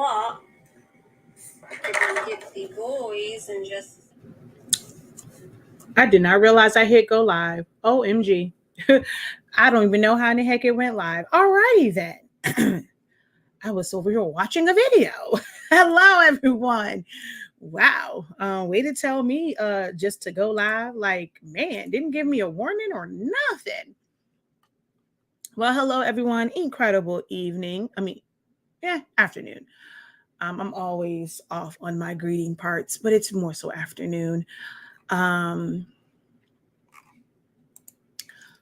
What? I can get the boys and just... I did not realize I hit go live. OMG. I don't even know how in the heck it went live. Alrighty then. I was over here watching a video. Hello, everyone. Wow. Way to tell me just to go live. Like, man, didn't give me a warning or nothing. Well, hello, everyone. Incredible evening. Afternoon. I'm always off on my greeting parts, but it's more so afternoon.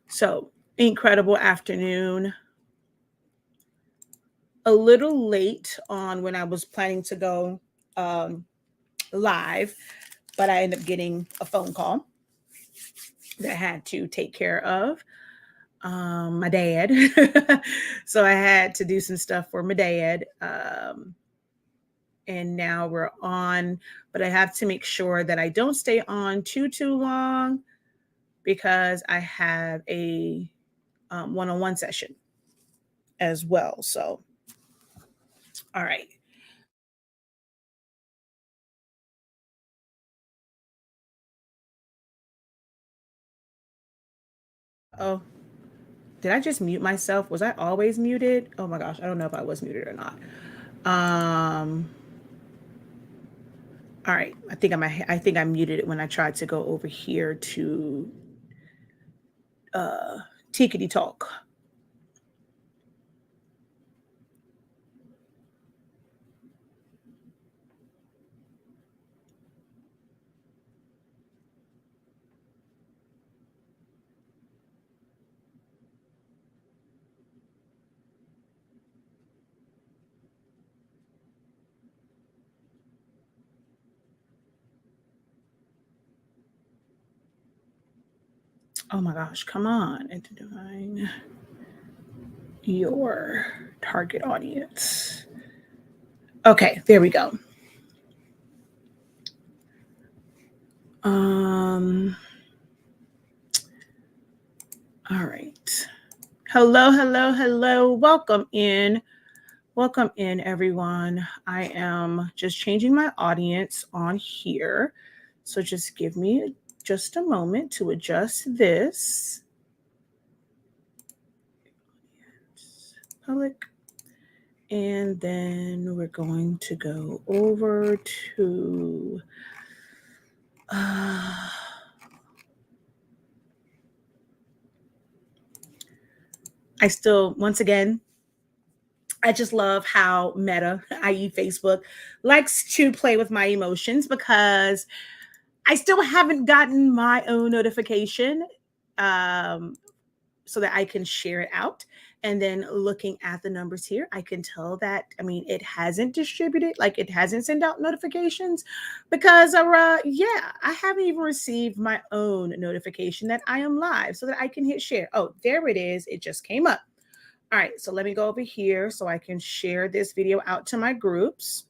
So incredible afternoon. A little late on when I was planning to go live, but I ended up getting a phone call that I had to take care of. My dad. So I had to do some stuff for my dad. And now we're on, but I have to make sure that I don't stay on too long because I have a one-on-one session as well. So, all right. Oh, did I just mute myself? Was I always muted? Oh my gosh, I don't know if I was muted or not. All right, I think I muted it when I tried to go over here to Tickety Talk. Oh my gosh, come on. And to define your target audience. Okay, there we go. All right. Hello. Welcome in, everyone. I am just changing my audience on here. So just give me just a moment to adjust this. Public. And then we're going to go over to once again, I just love how Meta, i.e. Facebook, likes to play with my emotions because I still haven't gotten my own notification so that I can share it out. And then looking at the numbers here, I can tell that, it hasn't distributed, like it hasn't sent out notifications because, I haven't even received my own notification that I am live so that I can hit share. Oh, there it is. It just came up. All right, so let me go over here so I can share this video out to my groups.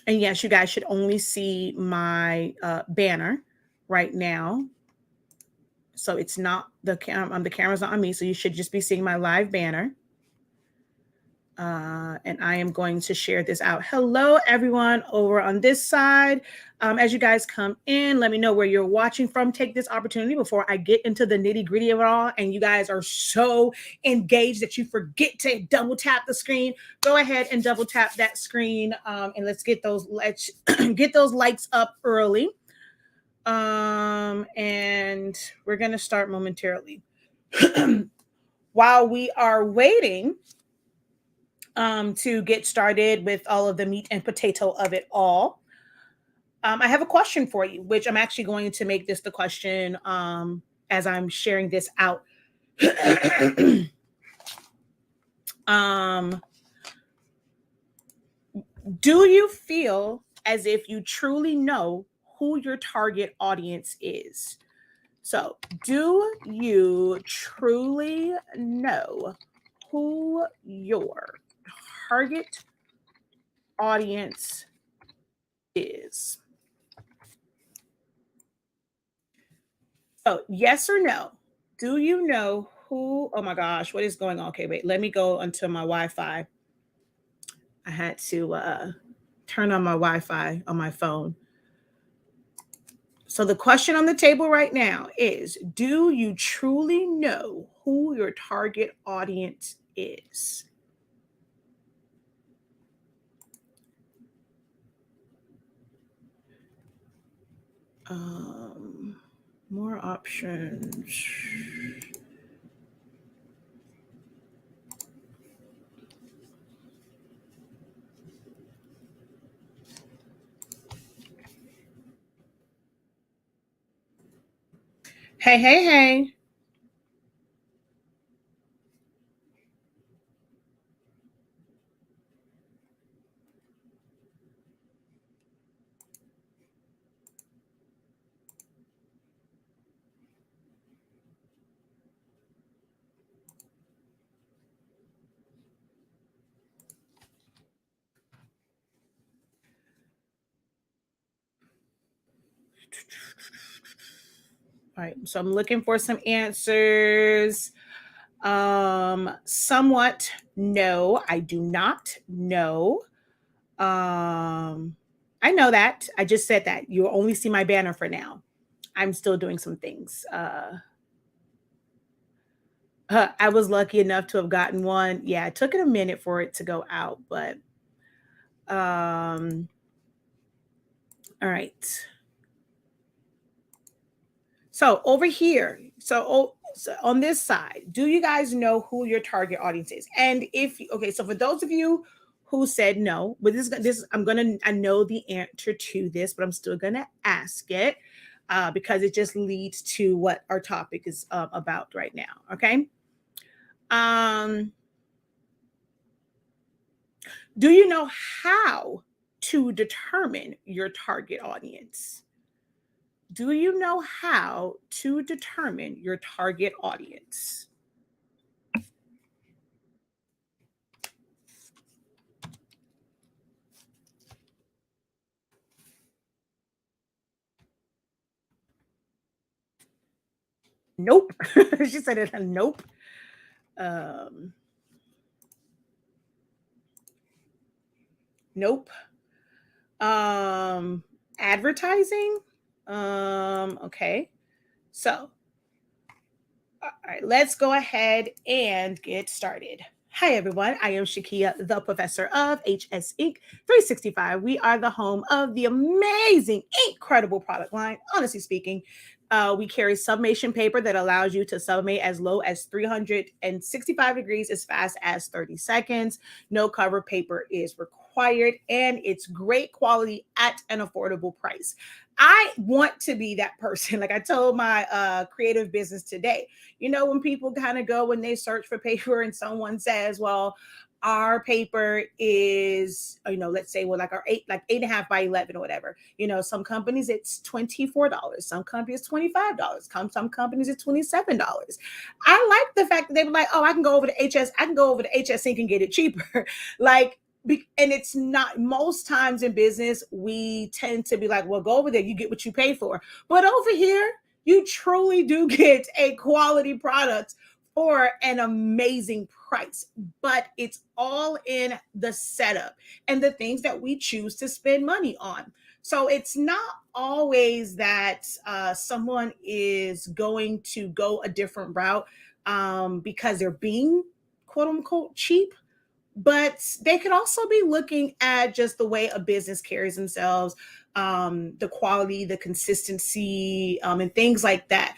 And yes, you guys should only see my banner right now. So it's not the camera's not on me. So you should just be seeing my live banner. And I am going to share this out. Hello, everyone over on this side. As you guys come in, let me know where you're watching from. Take this opportunity before I get into the nitty gritty of it all. And you guys are so engaged that you forget to double tap the screen. Go ahead and double tap that screen. And let's get those lights up early. And we're going to start momentarily. While we are waiting to get started with all of the meat and potato of it all, I have a question for you, which I'm actually going to make this the question as I'm sharing this out. Do you feel as if you truly know who your target audience is? So, do you truly know who your target audience is? So, yes or no? Do you know who, oh my gosh, what is going on? Okay, wait, let me go onto my Wi-Fi. I had to turn on my Wi-Fi on my phone. So the question on the table right now is, do you truly know who your target audience is? More options. Hey, hey, hey. All right, so I'm looking for some answers. Somewhat no, I do not know. I know that. I just said that. You'll only see my banner for now. I'm still doing some things. I was lucky enough to have gotten one. Yeah, it took it a minute for it to go out, but all right. So over here, so on this side, do you guys know who your target audience is? And if okay, so for those of you who said no, but I know the answer to this, but I'm still gonna ask it because it just leads to what our topic is about right now. Okay. Um, do you know how to determine your target audience? Do you know how to determine your target audience? Nope. She said it. Nope. Um, nope. Um, Advertising. Okay. So, all right, let's go ahead and get started. Hi, everyone. I am Shakia, the professor of HS Inc. 365. We are the home of the amazing, incredible product line. Honestly speaking, we carry sublimation paper that allows you to sublimate as low as 365 degrees as fast as 30 seconds. No cover paper is required, and it's great quality at an affordable price. I want to be that person. Like I told my creative business today, you know, when people kind of go when they search for paper and someone says, well, our paper is, you know, let's say, well, like our like 8.5 by 11 or whatever. You know, some companies it's $24, some companies $25, some companies it's $27. I like the fact that they were like, oh, I can go over to HS Inc and get it cheaper. Like, and it's not, most times in business we tend to be like, well, go over there, you get what you pay for. But over here you truly do get a quality product for an amazing price. But it's all in the setup and the things that we choose to spend money on. So it's not always that someone is going to go a different route because they're being quote unquote cheap, but they could also be looking at just the way a business carries themselves, the quality, the consistency, and things like that.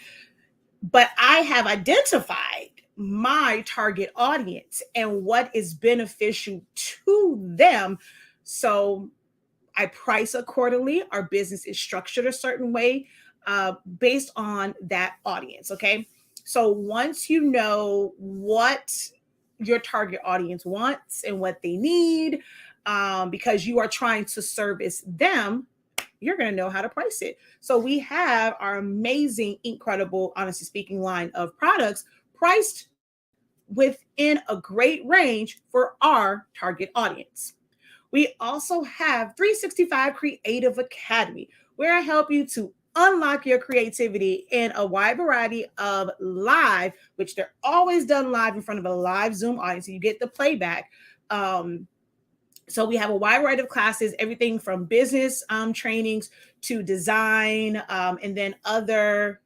But I have identified my target audience and what is beneficial to them. So I price accordingly. Our business is structured a certain way based on that audience. Okay. So once you know what your target audience wants and what they need, because you are trying to service them, you're going to know how to price it. So we have our amazing, incredible, honestly speaking, line of products priced within a great range for our target audience. We also have 365 Creative Academy, where I help you to unlock your creativity in a wide variety of live, which they're always done live in front of a live Zoom audience. So you get the playback. So we have a wide variety of classes, everything from business trainings to design, and then other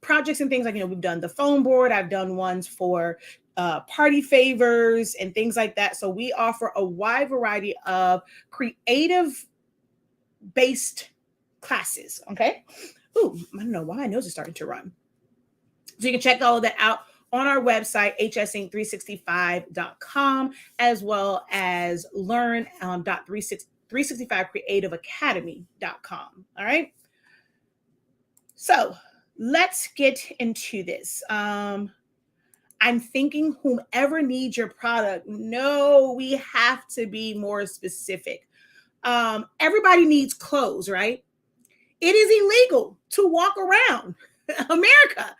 projects and things like, we've done the phone board. I've done ones for party favors and things like that. So we offer a wide variety of creative based classes. Okay. Ooh, I don't know why my nose is starting to run. So you can check all of that out on our website, hsink365.com, as well as learn.365creativeacademy.com. All right. So let's get into this. I'm thinking whomever needs your product, no, we have to be more specific. Everybody needs clothes, right? It is illegal to walk around America,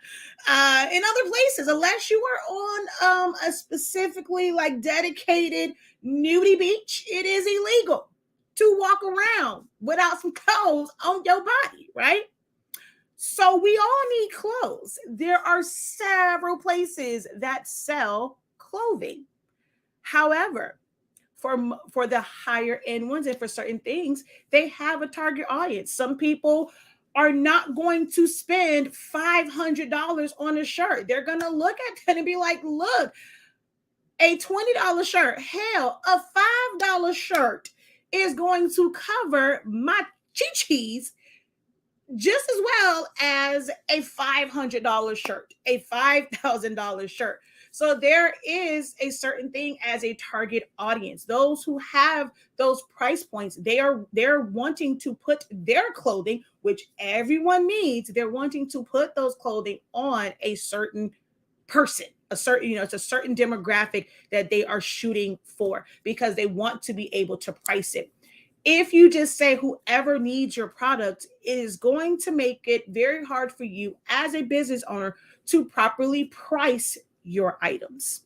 in other places, unless you are on a specifically like dedicated nudie beach. It is illegal to walk around without some clothes on your body, right? So we all need clothes. There are several places that sell clothing. However, for the higher end ones and for certain things, they have a target audience. Some people are not going to spend $500 on a shirt. They're going to look at that and be like, look, a $20 shirt, hell, a $5 shirt is going to cover my chi-chis just as well as a $500 shirt, a $5,000 shirt. So there is a certain thing as a target audience. Those who have those price points, they're wanting to put their clothing, which everyone needs, they're wanting to put those clothing on a certain person, a certain, it's a certain demographic that they are shooting for because they want to be able to price it. If you just say whoever needs your product, it is going to make it very hard for you as a business owner to properly price your items.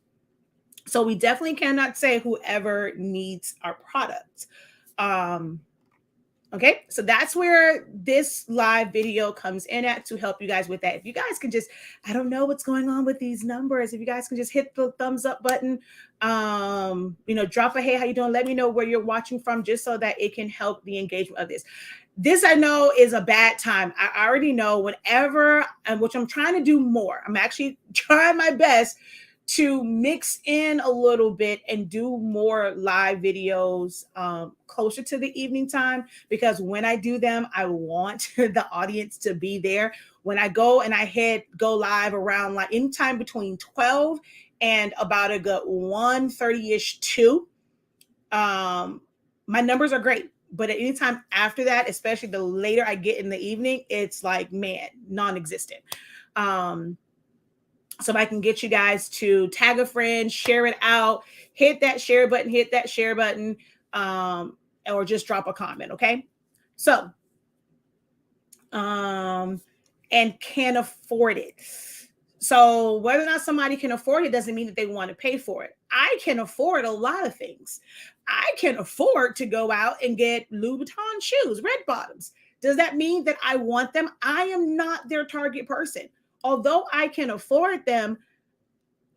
So we definitely cannot say whoever needs our product. Okay, so that's where this live video comes in at to help you guys with that. If you guys can just, I don't know what's going on with these numbers. If you guys can just hit the thumbs up button, drop a hey, how you doing? Let me know where you're watching from, just so that it can help the engagement of this. This I know is a bad time. I already know whenever, which I'm trying to do more. I'm actually trying my best to mix in a little bit and do more live videos closer to the evening time, because when I do them, I want the audience to be there. When I go and I go live around like anytime between 12 and about a good 1:30-ish 2, my numbers are great. But at any time after that, especially the later I get in the evening, it's like, man, non-existent. So if I can get you guys to tag a friend, share it out, hit that share button, or just drop a comment, okay? So, and can afford it. So whether or not somebody can afford it doesn't mean that they want to pay for it. I can afford a lot of things. I can afford to go out and get Louboutin shoes, red bottoms. Does that mean that I want them? I am not their target person. Although I can afford them,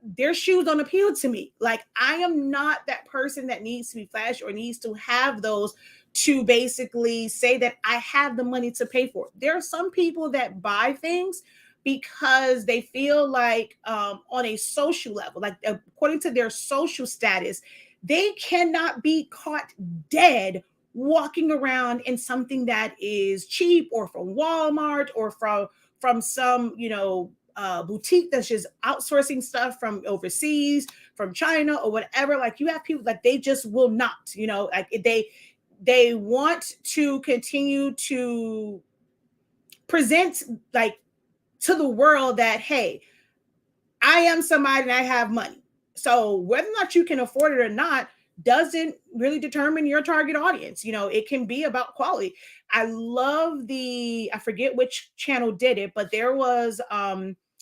their shoes don't appeal to me. Like, I am not that person that needs to be flashy or needs to have those to basically say that I have the money to pay for it. There are some people that buy things because they feel like on a social level, like according to their social status, they cannot be caught dead walking around in something that is cheap or from Walmart or from some, boutique that's just outsourcing stuff from overseas, from China or whatever. Like, you have people that they just will not, like they want to continue to present like to the world that, hey, I am somebody and I have money. So whether or not you can afford it or not doesn't really determine your target audience. It can be about quality. I love I forget which channel did it, but there was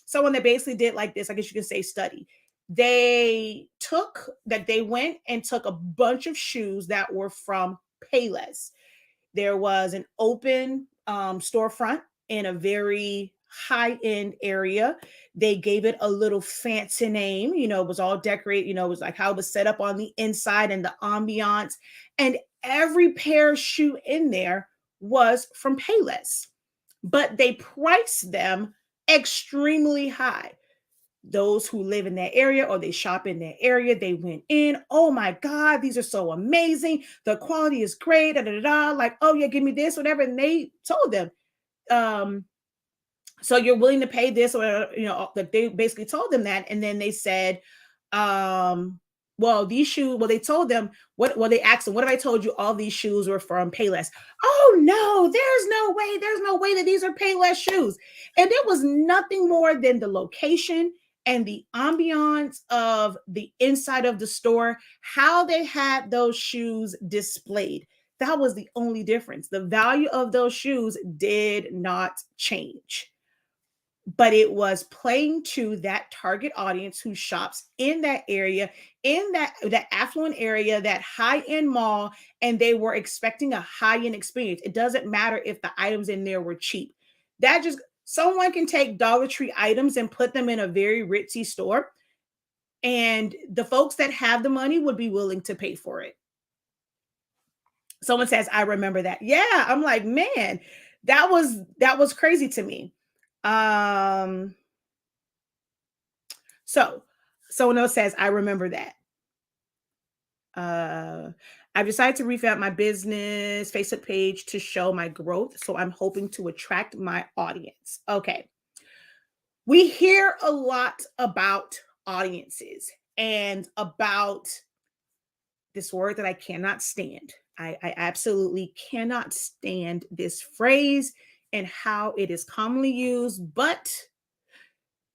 someone that basically did like this, I guess you can say study. They went and took a bunch of shoes that were from Payless. There was an open storefront in a very high-end area. They gave it a little fancy name, it was all decorated, it was like how it was set up on the inside and the ambiance. And every pair of shoe in there was from Payless, but they priced them extremely high. Those who live in that area or they shop in that area, they went in. Oh my God, these are so amazing. The quality is great. Da, da, da, da. Like, oh yeah, give me this, whatever. And they told them, so you're willing to pay this, or that they basically told them that. And then they said, well, these shoes, well, they told them they asked them, what if I told you all these shoes were from Payless? Oh no, there's no way that these are Payless shoes. And it was nothing more than the location and the ambiance of the inside of the store, how they had those shoes displayed. That was the only difference. The value of those shoes did not change, but it was playing to that target audience who shops in that area, in that affluent area, that high-end mall, and they were expecting a high-end experience. It doesn't matter if the items in there were cheap. Someone can take Dollar Tree items and put them in a very ritzy store, and the folks that have the money would be willing to pay for it. Someone says, I remember that. Yeah, I'm like, man, that was crazy to me. So someone else says, I remember that. I've decided to revamp my business Facebook page to show my growth. So I'm hoping to attract my audience. Okay. We hear a lot about audiences and about this word that I cannot stand. I absolutely cannot stand this phrase and how it is commonly used, but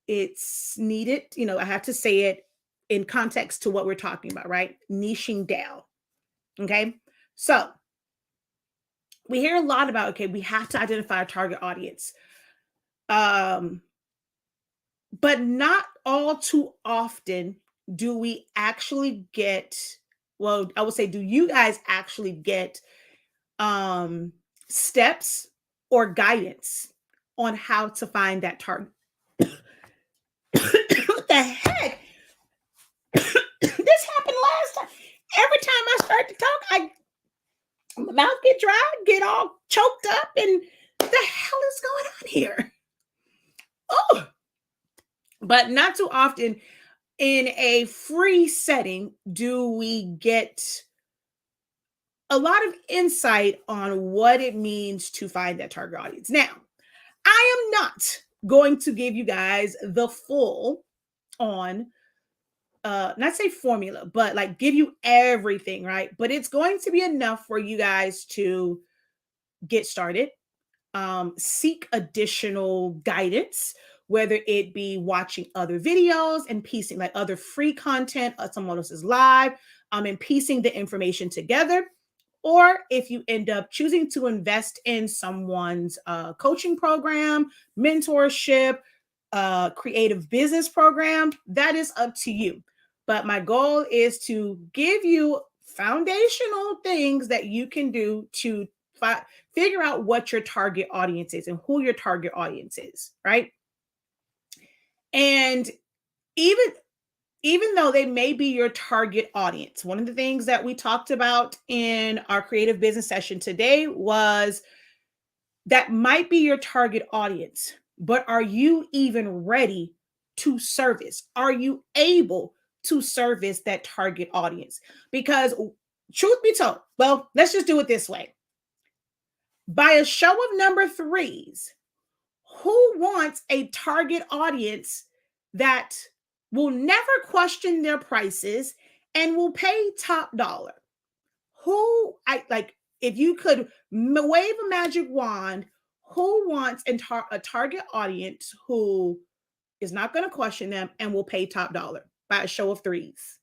it's needed. I have to say it in context to what we're talking about, right? Niching down. Okay. So we hear a lot about, okay, we have to identify our target audience. But not all too often do we actually get, well, I would say, do you guys actually get steps or guidance on how to find that target? What the heck? This happened last time. Every time I start to talk, my mouth get dry, get all choked up, and what the hell is going on here? Oh, but not too often in a free setting do we get a lot of insight on what it means to find that target audience. Now, I am not going to give you guys the full on not say formula, but like give you everything, right? But it's going to be enough for you guys to get started, seek additional guidance, whether it be watching other videos and piecing like other free content, someone else's live, and piecing the information together. Or if you end up choosing to invest in someone's coaching program, mentorship, creative business program, that is up to you. But my goal is to give you foundational things that you can do to figure out what your target audience is and who your target audience is, right? And even though they may be your target audience, one of the things that we talked about in our creative business session today was that might be your target audience, but are you even ready to service? Are you able to service that target audience? Because truth be told, well, let's just do it this way. By a show of number threes, who wants a target audience that will never question their prices and will pay top dollar? If you could wave a magic wand, who wants a target audience who is not going to question them and will pay top dollar by a show of threes?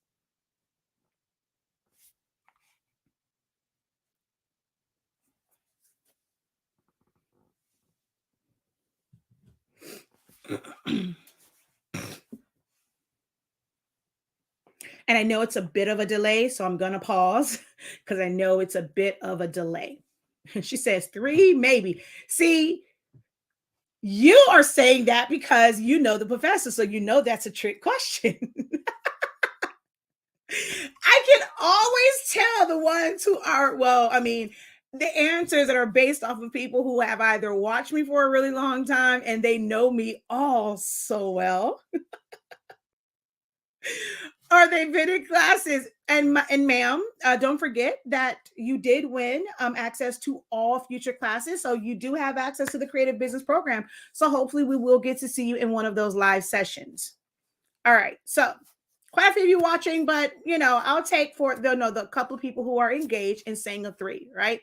And I know it's a bit of a delay, so I'm going to pause because I know it's a bit of a delay. She says 3, maybe. See, you are saying that because you know the professor, so you know that's a trick question. I can always tell the ones who are, well, I mean, the answers that are based off of people who have either watched me for a really long time and they know me all so well, or they've been in classes. And ma'am, don't forget that you did win access to all future classes. So you do have access to the Creative Business Program. So hopefully we will get to see you in one of those live sessions. All right. So quite a few of you watching, but I'll take for the couple of people who are engaged in saying a 3, right?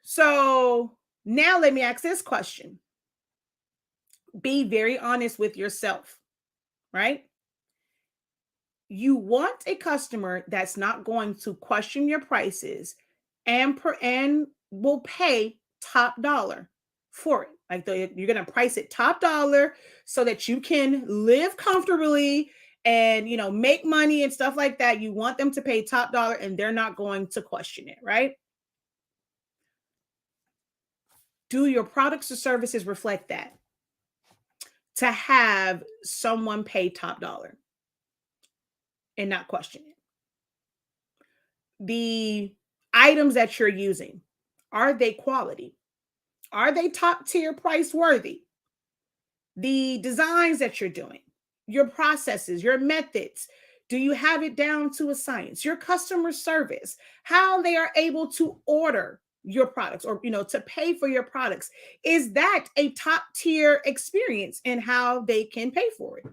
So now let me ask this question. Be very honest with yourself, right? You want a customer that's not going to question your prices and will pay top dollar for it. Like you're going to price it top dollar so that you can live comfortably and make money and stuff like that. You want them to pay top dollar and they're not going to question it, right? Do your products or services reflect that? To have someone pay top dollar and not question it. The items that you're using, are they quality? Are they top tier price worthy? The designs that you're doing, your processes, your methods, do you have it down to a science? Your customer service, how they are able to order your products or to pay for your products, is that a top tier experience in how they can pay for it?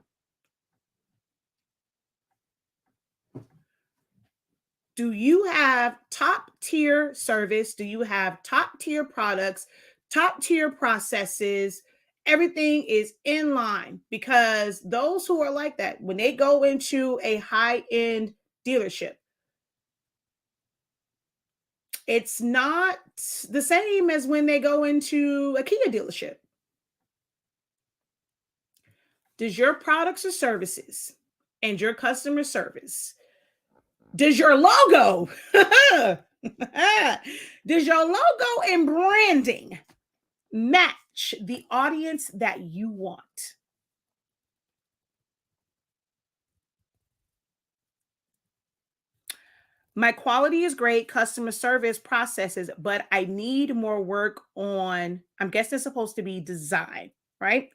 Do you have top tier service? Do you have top tier products, top tier processes? Everything is in line, because those who are like that, when they go into a high end dealership, it's not the same as when they go into a Kia dealership. Does your products or services and your customer service, does your logo, does your logo and branding match the audience that you want? My quality is great, customer service processes, but I need more work on, I'm guessing it's supposed to be design, right?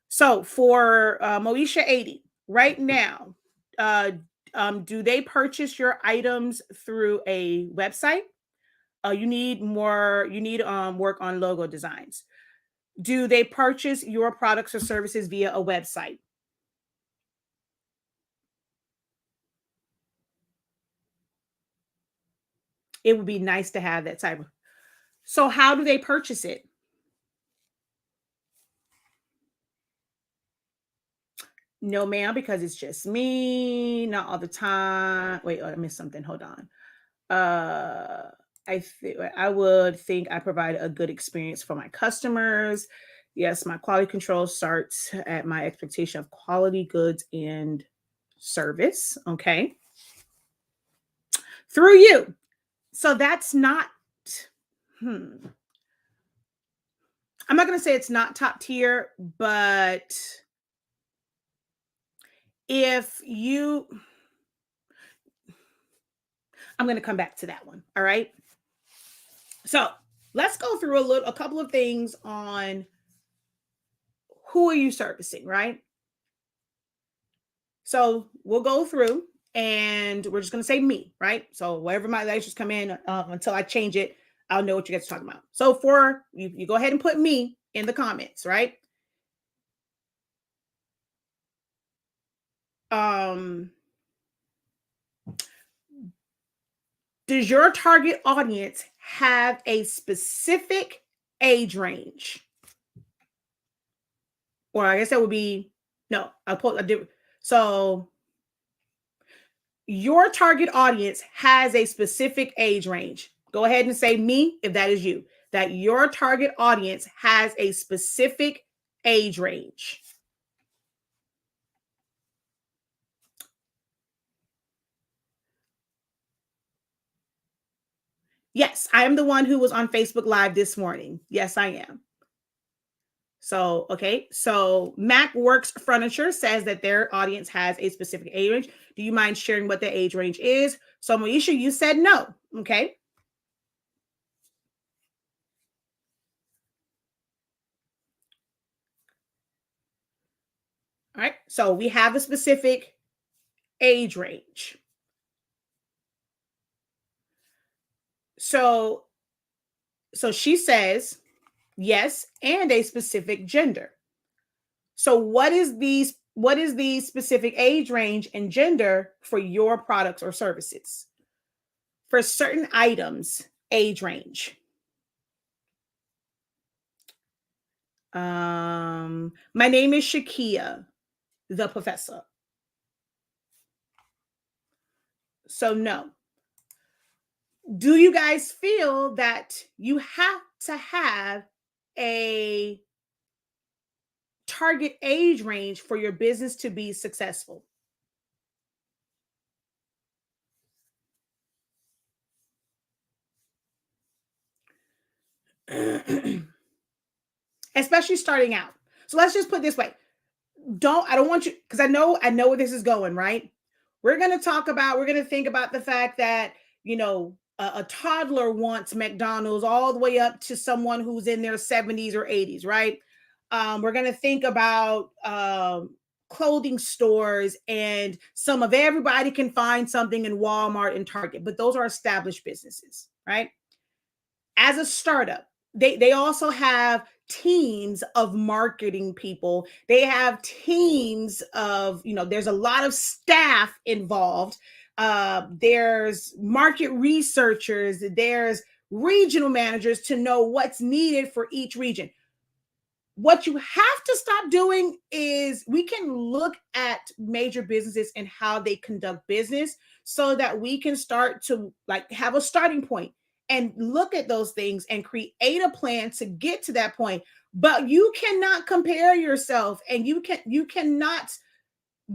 So for Moesha 80, right now, uh, do they purchase your items through a website? You need work on logo designs. Do they purchase your products or services via a website? It would be nice to have that type of. So how do they purchase it? No, ma'am, because it's just me, not all the time. Wait, I missed something. Hold on. Uh, I would think I provide a good experience for my customers. Yes, my quality control starts at my expectation of quality goods and service. Okay. Through you. So that's not, hmm. I'm not going to say it's not top tier, but if you, I'm going to come back to that one. All right. So let's go through a couple of things on who are you servicing, right? So we'll go through and we're just going to say me, right? So wherever my lectures come in, until I change it, I'll know what you guys are talking about. So for you go ahead and put me in the comments, right? Does your target audience have a specific age range? Or I guess that would be, no, I'll put a different. So your target audience has a specific age range. Go ahead and say me if that is you. That your target audience has a specific age range. Yes, I am the one who was on Facebook Live this morning. Yes, I am. So, okay. So Mac Works Furniture says that their audience has a specific age range. Do you mind sharing what the age range is? So Moesha, you said no. Okay. All right. So we have a specific age range. So she says yes, and a specific gender. So what is the specific age range and gender for your products or services? For certain items, age range. My name is Shakia, the professor. So no. Do you guys feel that you have to have a target age range for your business to be successful? Especially starting out. So let's just put it this way. I don't want you, because I know where this is going, right? We're going to think about the fact that, a toddler wants McDonald's all the way up to someone who's in their 70s or 80s, right? We're going to think about clothing stores, and some of everybody can find something in Walmart and Target, but those are established businesses, right? As a startup, they also have teams of marketing people. They have teams of, there's a lot of staff involved. There's market researchers, there's regional managers to know what's needed for each region. What you have to stop doing is, we can look at major businesses and how they conduct business so that we can start to have a starting point and look at those things and create a plan to get to that point. But you cannot compare yourself, and you cannot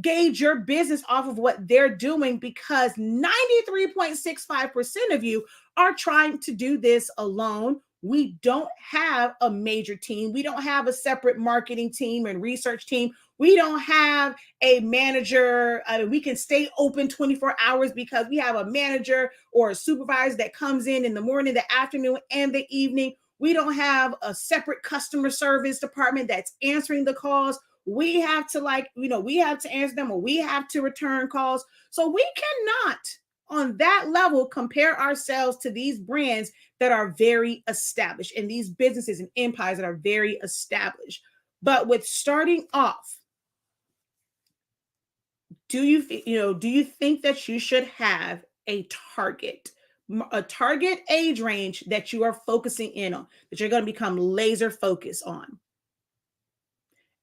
gauge your business off of what they're doing, because 93.65% of you are trying to do this alone. We don't have a major team. We don't have a separate marketing team and research team. We don't have a manager. We can stay open 24 hours because we have a manager or a supervisor that comes in the morning, the afternoon, and the evening. We don't have a separate customer service department that's answering the calls. We have to we have to answer them, or we have to return calls. So we cannot, on that level, compare ourselves to these brands that are very established, and these businesses and empires that are very established. But with starting off, do you think that you should have a target age range that you are focusing in on, that you're going to become laser focused on?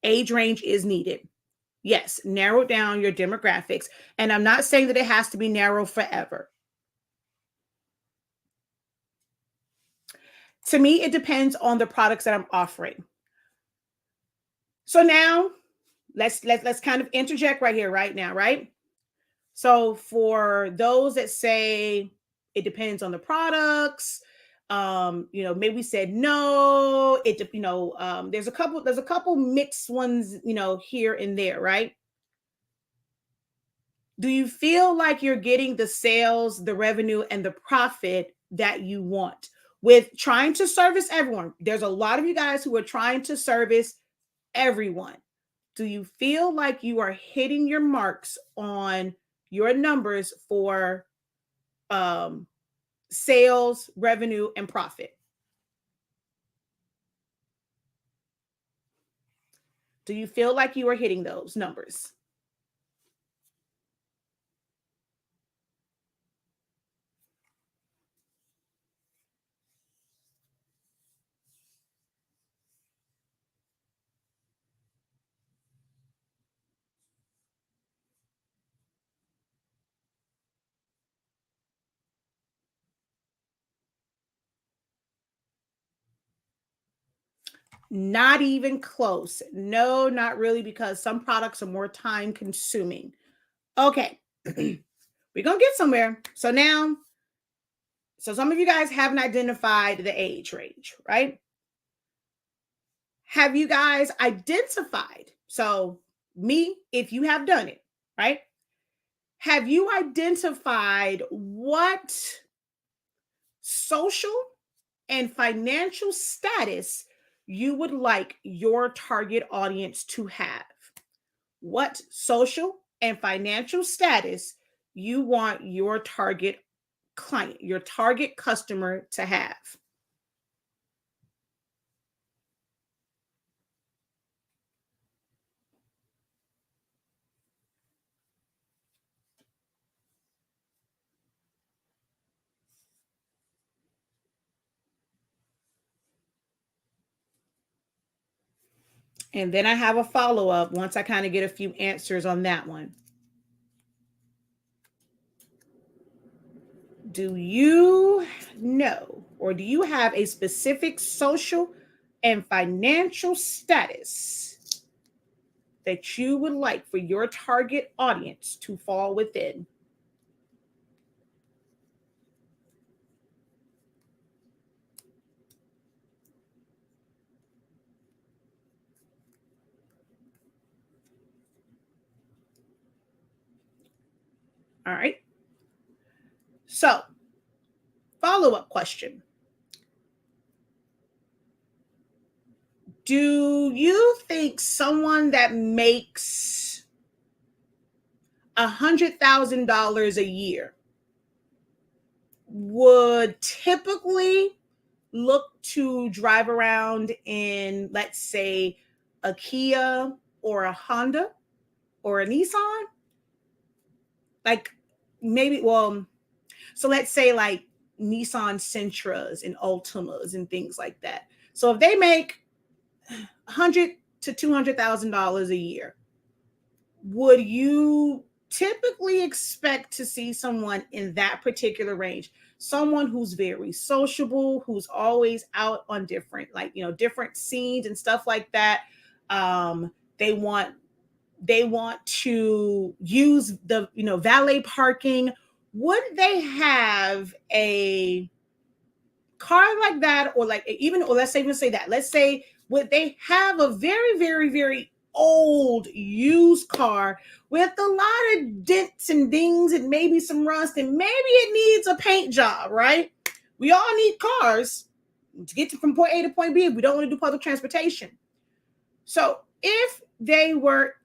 Age range is needed. Yes, narrow down your demographics. And I'm not saying that it has to be narrow forever. To me, it depends on the products that I'm offering. So now let's kind of interject right here, right now, right? So for those that say it depends on the products, maybe we said no, there's a couple mixed ones, here and there, right? Do you feel like you're getting the sales, the revenue, and the profit that you want with trying to service everyone? There's a lot of you guys who are trying to service everyone. Do you feel like you are hitting your marks on your numbers for sales, revenue, and profit? Do you feel like you are hitting those numbers? Not even close. No, not really, because some products are more time consuming. Okay. We're going to get somewhere. So now So some of you guys haven't identified the age range, right? Have you guys identified? So me, if you have done it, right? Have you identified what social and financial status you would like your target audience to have? What social and financial status you want your target client, your target customer to have? And then I have a follow-up once I kind of get a few answers on that one. Do you know, or do you have a specific social and financial status that you would like for your target audience to fall within? All right. So, follow-up question. Do you think someone that makes $100,000 a year would typically look to drive around in, let's say, a Kia or a Honda or a Nissan? Like maybe, well, so let's say like Nissan Sentras and Altimas and things like that. So if they make $100,000 to $200,000 a year, would you typically expect to see someone in that particular range? Someone who's very sociable, who's always out on different, like, different scenes and stuff like that. They want to use the, valet parking. Would they have a car like that? Or like, even, or let's say that, let's say, would they have a very, very, very old used car with a lot of dents and dings and maybe some rust, and maybe it needs a paint job, right? We all need cars to get from point A to point B if we don't want to do public transportation. So if they were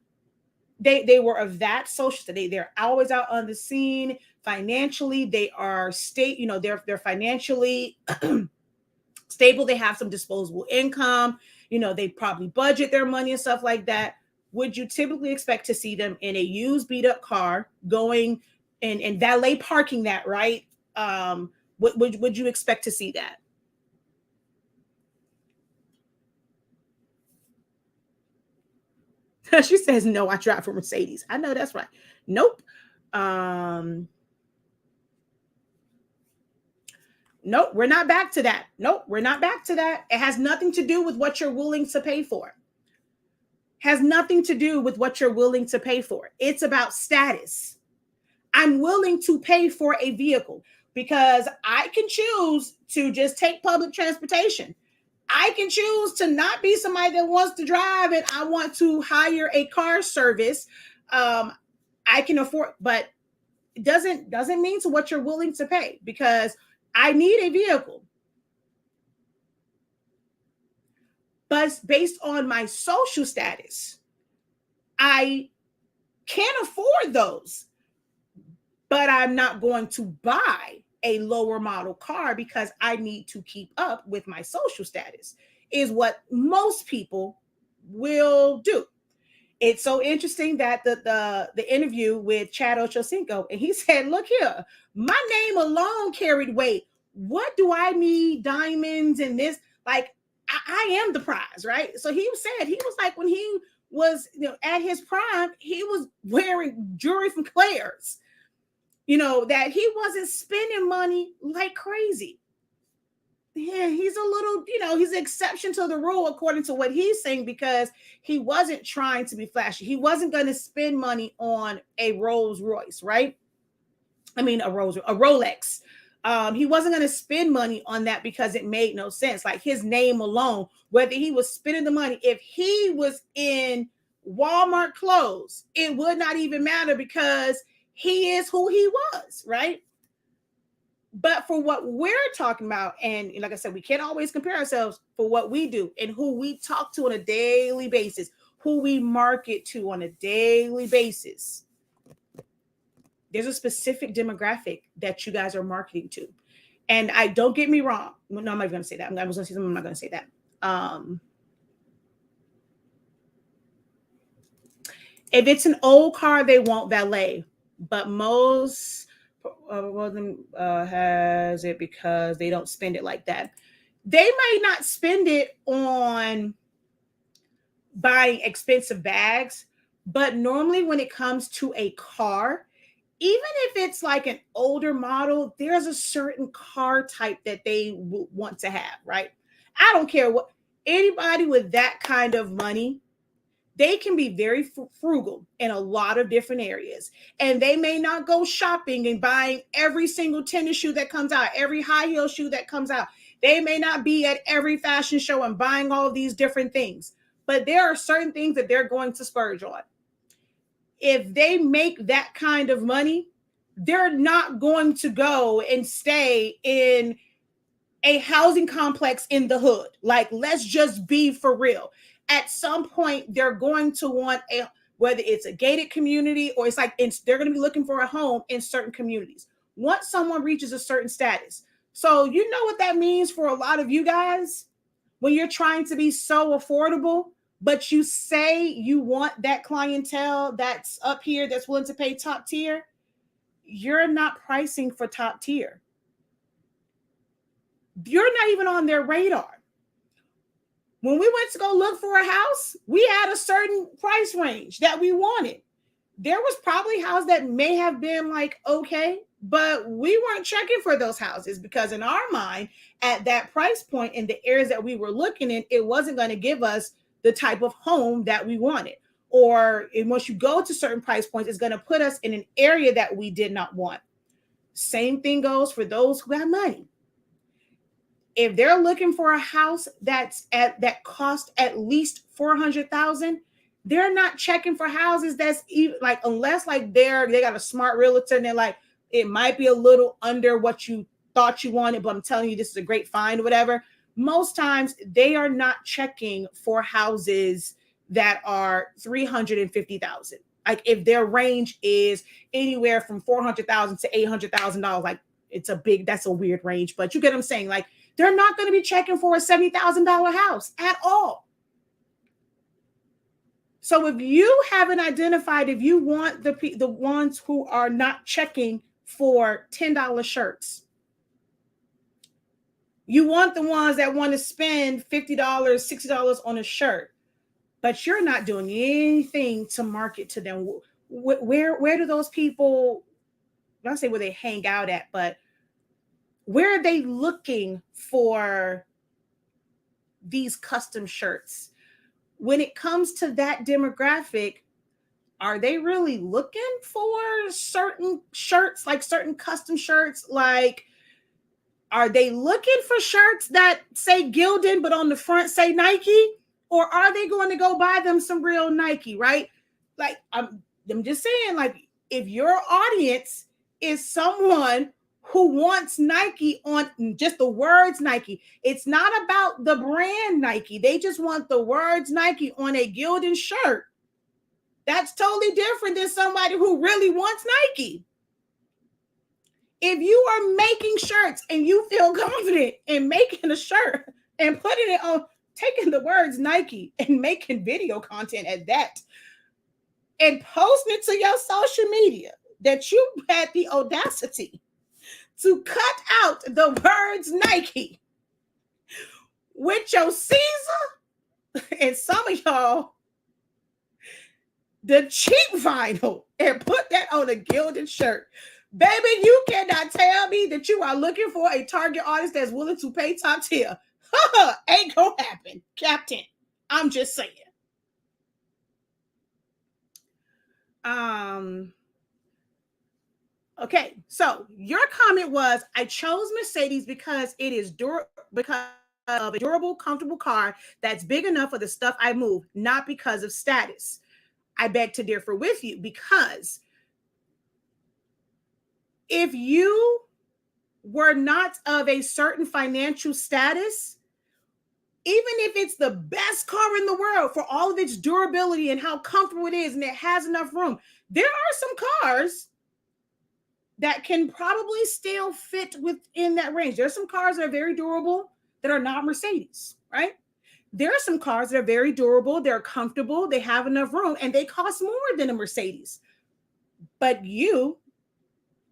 of that social, they're always out on the scene. Financially, they are they're financially stable. They have some disposable income. They probably budget their money and stuff like that. Would you typically expect to see them in a used, beat up car going and valet parking that, right? Would you expect to see that? She says, no, I drive for Mercedes. I know that's right. Nope. Nope, we're not back to that. Nope, we're not back to that. It has nothing to do with what you're willing to pay for. Has nothing to do with what you're willing to pay for. It's about status. I'm willing to pay for a vehicle because I can choose to just take public transportation. I can choose to not be somebody that wants to drive and I want to hire a car service. I can afford, but it doesn't mean to what you're willing to pay, because I need a vehicle. But based on my social status, I can't afford those. But I'm not going to buy a lower model car because I need to keep up with my social status, is what most people will do. It's so interesting that the interview with Chad Ochocinco, and he said, look here, my name alone carried weight. What do I need diamonds and this? Like, I am the prize, right? So he said, he was like, when he was, at his prime, he was wearing jewelry from Claire's, that he wasn't spending money like crazy. Yeah, he's a little, he's an exception to the rule according to what he's saying, because he wasn't trying to be flashy. He wasn't going to spend money on a Rolls Royce, right? I mean, a Rolex. He wasn't going to spend money on that because it made no sense. Like his name alone, whether he was spending the money, if he was in Walmart clothes, it would not even matter because he is who he was, right? But for what we're talking about, and like I said, we can't always compare ourselves for what we do and who we talk to on a daily basis, who we market to on a daily basis. There's a specific demographic that you guys are marketing to. And I don't get me wrong. No, I'm not going to say that. I was going to say something. I'm not going to say that. If it's an old car, they won't valet. But most of them has it because they don't spend it like that. They might not spend it on buying expensive bags, but normally when it comes to a car, even if it's like an older model, there's a certain car type that they want to have, right? I don't care what anybody with that kind of money, they can be very frugal in a lot of different areas. And they may not go shopping and buying every single tennis shoe that comes out, every high heel shoe that comes out. They may not be at every fashion show and buying all of these different things, but there are certain things that they're going to splurge on. If they make that kind of money, they're not going to go and stay in a housing complex in the hood. Like, let's just be for real. At some point, they're going to want whether it's a gated community or they're going to be looking for a home in certain communities. Once someone reaches a certain status. So you know what that means for a lot of you guys when you're trying to be so affordable, but you say you want that clientele that's up here that's willing to pay top tier. You're not pricing for top tier. You're not even on their radar. When we went to go look for a house, we had a certain price range that we wanted. There was probably a house that may have been like, okay, but we weren't checking for those houses because in our mind, at that price point in the areas that we were looking in, it wasn't going to give us the type of home that we wanted. Or once you go to certain price points, it's going to put us in an area that we did not want. Same thing goes for those who have money. If they're looking for a house that cost at least $400,000, they're not checking for houses that's even like, unless like they got a smart realtor and they're like, it might be a little under what you thought you wanted, but I'm telling you, this is a great find or whatever. Most times they are not checking for houses that are $350,000. Like if their range is anywhere from $400,000 to $800,000, like that's a weird range, but you get what I'm saying? Like they're not going to be checking for a $70,000 house at all. So if you haven't identified, if you want the ones who are not checking for $10 shirts, you want the ones that want to spend $50, $60 on a shirt, but you're not doing anything to market to them. Where do those people, I don't say where they hang out at, but where are they looking for these custom shirts? When it comes to that demographic, are they really looking for certain shirts, like certain custom shirts? Like, are they looking for shirts that say Gildan, but on the front say Nike? Or are they going to go buy them some real Nike, right? Like, I'm just saying, like, if your audience is someone who wants Nike on just the words Nike, it's not about the brand Nike. They just want the words Nike on a Gildan shirt. That's totally different than somebody who really wants Nike. If you are making shirts and you feel confident in making a shirt and putting it on, taking the words Nike and making video content at that and posting it to your social media, that you had the audacity to cut out the words Nike with your Caesar and some of y'all, the cheap vinyl, and put that on a Gildan shirt. Baby, you cannot tell me that you are looking for a target audience that's willing to pay top tier. Ain't gonna happen, Captain. I'm just saying. Okay, so your comment was, I chose Mercedes because it is because of a durable, comfortable car that's big enough for the stuff I move, not because of status. I beg to differ with you, because if you were not of a certain financial status, even if it's the best car in the world for all of its durability and how comfortable it is and it has enough room, there are some cars that can probably still fit within that range. There's some cars that are very durable that are not Mercedes, right? There are some cars that are very durable, they're comfortable, they have enough room, and they cost more than a Mercedes. But you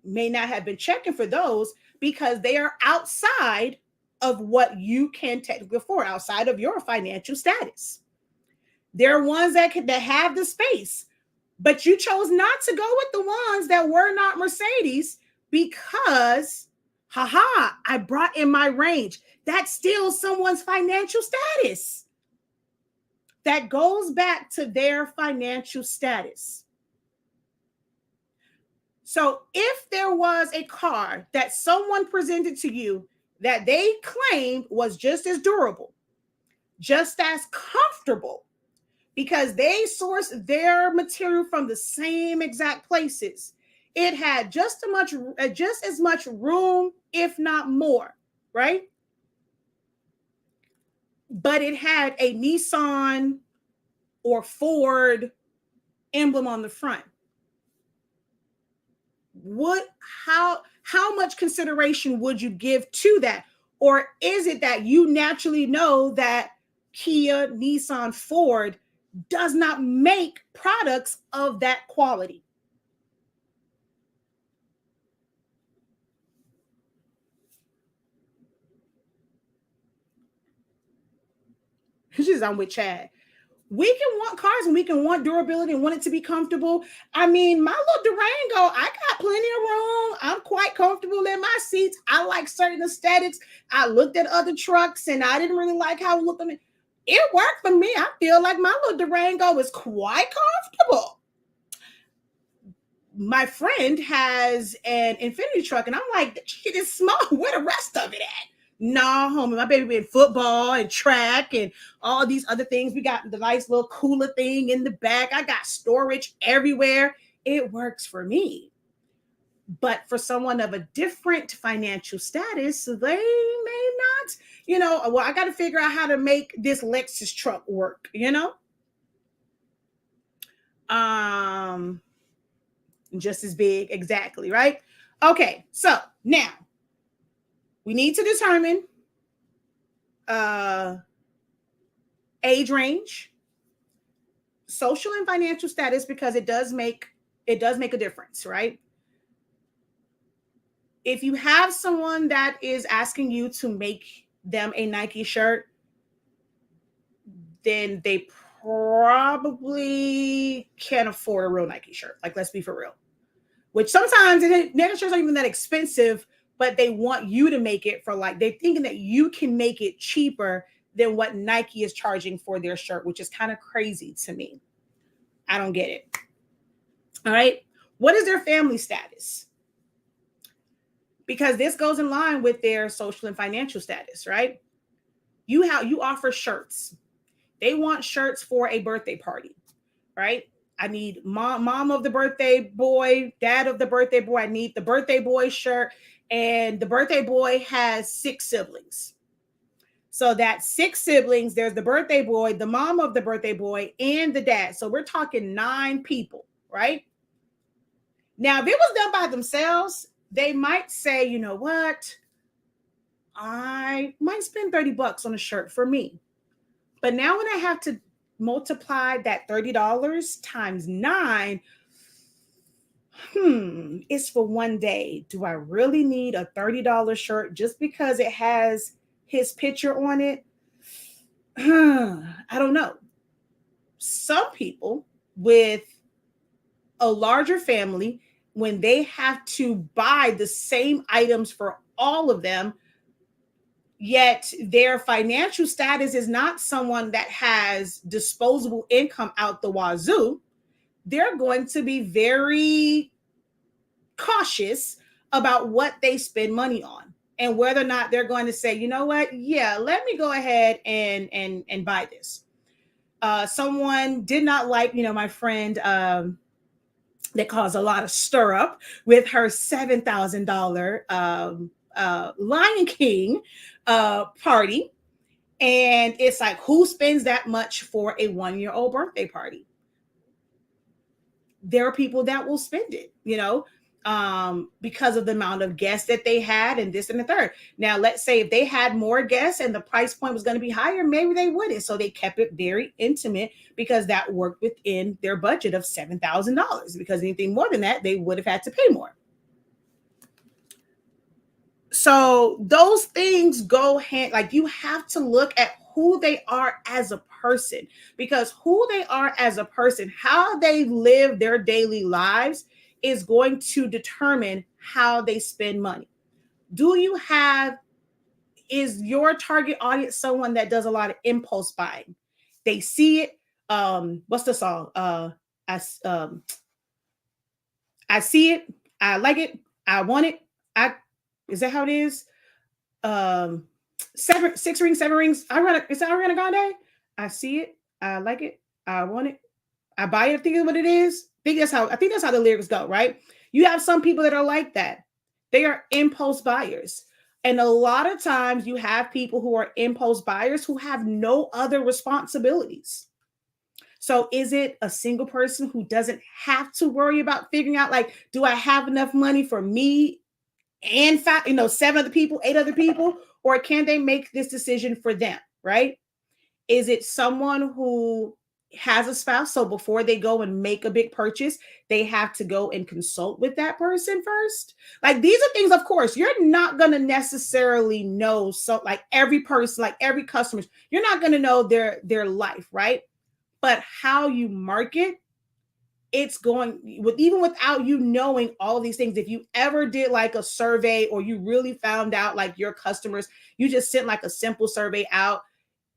may not have been checking for those because they are outside of what you can technically afford, outside of your financial status. There are ones that have the space, but you chose not to go with the ones that were not Mercedes because, haha, I brought in my range. That's still someone's financial status. That goes back to their financial status. So if there was a car that someone presented to you that they claimed was just as durable, just as comfortable, because they sourced their material from the same exact places, it had just as much room, if not more, right? But it had a Nissan or Ford emblem on the front. How much consideration would you give to that? Or is it that you naturally know that Kia, Nissan, Ford does not make products of that quality? I'm with Chad. We can want cars and we can want durability and want it to be comfortable. I mean, my little Durango, I got plenty of room. I'm quite comfortable in my seats. I like certain aesthetics. I looked at other trucks and I didn't really like how it looked on it. It worked for me. I feel like my little Durango is quite comfortable. My friend has an Infinity truck, and I'm like, that shit is small. Where the rest of it at? Nah, homie, my baby in football and track and all these other things. We got the nice little cooler thing in the back. I got storage everywhere. It works for me. But for someone of a different financial status, they may not, well, I got to figure out how to make this Lexus truck work. Just as big, exactly, right? Okay, so now we need to determine age range, social and financial status, because it does make a difference, right? If you have someone that is asking you to make them a Nike shirt, then they probably can't afford a real Nike shirt. Like, let's be for real. Which sometimes Nike shirts aren't even that expensive, but they want you to make it for, like, they're thinking that you can make it cheaper than what Nike is charging for their shirt, which is kind of crazy to me. I don't get it. All right. What is their family status? Because this goes in line with their social and financial status, right? You offer shirts. They want shirts for a birthday party, right? I need mom of the birthday boy, dad of the birthday boy. I need the birthday boy shirt. And the birthday boy has 6 siblings. So that's 6 siblings. There's the birthday boy, the mom of the birthday boy, and the dad. So we're talking 9 people, right? Now, if it was done by themselves, they might say, you know what? I might spend $30 on a shirt for me. But now when I have to multiply that $30 times 9, it's for one day. Do I really need a $30 shirt just because it has his picture on it? I don't know. Some people with a larger family, when they have to buy the same items for all of them, yet their financial status is not someone that has disposable income out the wazoo, they're going to be very cautious about what they spend money on and whether or not they're going to say, you know what, yeah, let me go ahead and buy this. Someone did not like, my friend that caused a lot of stir up with her $7,000 Lion King party. And it's like, who spends that much for a 1-year-old birthday party? There are people that will spend it, because of the amount of guests that they had and this and the third. Now, let's say if they had more guests and the price point was going to be higher, maybe they wouldn't. So they kept it very intimate because that worked within their budget of $7,000, because anything more than that, they would have had to pay more. So those things go hand, like you have to look at who they are as a person, because who they are as a person, how they live their daily lives is going to determine how they spend money. Is your target audience someone that does a lot of impulse buying? They see it. What's the song? I see it. I like it. I want it. Is that how it is? Six rings, seven rings. Is that Ariana Grande? I see it. I like it. I want it. I buy it. I think is what it is. I think that's how the lyrics go, right? You have some people that are like that. They are impulse buyers. And a lot of times you have people who are impulse buyers who have no other responsibilities. So is it a single person who doesn't have to worry about figuring out, like, do I have enough money for me and 7 other people, 8 other people, or can they make this decision for them, right? Is it someone who has a spouse, so before they go and make a big purchase, they have to go and consult with that person first? Like, these are things, of course, you're not going to necessarily know. So like every person, like every customer, you're not going to know their life, right? But how you market, it's going with, even without you knowing all of these things. If you ever did like a survey, or you really found out like your customers, you just sent like a simple survey out,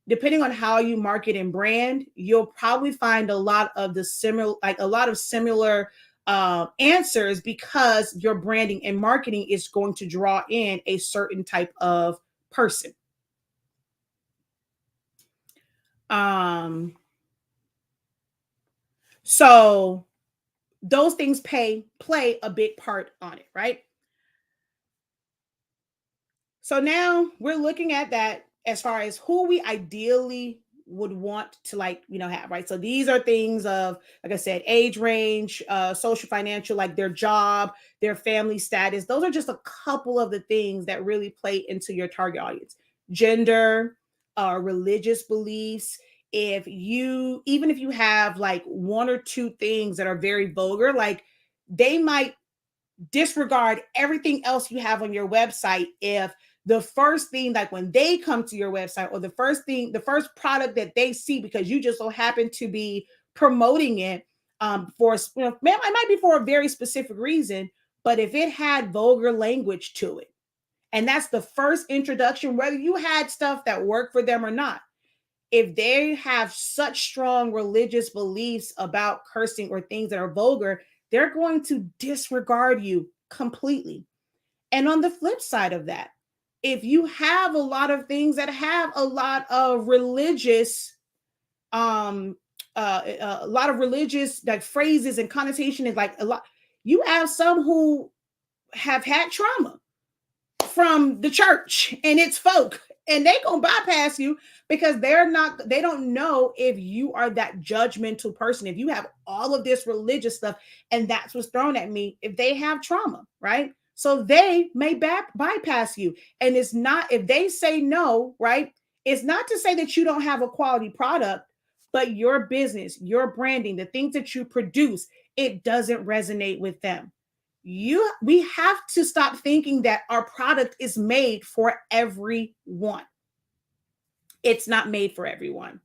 depending on how you market and brand, you'll probably find a lot of similar answers, because your branding and marketing is going to draw in a certain type of person. So those things play a big part on it, right? So now we're looking at that as far as who we ideally would want to have, right? So these are things of, like I said, age range, social, financial, like their job, their family status. Those are just a couple of the things that really play into your target audience. Gender, religious beliefs. Even if you have like 1 or 2 things that are very vulgar, like they might disregard everything else you have on your website if the first thing, like when they come to your website, or the first product that they see, because you just so happen to be promoting it for, it might be for a very specific reason, but if it had vulgar language to it, and that's the first introduction, whether you had stuff that worked for them or not, if they have such strong religious beliefs about cursing or things that are vulgar, they're going to disregard you completely. And on the flip side of that, if you have a lot of things that have a lot of religious, a lot of religious like phrases and connotation, is like a lot. You have some who have had trauma from the church and its folk, and they gonna bypass you because they don't know if you are that judgmental person. If you have all of this religious stuff and that's what's thrown at me, if they have trauma, right? So they may bypass you. And it's not, if they say no, right? It's not to say that you don't have a quality product, but your business, your branding, the things that you produce, it doesn't resonate with them. We have to stop thinking that our product is made for everyone. It's not made for everyone.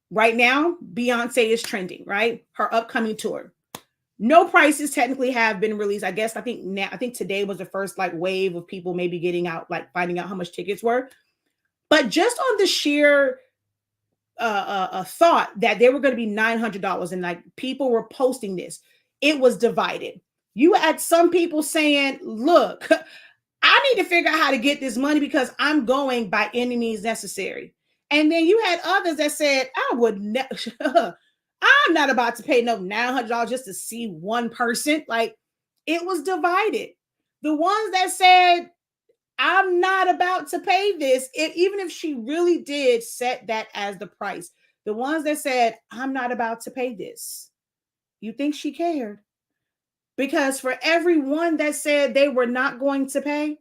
Right now, Beyonce is trending, right? Her upcoming tour. No prices technically have been released. I think today was the first like wave of people maybe getting out, like finding out how much tickets were. But just on the sheer thought that they were going to be $900, and like people were posting this, it was divided. You had some people saying, look, I need to figure out how to get this money because I'm going by any means necessary. And then you had others that said, I would never, I'm not about to pay no $900 just to see one person. Like, it was divided. The ones that said, I'm not about to pay this, even if she really did set that as the price. The ones that said, I'm not about to pay this. You think she cared? Because for everyone that said they were not going to pay,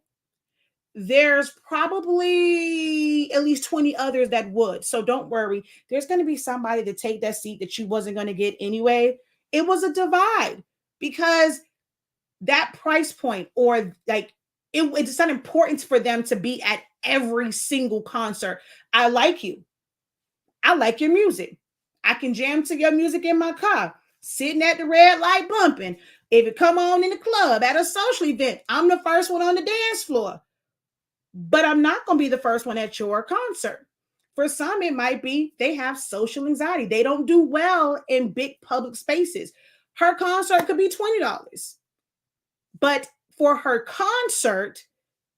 there's probably at least 20 others that would. So don't worry. There's going to be somebody to take that seat that you wasn't going to get anyway. It was a divide because that price point, or like, it's not important for them to be at every single concert. I like you. I like your music. I can jam to your music in my car, sitting at the red light bumping. If it come on in the club at a social event, I'm the first one on the dance floor. But I'm not going to be the first one at your concert. For some, it might be they have social anxiety. They don't do well in big public spaces. Her concert could be $20. But for her concert,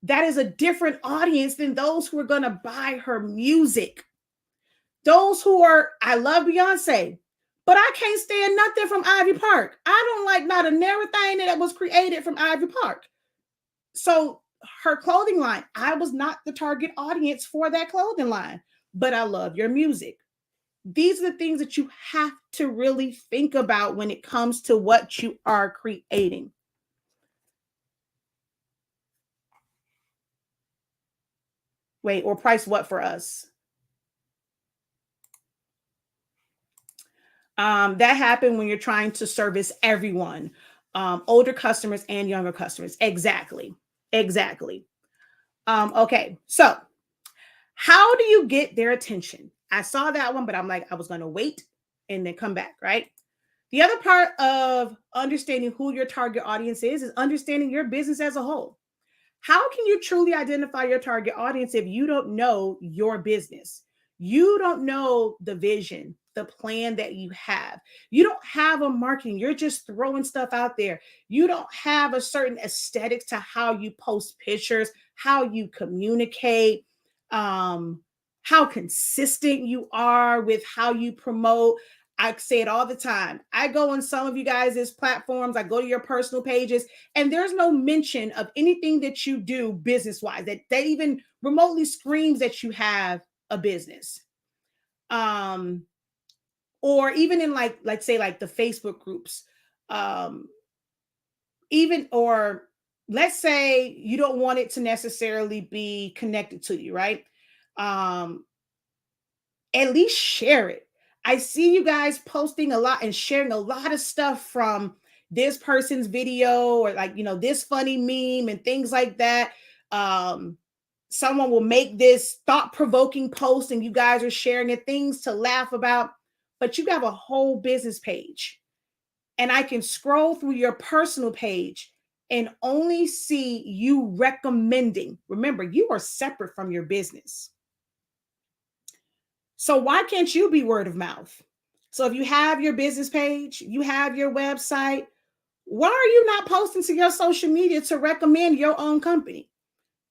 that is a different audience than those who are going to buy her music. Those who are, I love Beyonce, but I can't stand nothing from Ivy Park. I don't like not a never thing that was created from Ivy Park. So her clothing line, I was not the target audience for that clothing line, but I love your music. These are the things that you have to really think about when it comes to what you are creating. Wait, or price what for us? That happened when you're trying to service everyone, older customers and younger customers. Exactly. Okay, so how do you get their attention? I saw that one, but I'm like, I was going to wait and then come back, right? The other part of understanding who your target audience is understanding your business as a whole. How can you truly identify your target audience if you don't know your business? You don't know the vision, the plan that you have. You don't have a marketing. You're just throwing stuff out there. You don't have a certain aesthetics to how you post pictures, how you communicate, how consistent you are with how you promote. I say it all the time. I go on some of you guys' platforms. I go to your personal pages, and there's no mention of anything that you do business-wise that even remotely screams that you have a business. Or even in like say like the Facebook groups, even, or let's say you don't want it to necessarily be connected to you, right? At least share it. I see you guys posting a lot and sharing a lot of stuff from this person's video, or like, this funny meme and things like that. Someone will make this thought-provoking post and you guys are sharing it, things to laugh about, but you have a whole business page. And I can scroll through your personal page and only see you recommending. Remember, you are separate from your business. So why can't you be word of mouth? So if you have your business page, you have your website, why are you not posting to your social media to recommend your own company?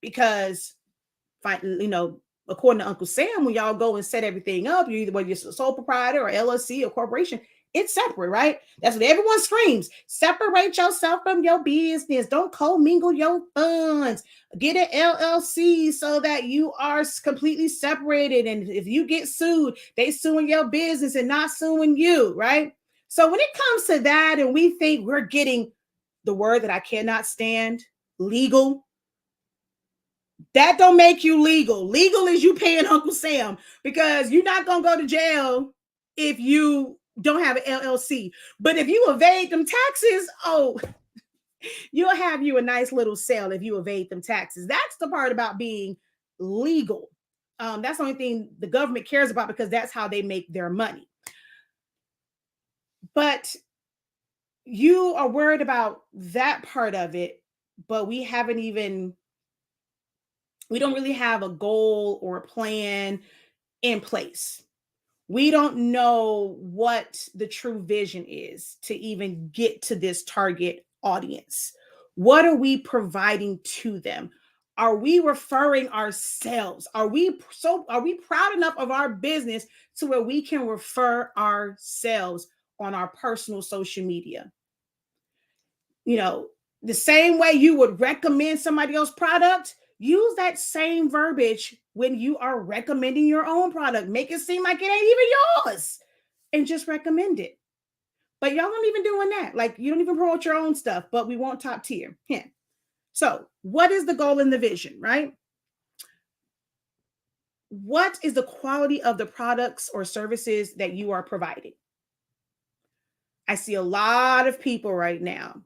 Because, according to Uncle Sam, when y'all go and set everything up, you either whether you're a sole proprietor or LLC or corporation, it's separate, right? That's what everyone screams. Separate yourself from your business. Don't commingle your funds. Get an LLC so that you are completely separated. And if you get sued, they suing your business and not suing you, right? So when it comes to that, and we think we're getting the word that I cannot stand, legal, that don't make you legal. Legal is you paying Uncle Sam, because you're not going to go to jail if you don't have an LLC. But if you evade them taxes, you'll have you a nice little sale if you evade them taxes. That's the part about being legal. That's the only thing the government cares about, because that's how they make their money. But you are worried about that part of it, but we don't really have a goal or a plan in place. We don't know what the true vision is to even get to this target audience? What are we providing to them? Are we referring ourselves? Are we proud enough of our business to where we can refer ourselves on our personal social media? You know, the same way you would recommend somebody else's product, use that same verbiage when you are recommending your own product. Make it seem like it ain't even yours and just recommend it. But y'all aren't even doing that. Like, you don't even promote your own stuff, but we want top tier. Yeah. So what is the goal and the vision, right? What is the quality of the products or services that you are providing? I see a lot of people right now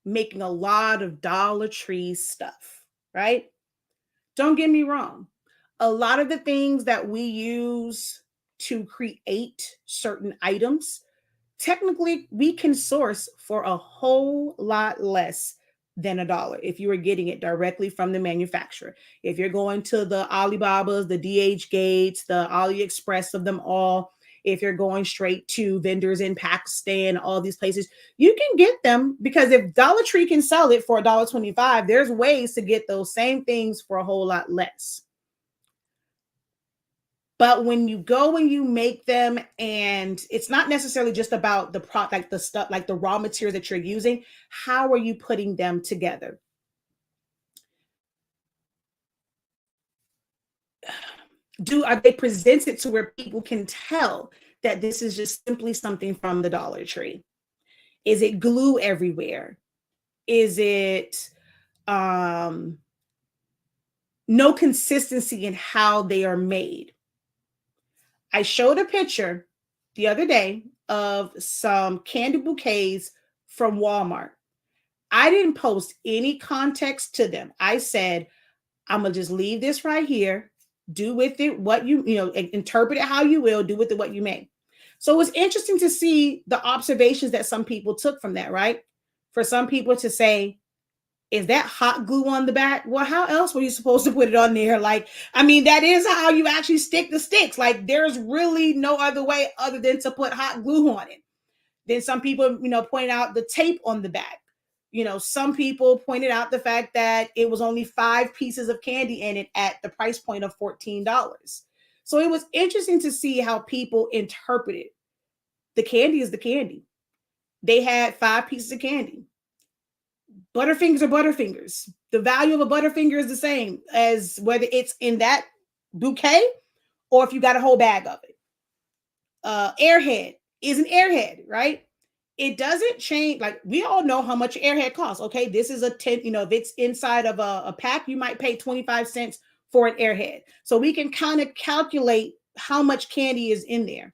making a lot of Dollar Tree stuff, right? Don't get me wrong. A lot of the things that we use to create certain items, technically we can source for a whole lot less than $1 if you were getting it directly from the manufacturer. If you're going to the Alibabas, the DH Gates, the AliExpress of them all, if you're going straight to vendors in Pakistan, all these places, you can get them, because if Dollar Tree can sell it for $1.25, there's ways to get those same things for a whole lot less. But when you go and you make them, and it's not necessarily just about the product, like the stuff, like the raw material that you're using, how are you putting them together? Are they presented to where people can tell that this is just simply something from the Dollar Tree? Is it glue everywhere? Is it no consistency in how they are made? I showed a picture the other day of some candy bouquets from Walmart. I didn't post any context to them. I said, I'm going to just leave this right here. Do with it what you interpret it how you will, do with it what you may. So it was interesting to see the observations that some people took from that, right? For some people to say, is that hot glue on the back? Well, how else were you supposed to put it on there? Like, I mean, that is how you actually stick the sticks. Like, there's really no other way other than to put hot glue on it. Then some people, point out the tape on the back. Some people pointed out the fact that it was only 5 pieces of candy in it at the price point of $14. So it was interesting to see how people interpreted. The candy is the candy. They had 5 pieces of candy. Butterfingers are Butterfingers. The value of a Butterfinger is the same as whether it's in that bouquet or if you got a whole bag of it. Airhead is an Airhead, right? It doesn't change. Like, we all know how much Airhead costs. Okay, this is a 10. If it's inside of a pack, you might pay 25 cents for an Airhead. So we can kind of calculate how much candy is in there.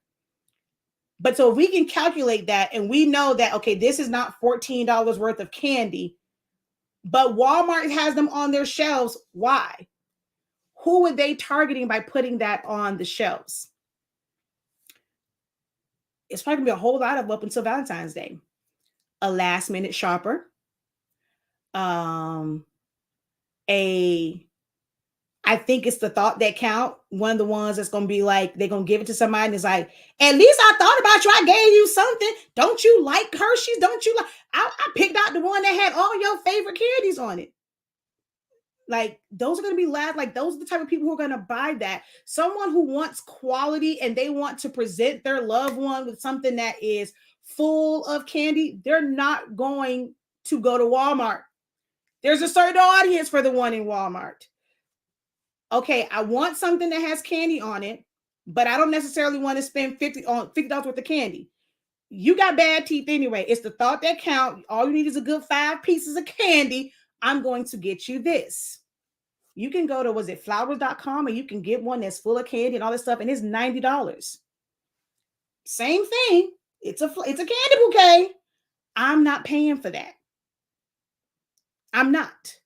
But so if we can calculate that, and we know that, okay, this is not $14 worth of candy, but Walmart has them on their shelves. Why? Who are they targeting by putting that on the shelves? It's probably gonna be a whole lot of up until Valentine's Day. A last minute shopper. I think it's the thought that count. One of the ones that's going to be like, they're going to give it to somebody and it's like, at least I thought about you. I gave you something. Don't you like Hershey's? Don't you like, I picked out the one that had all your favorite candies on it. Like, those are going to be like, those are the type of people who are going to buy that. Someone who wants quality and they want to present their loved one with something that is full of candy. They're not going to go to Walmart. There's a certain audience for the one in Walmart. Okay, I want something that has candy on it, but I don't necessarily want to spend $50 worth of candy. You got bad teeth anyway. It's the thought that count. All you need is a good 5 pieces of candy. I'm going to get you this. You can go to, flowers.com, and you can get one that's full of candy and all this stuff, and it's $90. Same thing. It's a candy bouquet. I'm not paying for that. I'm not.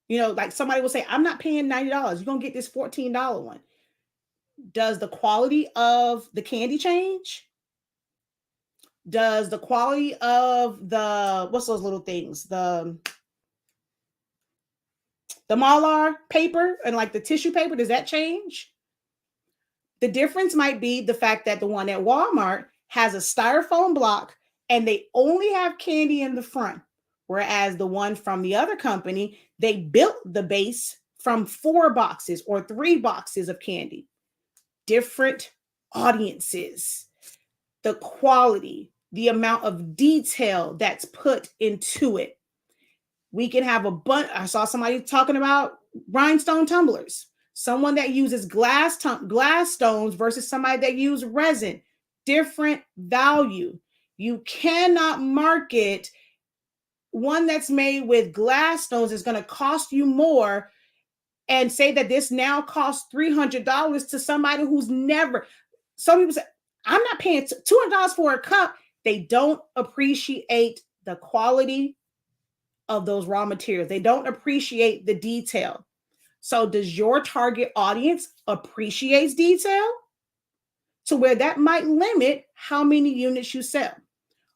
Like somebody will say, I'm not paying $90. You're going to get this $14 one. Does the quality of the candy change? Does the quality of what's those little things? The Mylar paper and like the tissue paper, does that change? The difference might be the fact that the one at Walmart has a styrofoam block and they only have candy in the front. Whereas the one from the other company, they built the base from 4 boxes or 3 boxes of candy. Different audiences, the quality, the amount of detail that's put into it. We can have a bunch. I saw somebody talking about rhinestone tumblers. Someone that uses glass stones versus somebody that uses resin. Different value. You cannot market one that's made with glass stones is going to cost you more and say that this now costs $300 to somebody who's never. Some people say, I'm not paying $200 for a cup. They don't appreciate the quality of those raw materials. They don't appreciate the detail. So does your target audience appreciate detail to where that might limit how many units you sell?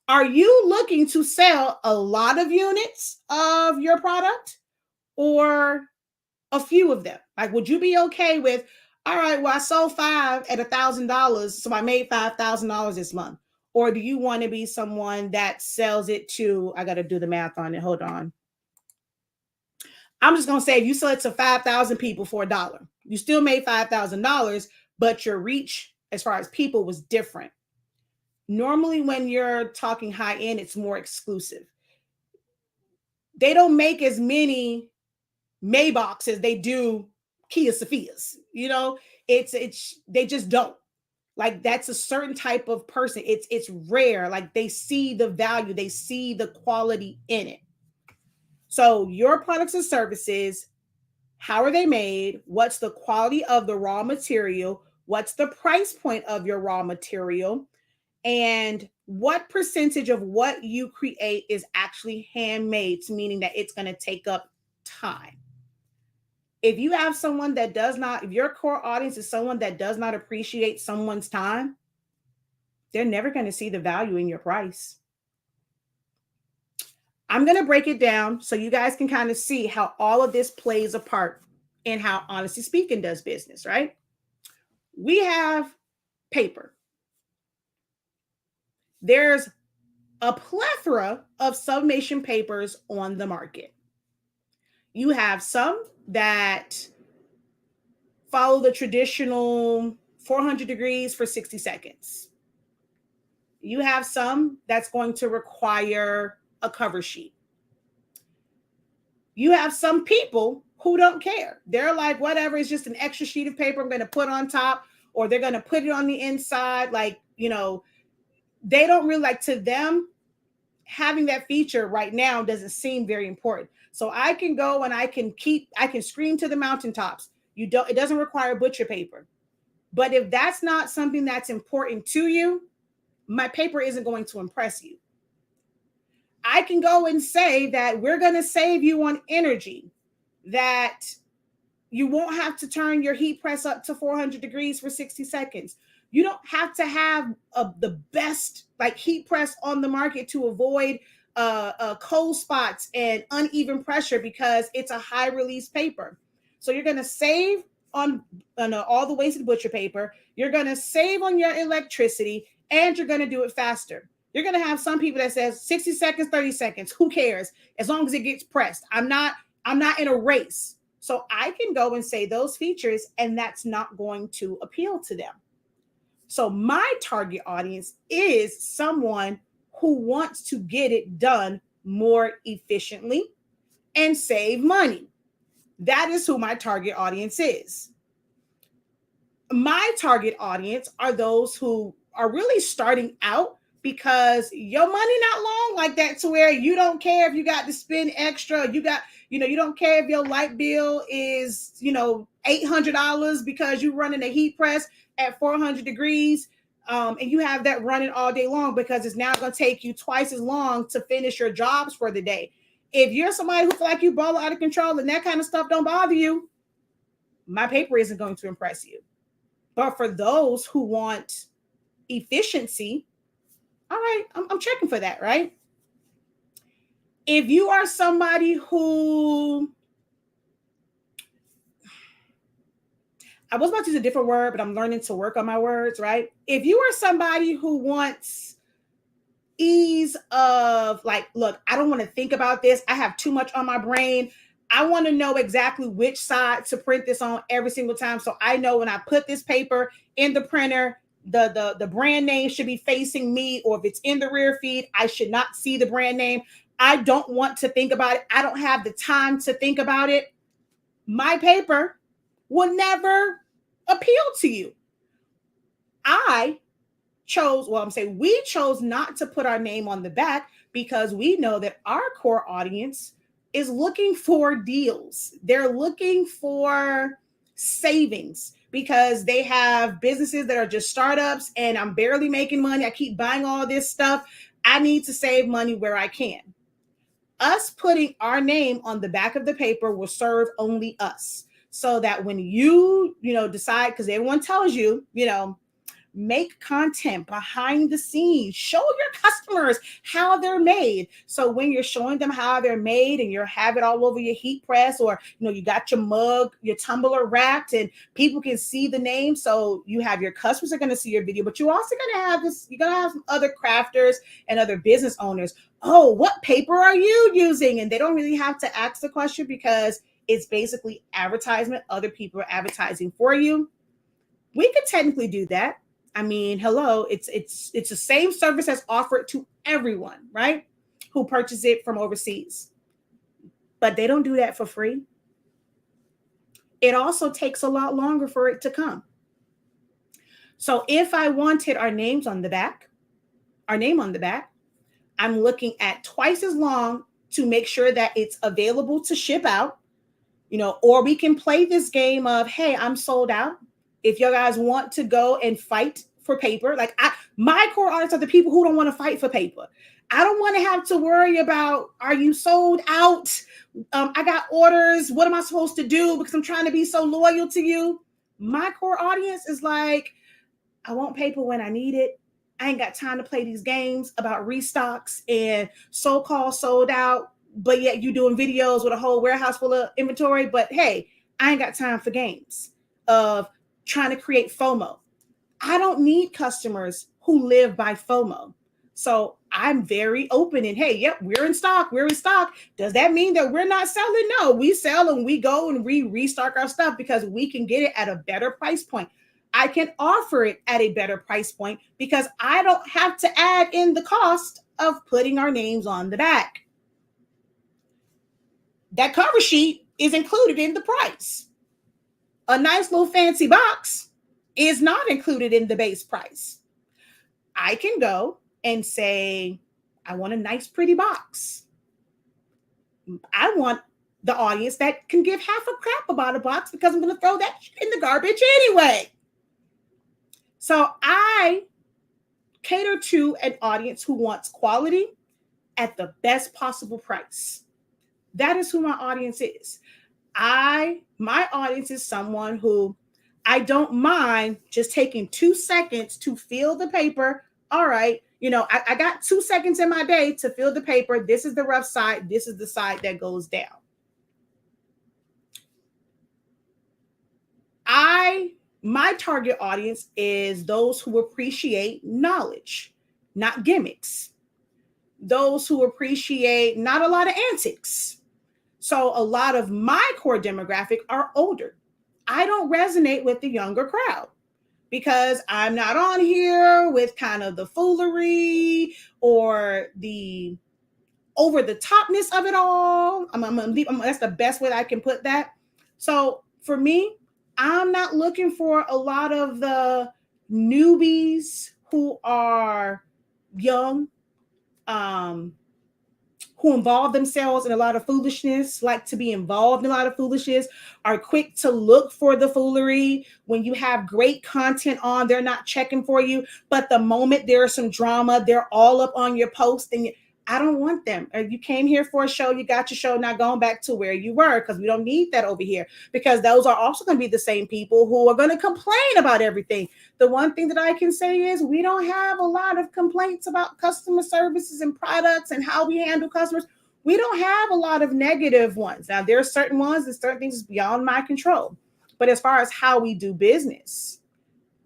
Are you looking to sell a lot of units of your product or a few of them? Like, would you be okay with, all right, well, I sold 5 at $1,000, so I made $5,000 this month? Or do you want to be someone that sells it to, I got to do the math on it. Hold on. I'm just going to say if you sell it to 5,000 people for $1, you still made $5,000, but your reach as far as people was different. Normally, when you're talking high end, it's more exclusive. They don't make as many Maybachs as they do Kia Sophias. You know, it's they just don't. Like, that's a certain type of person. It's rare. Like, they see the value, they see the quality in it. So your products and services, how are they made? What's the quality of the raw material? What's the price point of your raw material? And what percentage of what you create is actually handmade, meaning that it's going to take up time. If you have someone that does not, if your core audience is someone that does not appreciate someone's time, they're never going to see the value in your price. I'm going to break it down so you guys can kind of see how all of this plays a part in how Honestly SpINKing does business, right? We have paper. There's a plethora of sublimation papers on the market. You have some that follow the traditional 400 degrees for 60 seconds. You have some that's going to require a cover sheet. You have some people who don't care. They're like, whatever, it's just an extra sheet of paper I'm going to put on top, or they're going to put it on the inside. Like, you know, they don't really like, to them, having that feature right now doesn't seem very important. So I can go and I can scream to the mountaintops. It doesn't require butcher paper. But if that's not something that's important to you, my paper isn't going to impress you. I can go and say that we're going to save you on energy, that you won't have to turn your heat press up to 400 degrees for 60 seconds. You don't have to have the best like heat press on the market to avoid cold spots and uneven pressure, because it's a high release paper. So you're going to save on all the wasted butcher paper. You're going to save on your electricity, and you're going to do it faster. You're going to have some people that says 60 seconds, 30 seconds. Who cares? As long as it gets pressed. I'm not in a race. So I can go and say those features, and that's not going to appeal to them. So my target audience is someone who wants to get it done more efficiently and save money. That is who my target audience is. My target audience are those who are really starting out, because your money not long like that to where you don't care if you got to spend extra. You don't care if your light bill is, $800 because you're running a heat press at 400 degrees. And you have that running all day long, because it's now going to take you twice as long to finish your jobs for the day. If you're somebody who feel like you ball out of control and that kind of stuff don't bother you, my paper isn't going to impress you. But for those who want efficiency, all right, I'm checking for that, right? If you are somebody who, I was about to use a different word, but I'm learning to work on my words, right? If you are somebody who wants ease of like, look, I don't want to think about this. I have too much on my brain. I want to know exactly which side to print this on every single time. So I know when I put this paper in the printer, the brand name should be facing me, or if it's in the rear feed, I should not see the brand name. I don't want to think about it. I don't have the time to think about it. My paper will never appeal to you. We chose not to put our name on the back because we know that our core audience is looking for deals. They're looking for savings because they have businesses that are just startups and I'm barely making money. I keep buying all this stuff. I need to save money where I can. Us putting our name on the back of the paper will serve only us, so that when you decide, because everyone tells you, make content behind the scenes, show your customers how they're made. So when you're showing them how they're made and you have it all over your heat press, or you got your mug, your tumbler wrapped, and people can see the name, so you have your customers are going to see your video, but you're also going to have you're going to have some other crafters and other business owners. Oh, what paper are you using? And they don't really have to ask the question because it's basically advertisement. Other people are advertising for you. We could technically do that. I mean, hello, it's the same service that's offered to everyone, right? Who purchase it from overseas. But they don't do that for free. It also takes a lot longer for it to come. So if I wanted our name on the back, I'm looking at twice as long to make sure that it's available to ship out, or we can play this game of, hey, I'm sold out. If you guys want to go and fight for paper, like my core audience are the people who don't want to fight for paper. I don't want to have to worry about, are you sold out? I got orders. What am I supposed to do? Because I'm trying to be so loyal to you. My core audience is like, I want paper when I need it. I ain't got time to play these games about restocks and so-called sold out, but yet you doing videos with a whole warehouse full of inventory. But hey, I ain't got time for games of trying to create FOMO. I don't need customers who live by FOMO. So I'm very open and, hey, yep, we're in stock. Does that mean that we're not selling? No, we sell and we go and we restock our stuff because we can get it at a better price point. I can offer it at a better price point because I don't have to add in the cost of putting our names on the back. That cover sheet is included in the price. A nice little fancy box is not included in the base price. I can go and say, I want a nice, pretty box. I want the audience that can give half a crap about a box because I'm going to throw that in the garbage anyway. So I cater to an audience who wants quality at the best possible price. That is who my audience is. My audience is someone who I don't mind just taking 2 seconds to fill the paper. All right, I got 2 seconds in my day to fill the paper. This is the rough side. This is the side that goes down. My target audience is those who appreciate knowledge, not gimmicks. Those who appreciate not a lot of antics. So a lot of my core demographic are older. I don't resonate with the younger crowd because I'm not on here with kind of the foolery or the over the topness of it all. That's the best way I can put that. So for me, I'm not looking for a lot of the newbies who are young, who involve themselves in a lot of foolishness, like to be involved in a lot of foolishness, are quick to look for the foolery. When you have great content on, they're not checking for you. But the moment there's some drama, they're all up on your post. And I don't want them. You came here for a show, you got your show, now going back to where you were, because we don't need that over here. Because those are also going to be the same people who are going to complain about everything. The one thing that I can say is we don't have a lot of complaints about customer services and products and how we handle customers. We don't have a lot of negative ones. Now, there are certain ones and certain things beyond my control. But as far as how we do business,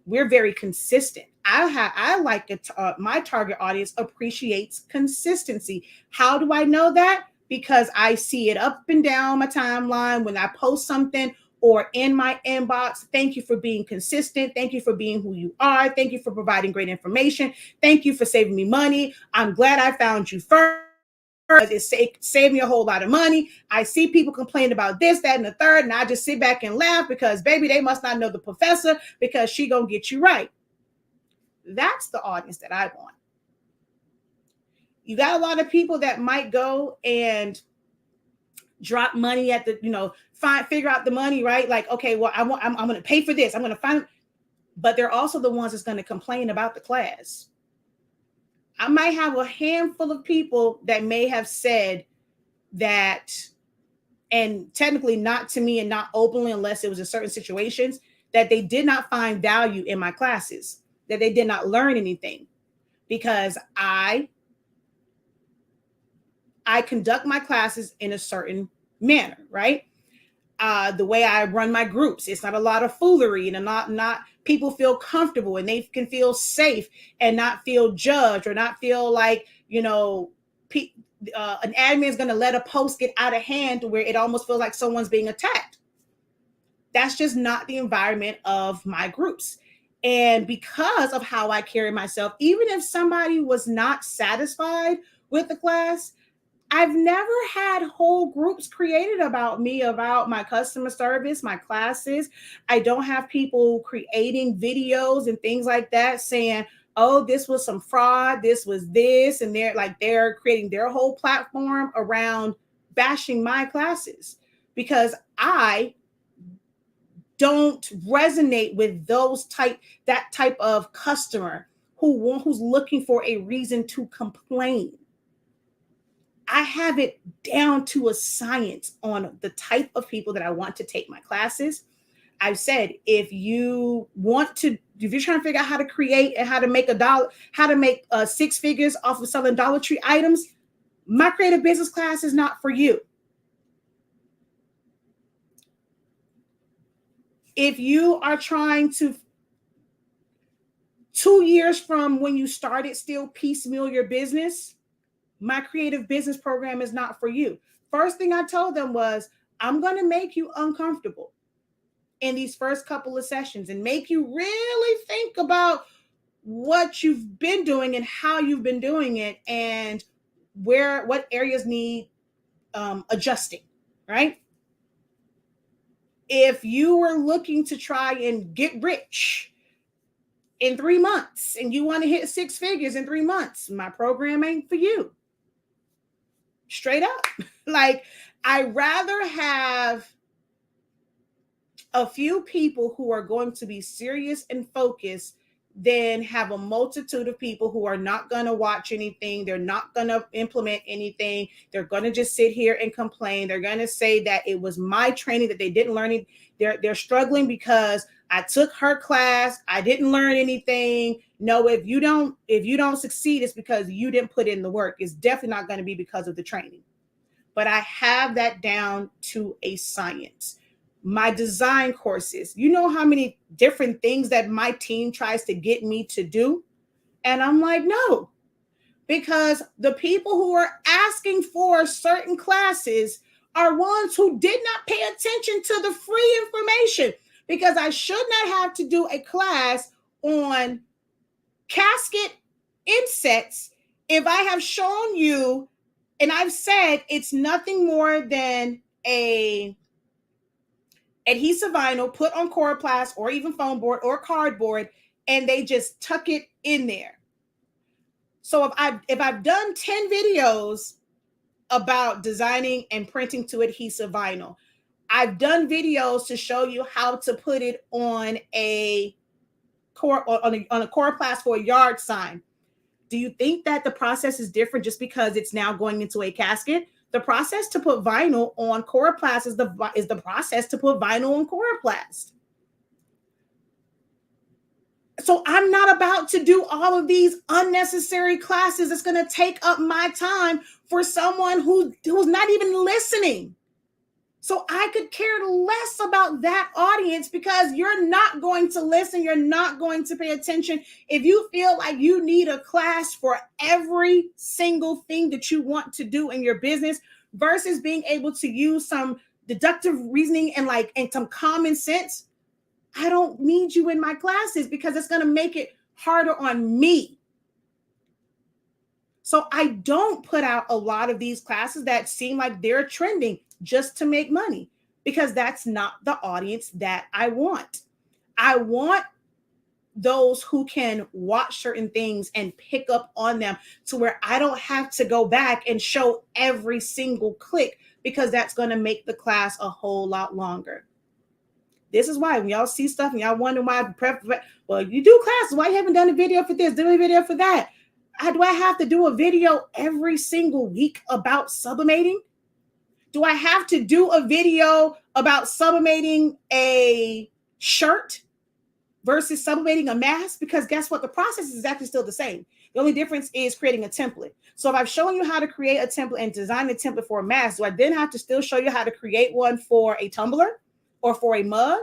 we're very consistent. I like it. My target audience appreciates consistency. How do I know that? Because I see it up and down my timeline when I post something or in my inbox. Thank you for being consistent. Thank you for being who you are. Thank you for providing great information. Thank you for saving me money. I'm glad I found you first. It saved me a whole lot of money. I see people complain about this, that, and the third, and I just sit back and laugh because, baby, they must not know the professor because she gonna get you right. That's the audience that I want. You got a lot of people that might go and drop money at the, figure out the money, right? Like, okay, well, I'm going to pay for this. I'm going to find, but they're also the ones that's going to complain about the class. I might have a handful of people that may have said that, and technically not to me and not openly unless it was in certain situations, that they did not find value in my classes, that they did not learn anything because I conduct my classes in a certain manner, right? The way I run my groups, it's not a lot of foolery and not people feel comfortable and they can feel safe and not feel judged or not feel like, an admin is going to let a post get out of hand to where it almost feels like someone's being attacked. That's just not the environment of my groups. And because of how I carry myself, even if somebody was not satisfied with the class, I've never had whole groups created about me, about my customer service, my classes. I don't have people creating videos and things like that saying, oh, this was some fraud, this was this, and they're creating their whole platform around bashing my classes because I don't resonate with that type of customer who's looking for a reason to complain. I have it down to a science on the type of people that I want to take my classes. I've said, if you're trying to figure out how to create and how to make six figures off of selling Dollar Tree items, my creative business class is not for you. If you are trying to 2 years from when you started still piecemeal your business, my creative business program is not for you. First thing I told them was, I'm going to make you uncomfortable in these first couple of sessions and make you really think about what you've been doing and how you've been doing it and what areas need adjusting, right? If you were looking to try and get rich in 3 months and you want to hit 6 figures in 3 months, my program ain't for you. Straight up. Like, I'd rather have a few people who are going to be serious and focused than have a multitude of people who are not going to watch anything. They're not going to implement anything. They're going to just sit here and complain. They're going to say that it was my training that they didn't learn it. They're struggling because I took her class. I didn't learn anything. No, if you don't succeed, it's because you didn't put in the work. It's definitely not going to be because of the training. But I have that down to a science. My design courses, you know how many different things that my team tries to get me to do? And I'm like, no, because the people who are asking for certain classes are ones who did not pay attention to the free information, because I should not have to do a class on casket insets if I have shown you and I've said it's nothing more than a adhesive vinyl put on coroplast or even foam board or cardboard, and they just tuck it in there. So if I've done 10 videos about designing and printing to adhesive vinyl, I've done videos to show you how to put it on a coroplast for a yard sign. Do you think that the process is different just because it's now going into a casket? The process to put vinyl on coroplast is the process to put vinyl on coroplast. So I'm not about to do all of these unnecessary classes that's going to take up my time for someone who's not even listening. So I could care less about that audience because you're not going to listen. You're not going to pay attention. If you feel like you need a class for every single thing that you want to do in your business versus being able to use some deductive reasoning and some common sense, I don't need you in my classes because it's going to make it harder on me. So I don't put out a lot of these classes that seem like they're trending just to make money because that's not the audience that I want. I want those who can watch certain things and pick up on them to where I don't have to go back and show every single click because that's going to make the class a whole lot longer. This is why when y'all see stuff and y'all wonder why, well, you do classes. Why you haven't done a video for this, do a video for that? Do I have to do a video every single week about sublimating? Do I have to do a video about sublimating a shirt versus sublimating a mask? Because guess what? The process is actually still the same. The only difference is creating a template. So if I've shown you how to create a template and design a template for a mask, do I then have to still show you how to create one for a tumbler or for a mug?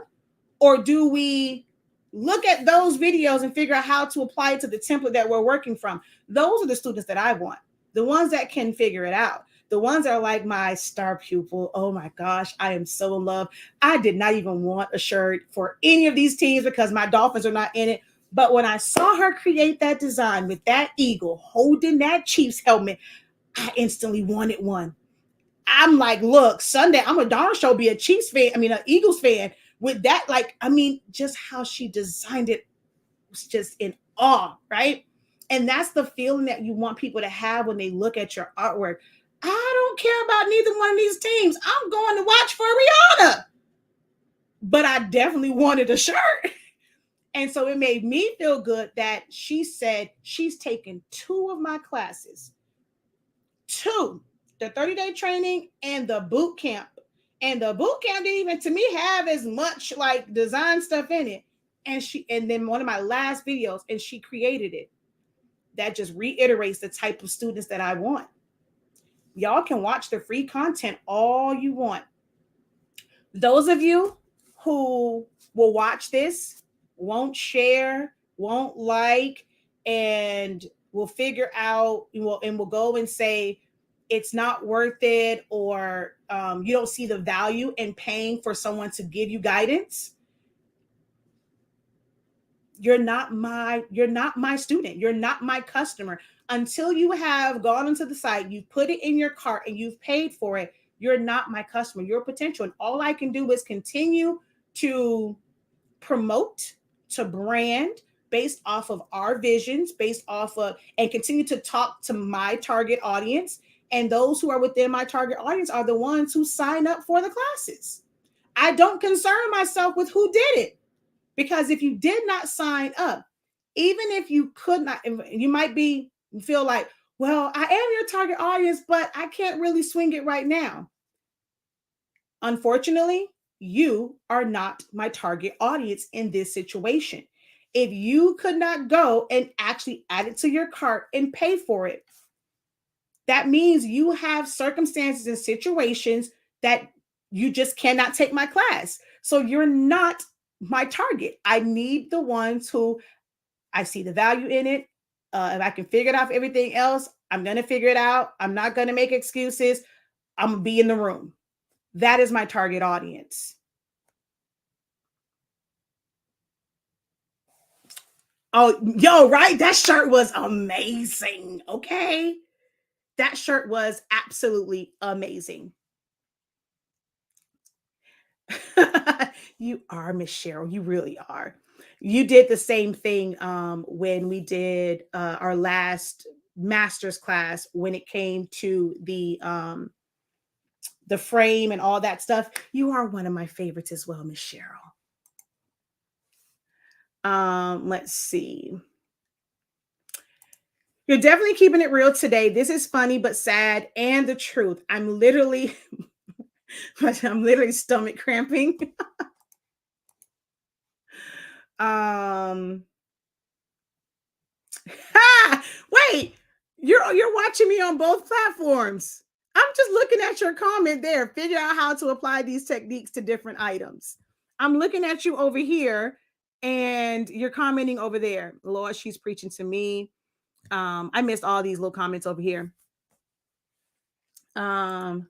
Or do we look at those videos and figure out how to apply it to the template that we're working from? Those are the students that I want. The ones that can figure it out. The ones that are like my star pupil. Oh my gosh, I am so in love. I did not even want a shirt for any of these teams because my Dolphins are not in it. But when I saw her create that design with that eagle holding that Chiefs helmet, I instantly wanted one. I'm like, look, Sunday, I'm a darn sure be a Chiefs fan. I mean, an Eagles fan with that. Like, I mean, just how she designed it was just in awe, right? And that's the feeling that you want people to have when they look at your artwork. I don't care about neither one of these teams. I'm going to watch for Rihanna. But I definitely wanted a shirt. And so it made me feel good that she said she's taken 2 of my classes. 2, the 30-day training and the boot camp. And the boot camp didn't even to me have as much like design stuff in it. And then one of my last videos, and she created it. That just reiterates the type of students that I want. Y'all can watch the free content all you want. Those of you who will watch this, won't share, won't like, and will figure out, and will go and say it's not worth it, or you don't see the value in paying for someone to give you guidance. You're not my student. You're not my customer. Until you have gone into the site, you've put it in your cart and you've paid for it, you're not my customer. You're potential. And all I can do is continue to promote, to brand based off of our visions, based off of, and continue to talk to my target audience. And those who are within my target audience are the ones who sign up for the classes. I don't concern myself with who did it. Because if you did not sign up, even if you could not, you might feel like, well, I am your target audience, but I can't really swing it right now. Unfortunately, you are not my target audience in this situation. If you could not go and actually add it to your cart and pay for it, that means you have circumstances and situations that you just cannot take my class. So you're not my target. I need the ones who I see the value in it. If I can figure it out for everything else, I'm going to figure it out. I'm not going to make excuses. I'm going to be in the room. That is my target audience. Oh, yo, right? That shirt was amazing. Okay. That shirt was absolutely amazing. You are, Miss Cheryl. You really are. You did the same thing when we did our last master's class when it came to the frame and all that stuff. You are one of my favorites as well, Miss Cheryl. Let's see. You're definitely keeping it real today. This is funny but sad and the truth. I'm literally stomach cramping. Wait, you're watching me on both platforms. I'm just looking at your comment there. Figure out how to apply these techniques to different items. I'm looking at you over here and you're commenting over there. Lord, she's preaching to me. I missed all these little comments over here. I've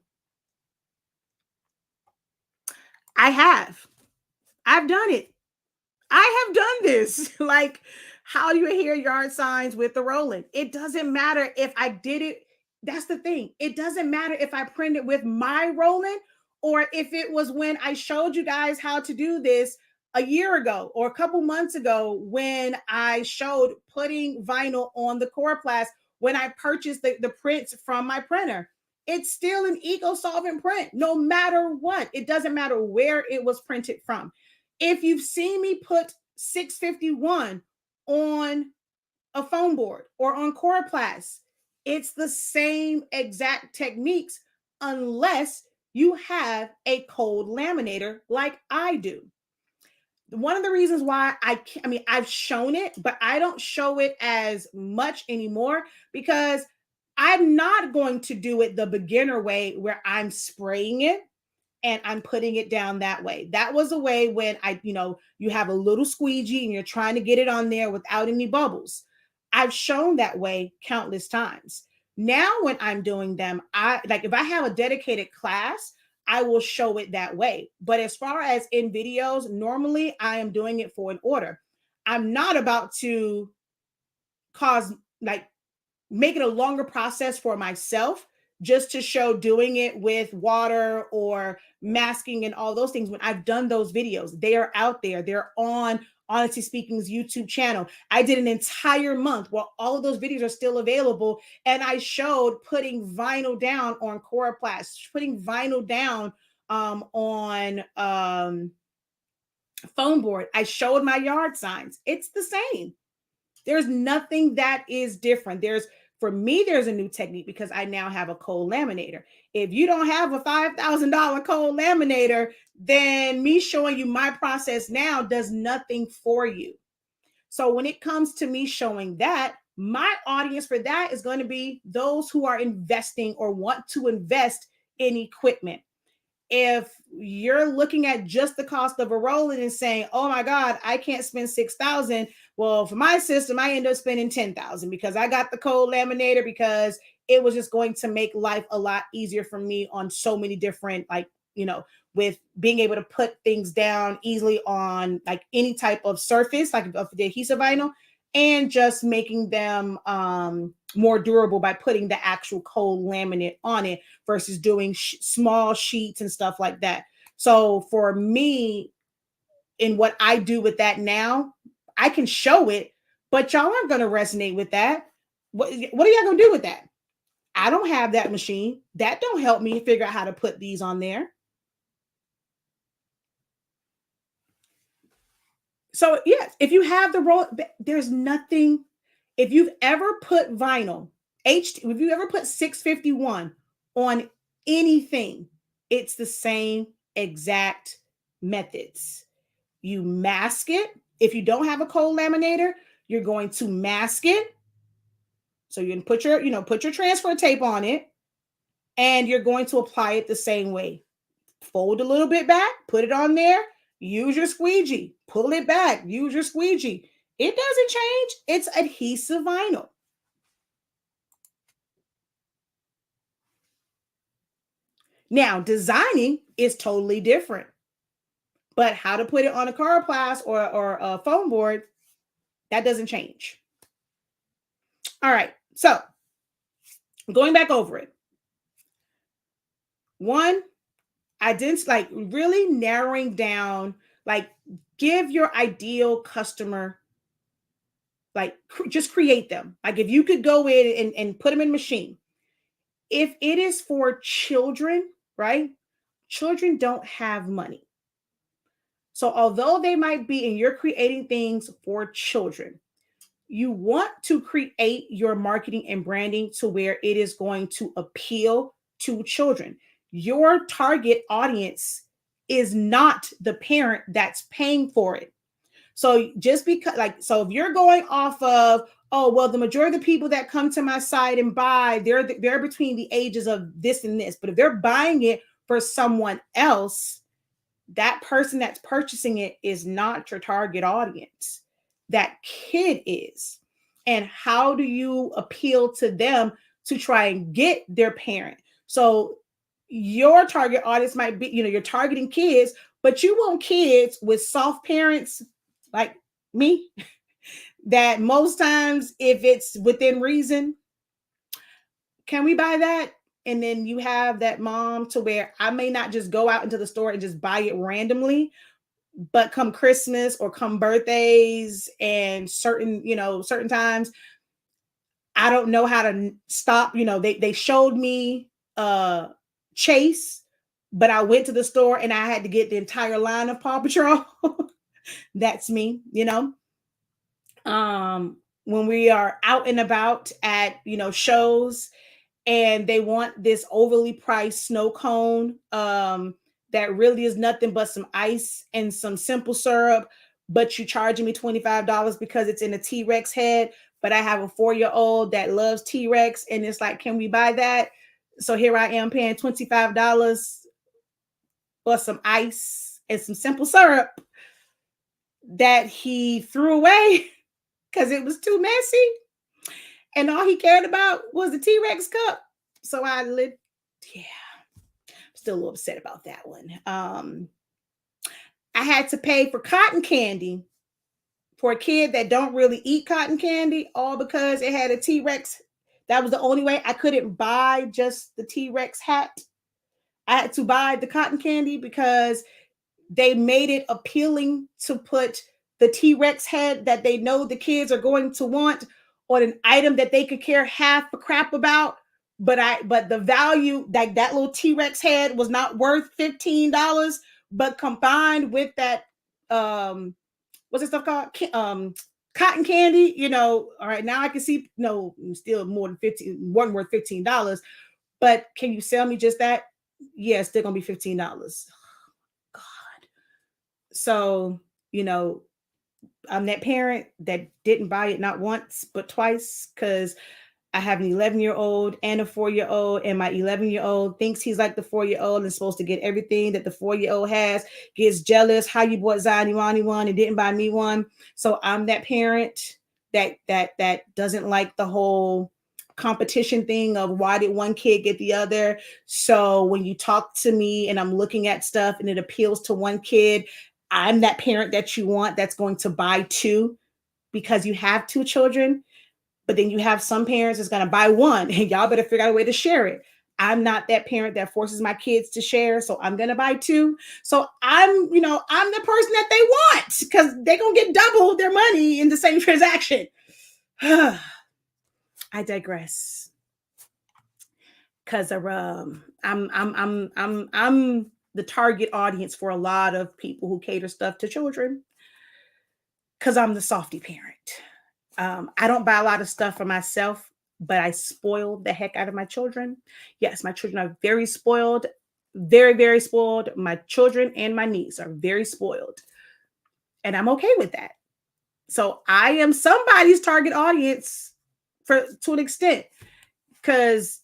done it. I have done this. Like, how do you hear yard signs with the rolling? It doesn't matter if I did it. That's the thing. It doesn't matter if I printed with my rolling or if it was when I showed you guys how to do this a year ago or a couple months ago when I showed putting vinyl on the coroplast when I purchased the prints from my printer. It's still an eco-solvent print, no matter what. It doesn't matter where it was printed from. If you've seen me put 651 on a foam board or on coroplast, it's the same exact techniques unless you have a cold laminator like I do. One of the reasons why I've shown it, but I don't show it as much anymore because I'm not going to do it the beginner way where I'm spraying it and I'm putting it down that way. That was a way when you have a little squeegee and you're trying to get it on there without any bubbles. I've shown that way countless times. Now when I'm doing them, if I have a dedicated class, I will show it that way. But as far as in videos, normally I am doing it for an order. I'm not about to make it a longer process for myself just to show doing it with water or masking and all those things. When I've done those videos, they are out there. They're on Honestly Speaking's YouTube channel. I did an entire month where all of those videos are still available. And I showed putting vinyl down on coroplast, putting vinyl down on foam board. I showed my yard signs. It's the same. There's nothing that is different. For me, there's a new technique because I now have a cold laminator. If you don't have a $5,000 cold laminator, then me showing you my process now does nothing for you. So when it comes to me showing that, my audience for that is going to be those who are investing or want to invest in equipment. If you're looking at just the cost of a rolling and saying, oh my God, I can't spend $6,000. Well, for my system, I end up spending $10,000 because I got the cold laminator because it was just going to make life a lot easier for me on so many different, with being able to put things down easily on like any type of surface, like of the adhesive vinyl, and just making them more durable by putting the actual cold laminate on it versus doing small sheets and stuff like that. So for me, in what I do with that now, I can show it, but y'all aren't going to resonate with that. What are y'all going to do with that? I don't have that machine. That don't help me figure out how to put these on there. So yes, if you have the roll, there's nothing. If you've ever put vinyl, if you ever put 651 on anything, it's the same exact methods. You mask it. If you don't have a cold laminator, you're going to mask it. So you can put your transfer tape on it, and you're going to apply it the same way. Fold a little bit back, put it on there, use your squeegee, pull it back, use your squeegee. It doesn't change. It's adhesive vinyl. Now, designing is totally different. But how to put it on a coroplast or a foam board, that doesn't change. All right. So going back over it. One, really narrowing down, give your ideal customer, just create them. Like if you could go in and put them in a machine. If it is for children, right? Children don't have money. So although they might be, and you're creating things for children, you want to create your marketing and branding to where it is going to appeal to children. Your target audience is not the parent that's paying for it. So just because, like, so if you're going off of, oh, well, the majority of the people that come to my site and buy, they're between the ages of this and this. But if they're buying it for someone else, that person that's purchasing it is not your target audience. That kid is. And how do you appeal to them to try and get their parent? So your target audience might be, you're targeting kids, but you want kids with soft parents like me, that most times, if it's within reason, can we buy that? And then you have that mom to where I may not just go out into the store and just buy it randomly, but come Christmas or come birthdays and certain times, I don't know how to stop. They showed me Chase, but I went to the store and I had to get the entire line of Paw Patrol. That's me. When we are out and about at shows, and they want this overly priced snow cone that really is nothing but some ice and some simple syrup, but you charging me $25 because it's in a T-Rex head. But I have a 4-year-old that loves T-Rex, and it's like, can we buy that? So here I am paying $25 for some ice and some simple syrup that he threw away because it was too messy. And all he cared about was the T-Rex cup. So I'm still a little upset about that one. I had to pay for cotton candy for a kid that don't really eat cotton candy, all because it had a T-Rex. That was the only way. I couldn't buy just the T-Rex hat. I had to buy the cotton candy because they made it appealing to put the T-Rex head that they know the kids are going to want on an item that they could care half a crap about. But the value, like that little T-Rex head, was not worth $15. But combined with that, what's this stuff called? Cotton candy. All right, now I can see, no, still more than 15, one worth $15. But can you sell me just that? Yeah, it's still gonna be $15. God. So, I'm that parent that didn't buy it not once, but twice, because I have an 11-year-old and a 4-year-old, and my 11-year-old thinks he's like the 4-year-old and supposed to get everything that the 4-year-old has, gets jealous. How you bought Zion one and didn't buy me one? So I'm that parent that doesn't like the whole competition thing of why did one kid get the other. So when you talk to me and I'm looking at stuff and it appeals to one kid, I'm that parent that you want that's going to buy two because you have two children. But then you have some parents that's going to buy one, and y'all better figure out a way to share it. I'm not that parent that forces my kids to share, so I'm going to buy two. So I'm the person that they want because they're going to get double their money in the same transaction. I digress. Because I'm the target audience for a lot of people who cater stuff to children. Because I'm the softy parent. I don't buy a lot of stuff for myself, but I spoil the heck out of my children. Yes, my children are very spoiled, very, very spoiled. My children and my niece are very spoiled. And I'm okay with that. So I am somebody's target audience to an extent. Because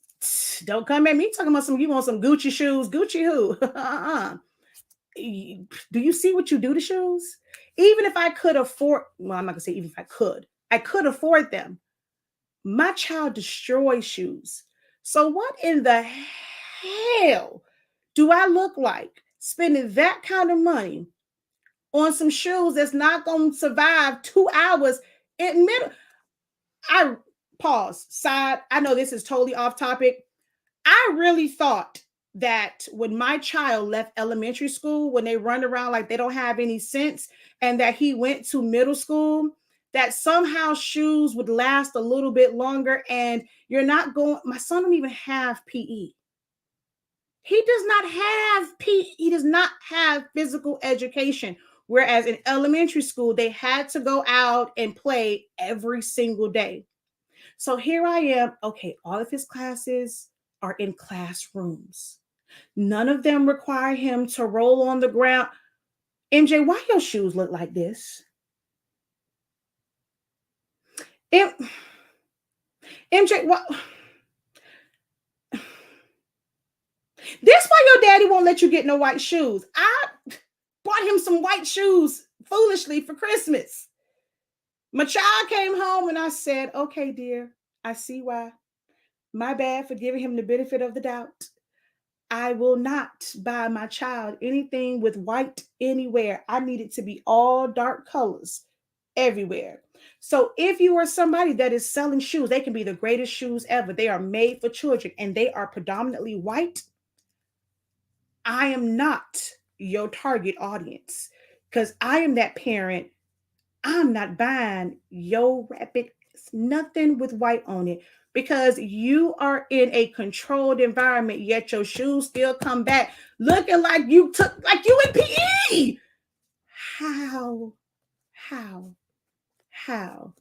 don't come at me talking about you want some Gucci shoes. Gucci who? Do you see what you do to shoes? Even if I could afford, well, I'm not going to say even if I could afford them. My child destroys shoes. So what in the hell do I look like spending that kind of money on some shoes that's not going to survive 2 hours in middle? I pause, side. I know this is totally off topic. I really thought that when my child left elementary school, when they run around like they don't have any sense, and that he went to middle school, that somehow shoes would last a little bit longer. And you're not going, my son don't even have PE. He does not have PE. He does not have physical education. Whereas in elementary school, they had to go out and play every single day. So here I am. Okay, all of his classes are in classrooms. None of them require him to roll on the ground. MJ, why your shoes look like this? MJ, what? This why your daddy won't let you get no white shoes. I bought him some white shoes foolishly for Christmas. My child came home and I said, okay, dear, I see why. My bad for giving him the benefit of the doubt. I will not buy my child anything with white anywhere. I need it to be all dark colors everywhere. So if you are somebody that is selling shoes, they can be the greatest shoes ever. They are made for children and they are predominantly white. I am not your target audience because I am that parent. I'm not buying your rapid nothing with white on it because you are in a controlled environment, yet your shoes still come back looking like you took like you in PE. How? How? How?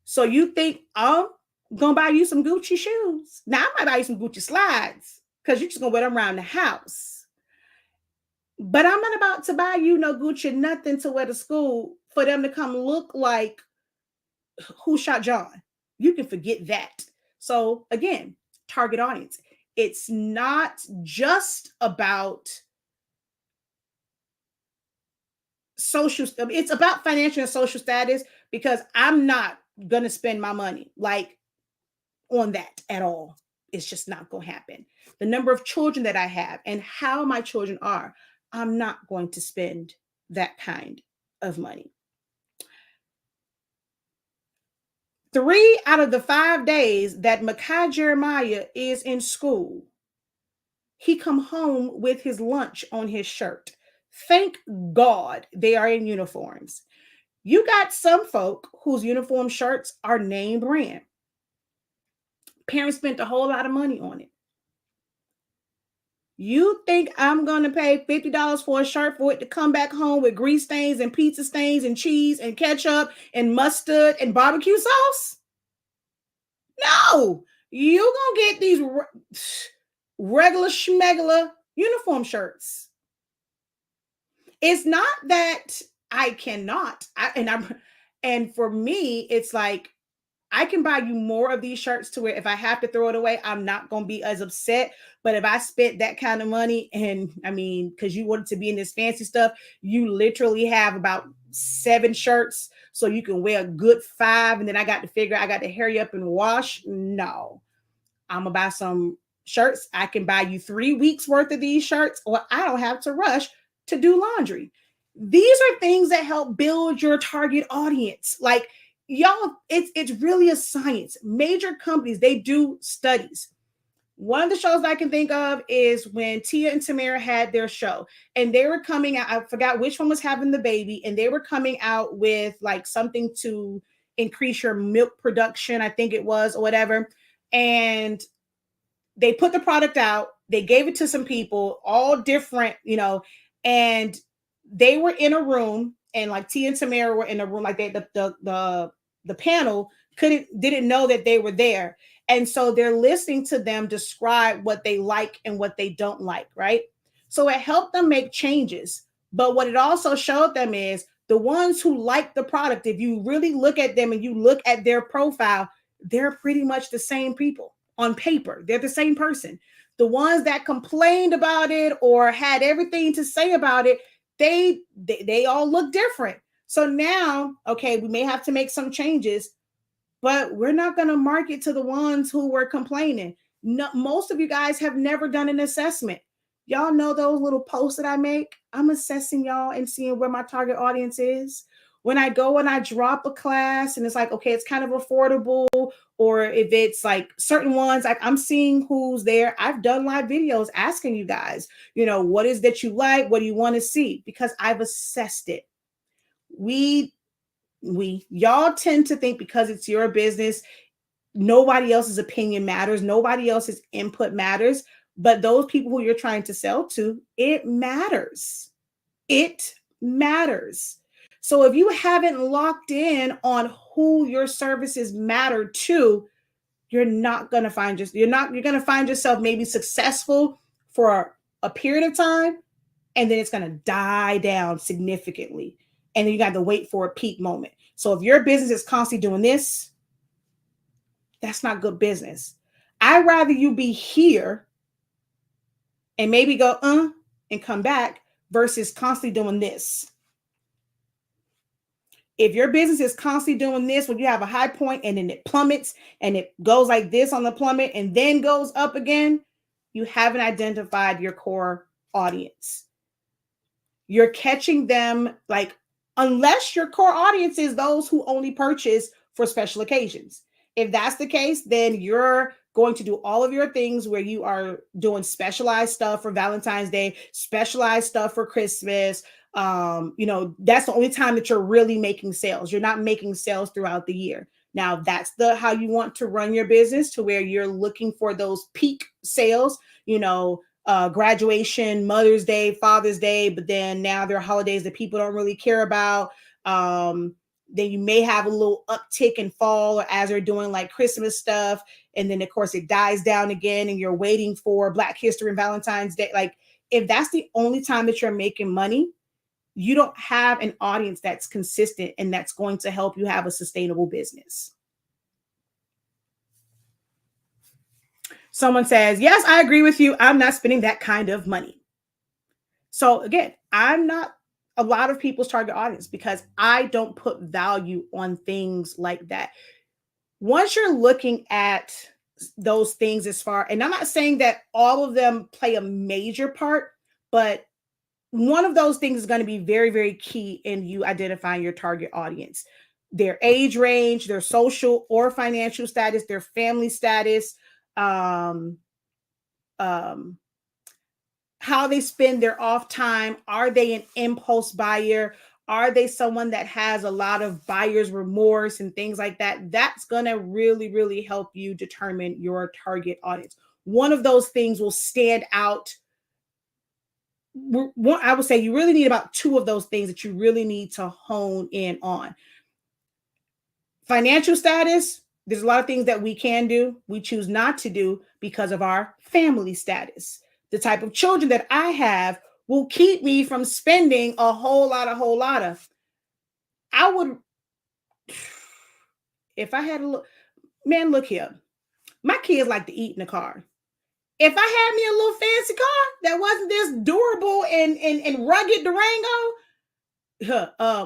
So you think I'm gonna buy you some Gucci shoes? Now I might buy you some Gucci slides because you're just gonna wear them around the house. But I'm not about to buy you no Gucci nothing to wear to school for them to come look like Who Shot John. You can forget that. So again, target audience. It's not just about social, it's about financial and social status because I'm not gonna spend my money like on that at all. It's just not gonna happen. The number of children that I have and how my children are, I'm not going to spend that kind of money. 3 out of the 5 days that Makai Jeremiah is in school, he come home with his lunch on his shirt. Thank God they are in uniforms. You got some folk whose uniform shirts are name brand. Parents spent a whole lot of money on it. You think I'm going to pay $50 for a shirt for it to come back home with grease stains and pizza stains and cheese and ketchup and mustard and barbecue sauce? No, you going to get these regular schmegula uniform shirts. It's not that I cannot. And for me, it's like, I can buy you more of these shirts to where if I have to throw it away, I'm not going to be as upset. But if I spent that kind of money and I mean, because you wanted to be in this fancy stuff, you literally have about 7 shirts. So you can wear a good 5. And then I got to hurry up and wash. No, I'm going to buy some shirts. I can buy you 3 weeks worth of these shirts, or I don't have to rush to do laundry. These are things that help build your target audience. Like, y'all, it's really a science. Major companies, they do studies. One of the shows I can think of is when Tia and Tamara had their show and they were coming out. I forgot which one was having the baby, and they were coming out with like something to increase your milk production, I think it was, or whatever. And they put the product out, they gave it to some people, all different, and they were in a room, and like Tia and Tamara were in a room, like the panel didn't know that they were there. And so they're listening to them describe what they like and what they don't like, right? So it helped them make changes. But what it also showed them is the ones who like the product, if you really look at them and you look at their profile, they're pretty much the same people on paper. They're the same person. The ones that complained about it or had everything to say about it, they all look different. So now, okay, we may have to make some changes, but we're not going to market to the ones who were complaining. No, most of you guys have never done an assessment. Y'all know those little posts that I make? I'm assessing y'all and seeing where my target audience is. When I go and I drop a class and it's like, okay, it's kind of affordable, or if it's like certain ones, like I'm seeing who's there. I've done live videos asking you guys, what is that you like? What do you want to see? Because I've assessed it. Y'all tend to think because it's your business, nobody else's opinion matters, nobody else's input matters, but those people who you're trying to sell to, it matters. It matters. So if you haven't locked in on who your services matter to, you're going to find yourself maybe successful for a period of time, and then it's going to die down significantly. and then you got to wait for a peak moment. So if your business is constantly doing this, that's not good business. I'd rather you be here and maybe go, and come back versus constantly doing this. If your business is constantly doing this, when you have a high point and then it plummets and it goes like this on the plummet and then goes up again, you haven't identified your core audience. You're catching them, like, unless your core audience is those who only purchase for special occasions. If that's the case, then you're going to do all of your things where you are doing specialized stuff for Valentine's Day, specialized stuff for Christmas. That's the only time that you're really making sales. You're not making sales throughout the year. Now, that's how you want to run your business, to where you're looking for those peak sales, graduation, Mother's Day, Father's Day, but then now there are holidays that people don't really care about. Then you may have a little uptick in fall, or as they're doing like Christmas stuff. And then of course it dies down again and you're waiting for Black History and Valentine's Day. Like, if that's the only time that you're making money, you don't have an audience that's consistent and that's going to help you have a sustainable business. Someone says, yes, I agree with you. I'm not spending that kind of money. So again, I'm not a lot of people's target audience because I don't put value on things like that. Once you're looking at those things, and I'm not saying that all of them play a major part, but one of those things is going to be very, very key in you identifying your target audience. Their age range, their social or financial status, their family status, how they spend their off time. Are they an impulse buyer? Are they someone that has a lot of buyer's remorse and things like that? That's going to really, really help you determine your target audience. One of those things will stand out. I would say you really need about two of those things that you really need to hone in on. Financial status, there's a lot of things that we can do. We choose not to do because of our family status. The type of children that I have will keep me from spending a whole lot of. I would, if I had a look, man, look here. My kids like to eat in the car. If I had me a little fancy car that wasn't this durable and rugged Durango,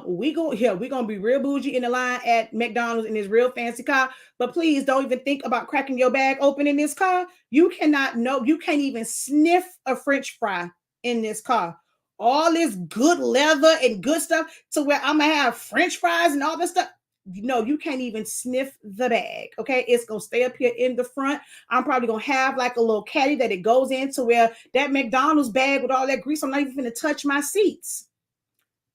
we're gonna be real bougie in the line at McDonald's in this real fancy car. But please don't even think about cracking your bag open in this car. You can't even sniff a French fry in this car. All this good leather and good stuff to where I'm gonna have French fries and all this stuff. No, you can't even sniff the bag. Okay, it's gonna stay up here in the front. I'm probably gonna have like a little caddy that it goes into where that McDonald's bag with all that grease, I'm not even gonna touch my seats.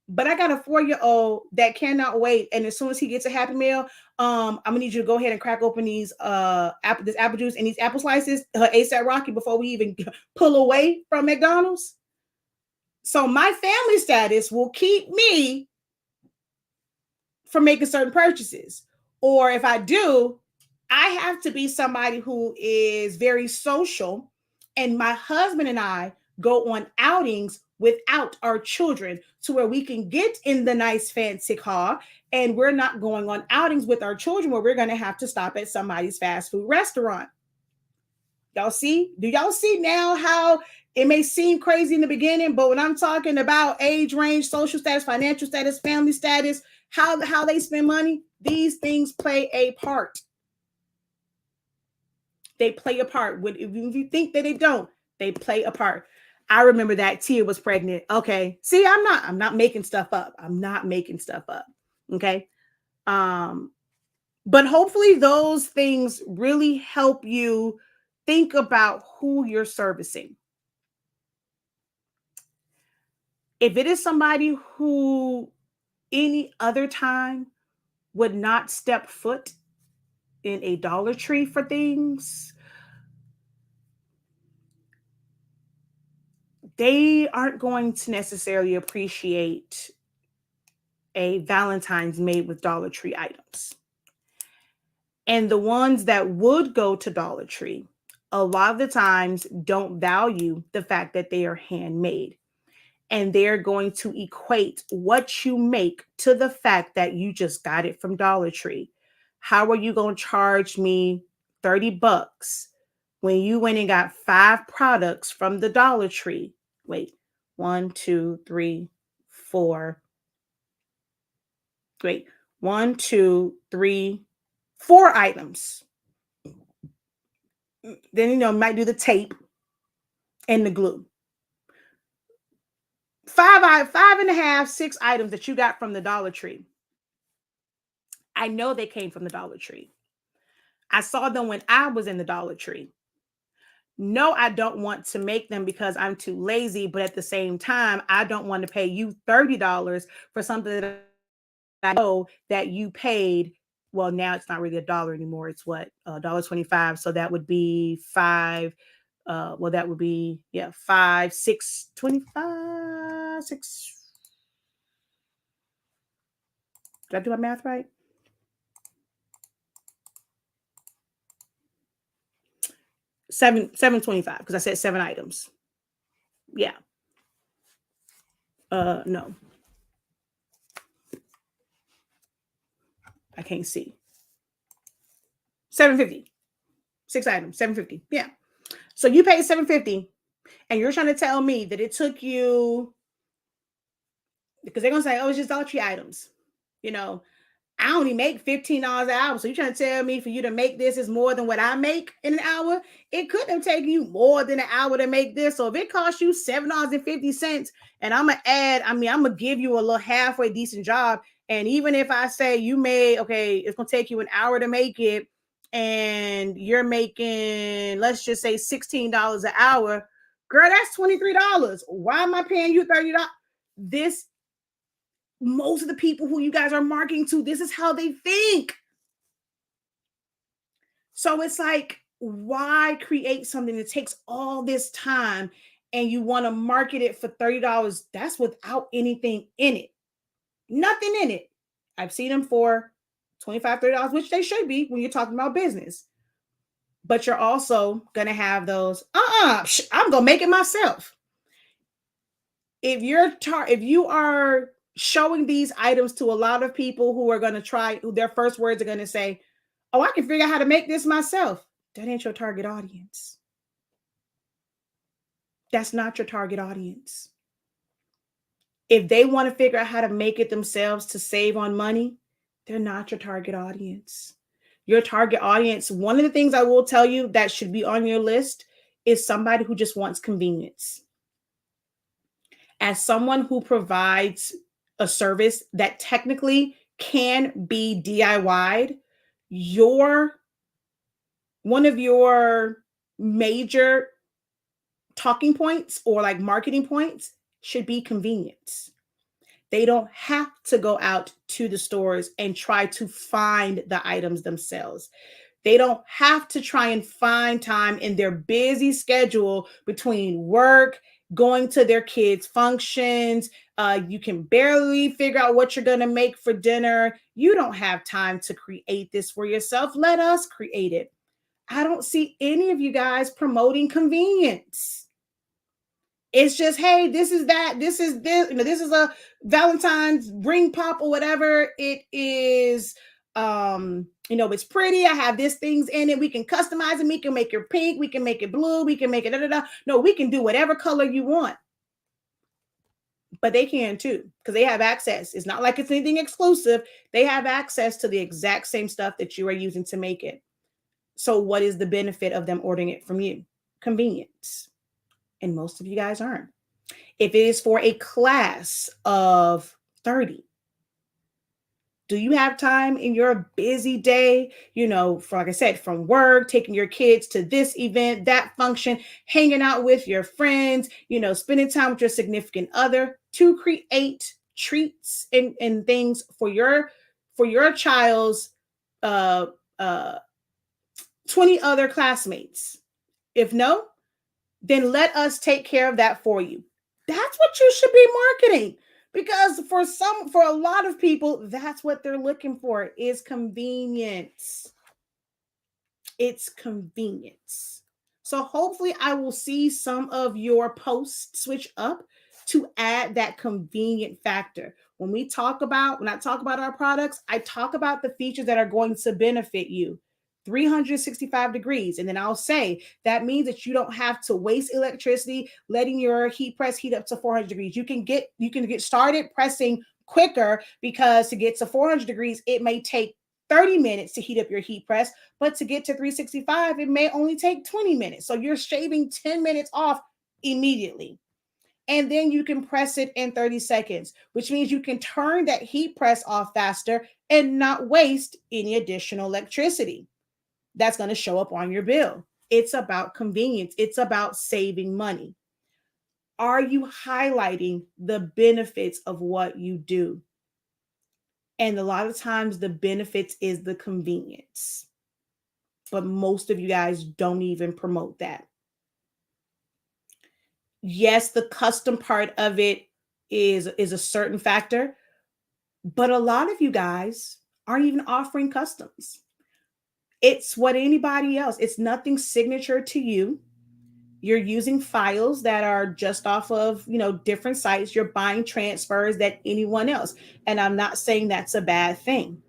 But I got a 4-year-old that cannot wait, and as soon as he gets a Happy Meal, I'm gonna need you to go ahead and crack open these this apple juice and these apple slices, ASAP Rocky, before we even pull away from McDonald's. So my family status will keep me from making certain purchases. Or if I do, I have to be somebody who is very social, and my husband and I go on outings without our children to where we can get in the nice fancy car, and we're not going on outings with our children where we're going to have to stop at somebody's fast food restaurant. Y'all see? Do y'all see now how it may seem crazy in the beginning, but when I'm talking about age range, social status, financial status, family status, how they spend money, these things play a part. They play a part. If you think that they don't, they play a part. I remember that Tia was pregnant. Okay. See, I'm not making stuff up. I'm not making stuff up. Okay. But hopefully those things really help you think about who you're servicing. If it is somebody who any other time would not step foot in a Dollar Tree for things, they aren't going to necessarily appreciate a Valentine's made with Dollar Tree items. And the ones that would go to Dollar Tree, a lot of the times don't value the fact that they are handmade. and they're going to equate what you make to the fact that you just got it from Dollar Tree. How are you going to charge me $30 when you went and got 5 products from the Dollar Tree? Wait, 1, 2, 3, 4. Wait, 1, 2, 3, 4 items. Then, might do the tape and the glue. 5.5, 6 items that you got from the Dollar Tree. I know they came from the Dollar Tree. I saw them when I was in the Dollar Tree. No, I don't want to make them because I'm too lazy, but at the same time, I don't want to pay you $30 for something that I know that you paid. Well, now it's not really $1 anymore. It's what, $1.25. So that would be 5. Well, that would be 5, 6, 25, 6. Did I do my math right? 7.25 because I said 7 items. Yeah. No. I can't see. 7.50. 6 items, 7.50. Yeah. So you paid 7.50 and you're trying to tell me that it took you, because they're going to say, oh, it's just Dollar Tree items. I only make $15 an hour. So you're trying to tell me for you to make this is more than what I make in an hour? It couldn't have taken you more than an hour to make this. So if it costs you $7.50 and I'm going to give you a little halfway decent job. And even if I say you made, okay, it's going to take you an hour to make it and you're making, let's just say $16 an hour, girl, that's $23. Why am I paying you $30? Most of the people who you guys are marketing to, this is how they think. So it's like, why create something that takes all this time and you want to market it for $30? That's without anything in it. Nothing in it. I've seen them for $25, $30, which they should be when you're talking about business. But you're also going to have those, I'm going to make it myself. If you are showing these items to a lot of people who are going to try, their first words are going to say, oh, I can figure out how to make this myself. That ain't your target audience. That's not your target audience. If they want to figure out how to make it themselves to save on money, they're not your target audience. Your target audience, one of the things I will tell you that should be on your list is somebody who just wants convenience. As someone who provides a service that technically can be DIY'd, one of your major talking points or like marketing points should be convenience. They don't have to go out to the stores and try to find the items themselves. They don't have to try and find time in their busy schedule between work, going to their kids' functions. You can barely figure out what you're going to make for dinner. You don't have time to create this for yourself. Let us create it. I don't see any of you guys promoting convenience. It's just, hey, this is that, this is this, this is a Valentine's ring pop or whatever it is. It's pretty. I have these things in it. We can customize it. We can make it pink. We can make it blue. We can make it da-da-da. No, we can do whatever color you want. But they can too, because they have access. It's not like it's anything exclusive. They have access to the exact same stuff that you are using to make it. So what is the benefit of them ordering it from you? Convenience. And most of you guys aren't. If it is for a class of 30, do you have time in your busy day, for, like I said, from work, taking your kids to this event, that function, hanging out with your friends, spending time with your significant other to create treats and things for your child's 20 other classmates? If no, then let us take care of that for you. That's what you should be marketing, because for a lot of people, that's what they're looking for is convenience. It's convenience. So hopefully I will see some of your posts switch up to add that convenient factor. When I talk about our products, I talk about the features that are going to benefit you. 365 degrees. And then I'll say that means that you don't have to waste electricity letting your heat press heat up to 400 degrees. You can get started pressing quicker, because to get to 400 degrees, it may take 30 minutes to heat up your heat press, but to get to 365, it may only take 20 minutes. So you're shaving 10 minutes off immediately. And then you can press it in 30 seconds, which means you can turn that heat press off faster and not waste any additional electricity that's going to show up on your bill. It's about convenience. It's about saving money. Are you highlighting the benefits of what you do? And a lot of times the benefits is the convenience. But most of you guys don't even promote that. Yes, the custom part of it is a certain factor, but a lot of you guys aren't even offering customs. It's what anybody else. It's nothing signature to you. You're using files that are just off of, different sites. You're buying transfers that anyone else. And I'm not saying that's a bad thing.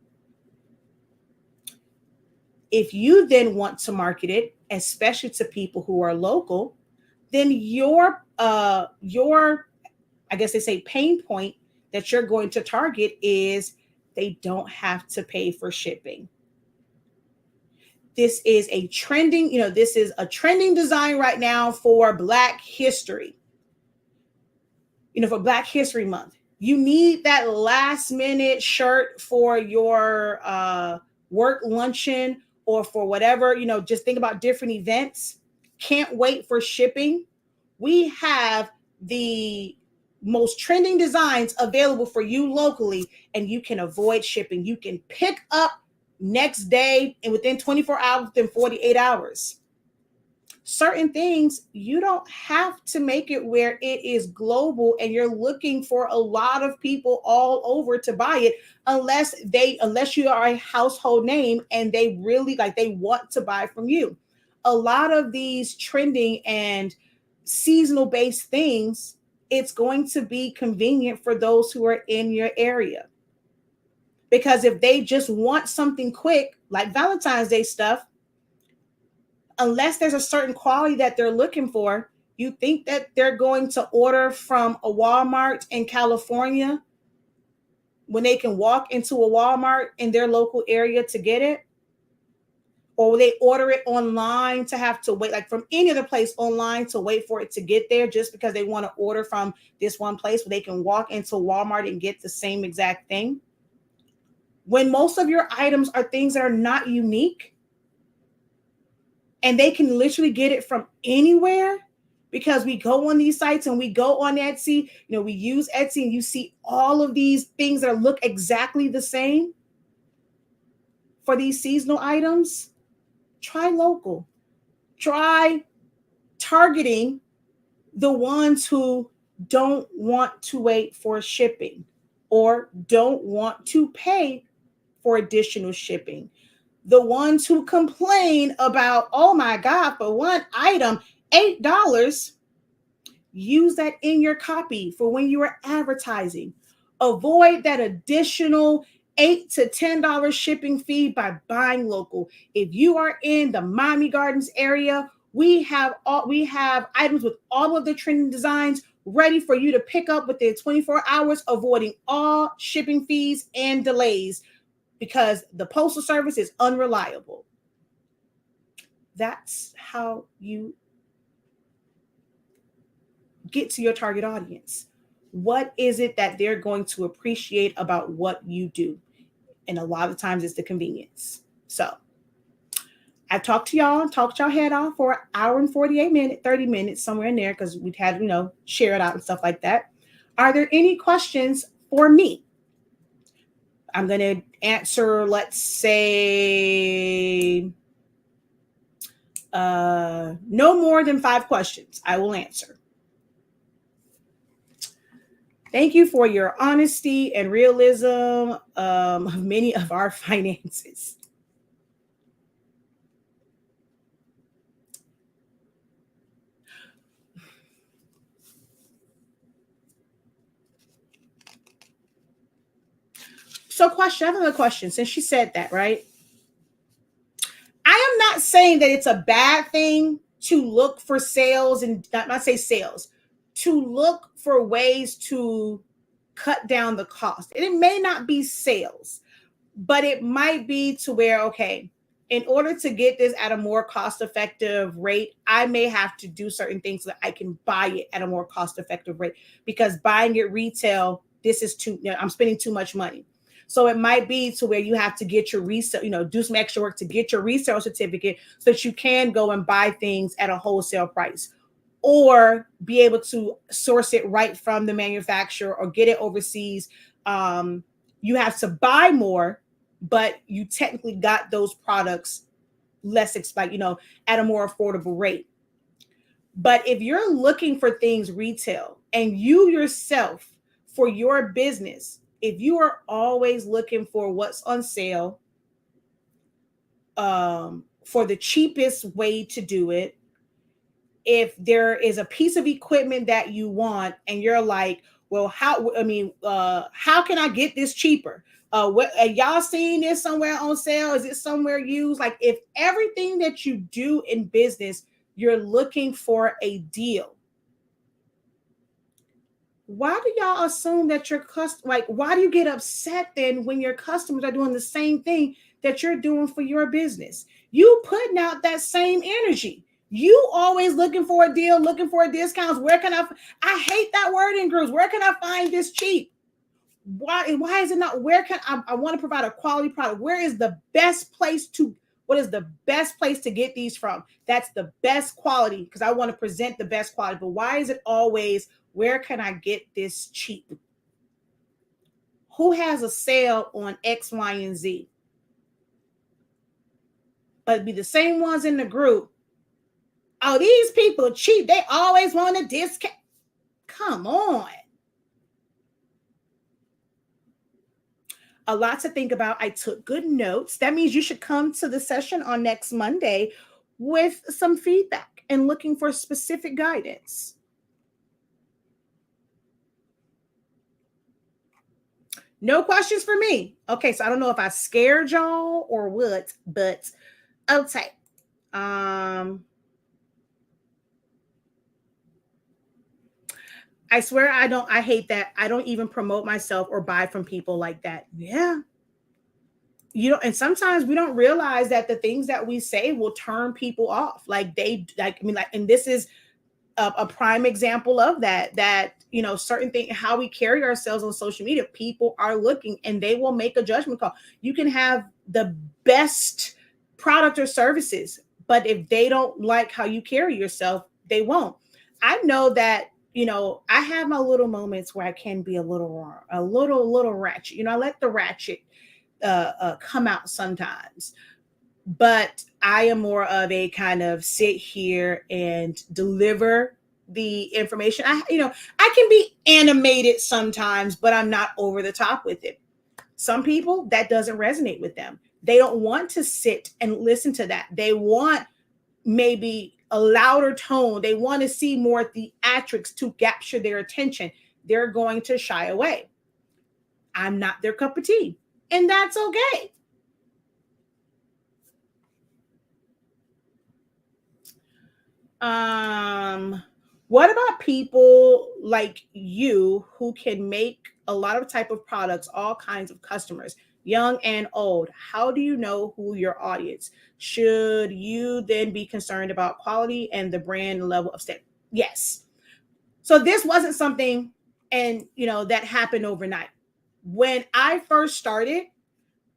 If you then want to market it, especially to people who are local, then your I guess they say pain point that you're going to target is they don't have to pay for shipping. This is a trending design right now for Black History. For Black History Month. You need that last minute shirt for your work luncheon or for whatever, just think about different events. Can't wait for shipping. We have the most trending designs available for you locally, and you can avoid shipping. You can pick up next day and within 24 hours, within 48 hours. Certain things, you don't have to make it where it is global and you're looking for a lot of people all over to buy it, unless you are a household name and they really they want to buy from you. A lot of these trending and seasonal based things, it's going to be convenient for those who are in your area. Because if they just want something quick, like Valentine's Day stuff, unless there's a certain quality that they're looking for, you think that they're going to order from a Walmart in California when they can walk into a Walmart in their local area to get it? Or will they order it online to have to wait, like from any other place online, to wait for it to get there just because they want to order from this one place where they can walk into Walmart and get the same exact thing? When most of your items are things that are not unique, and they can literally get it from anywhere, because we go on these sites and we go on Etsy, we use Etsy, and you see all of these things that look exactly the same for these seasonal items. Try local. Try targeting the ones who don't want to wait for shipping or don't want to pay for additional shipping. The ones who complain about, oh my God, for one item, $8. Use that in your copy for when you are advertising. Avoid that additional $8 to $10 shipping fee by buying local. If you are in the Miami Gardens area, we have items with all of the trending designs ready for you to pick up within 24 hours, avoiding all shipping fees and delays, because the postal service is unreliable. That's how you get to your target audience. What is it that they're going to appreciate about what you do? And a lot of times it's the convenience. So I talked y'all head off for an hour and 48 minutes, 30 minutes, somewhere in there, because we'd had, share it out and stuff like that. Are there any questions for me? I'm going to answer, let's say, no more than 5 questions. I will answer. Thank you for your honesty and realism of many of our finances. So question, I have another question. Since she said that, right? I am not saying that it's a bad thing to look for sales and not say sales, to look for ways to cut down the cost. And it may not be sales, but it might be to where, okay, in order to get this at a more cost effective rate, I may have to do certain things so that I can buy it at a more cost effective rate, because buying it retail, this is too, I'm spending too much money. So it might be to where you have to get your resale, do some extra work to get your resale certificate so that you can go and buy things at a wholesale price, or be able to source it right from the manufacturer or get it overseas. You have to buy more, but you technically got those products less expensive, at a more affordable rate. But if you're looking for things retail and you yourself for your business, if you are always looking for what's on sale, for the cheapest way to do it, if there is a piece of equipment that you want and you're like, well, how can I get this cheaper? Y'all seen this somewhere on sale? Is it somewhere used? Like, if everything that you do in business, you're looking for a deal, why do y'all assume that your why do you get upset then when your customers are doing the same thing that you're doing for your business? You putting out that same energy. You always looking for a deal, looking for discounts. Where can I hate that word in groups. Where can I find this cheap? Why is it not? Where can I want to provide a quality product? What is the best place to get these from? That's the best quality, because I want to present the best quality. But why is it always, where can I get this cheap? Who has a sale on X, Y, and Z? But it'd be the same ones in the group. Oh, these people are cheap. They always want a discount. Come on. A lot to think about. I took good notes. That means you should come to the session on next Monday with some feedback and looking for specific guidance. No questions for me. Okay, so I don't know if I scared y'all or what, but okay. I swear I hate that. I don't even promote myself or buy from people like that. Yeah. And sometimes we don't realize that the things that we say will turn people off. And this is a prime example of that, certain things, how we carry ourselves on social media, people are looking and they will make a judgment call. You can have the best product or services, but if they don't like how you carry yourself, they won't. I know that, I have my little moments where I can be a little ratchet. I let the ratchet come out sometimes, but I am more of a kind of sit here and deliver the information. I can be animated sometimes, but I'm not over the top with it. Some people, that doesn't resonate with them. They don't want to sit and listen to that. They want maybe a louder tone. They want to see more theatrics to capture their attention. They're going to shy away. I'm not their cup of tea, and that's okay. What about people like you who can make a lot of type of products, all kinds of customers, young and old? How do you know who your audience? Should you then be concerned about quality and the brand level of step? Yes. So this wasn't something that happened overnight. When I first started,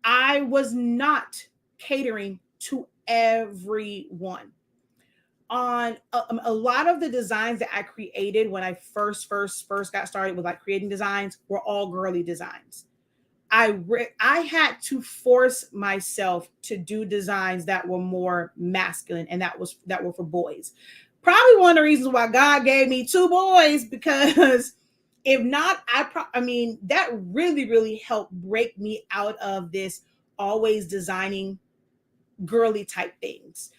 I was not catering to everyone. On a lot of the designs that I created when I first got started with like creating designs were all girly designs. I had to force myself to do designs that were more masculine, and that were for boys. Probably one of the reasons why God gave me 2 boys, because if not, that really helped break me out of this always designing girly type things.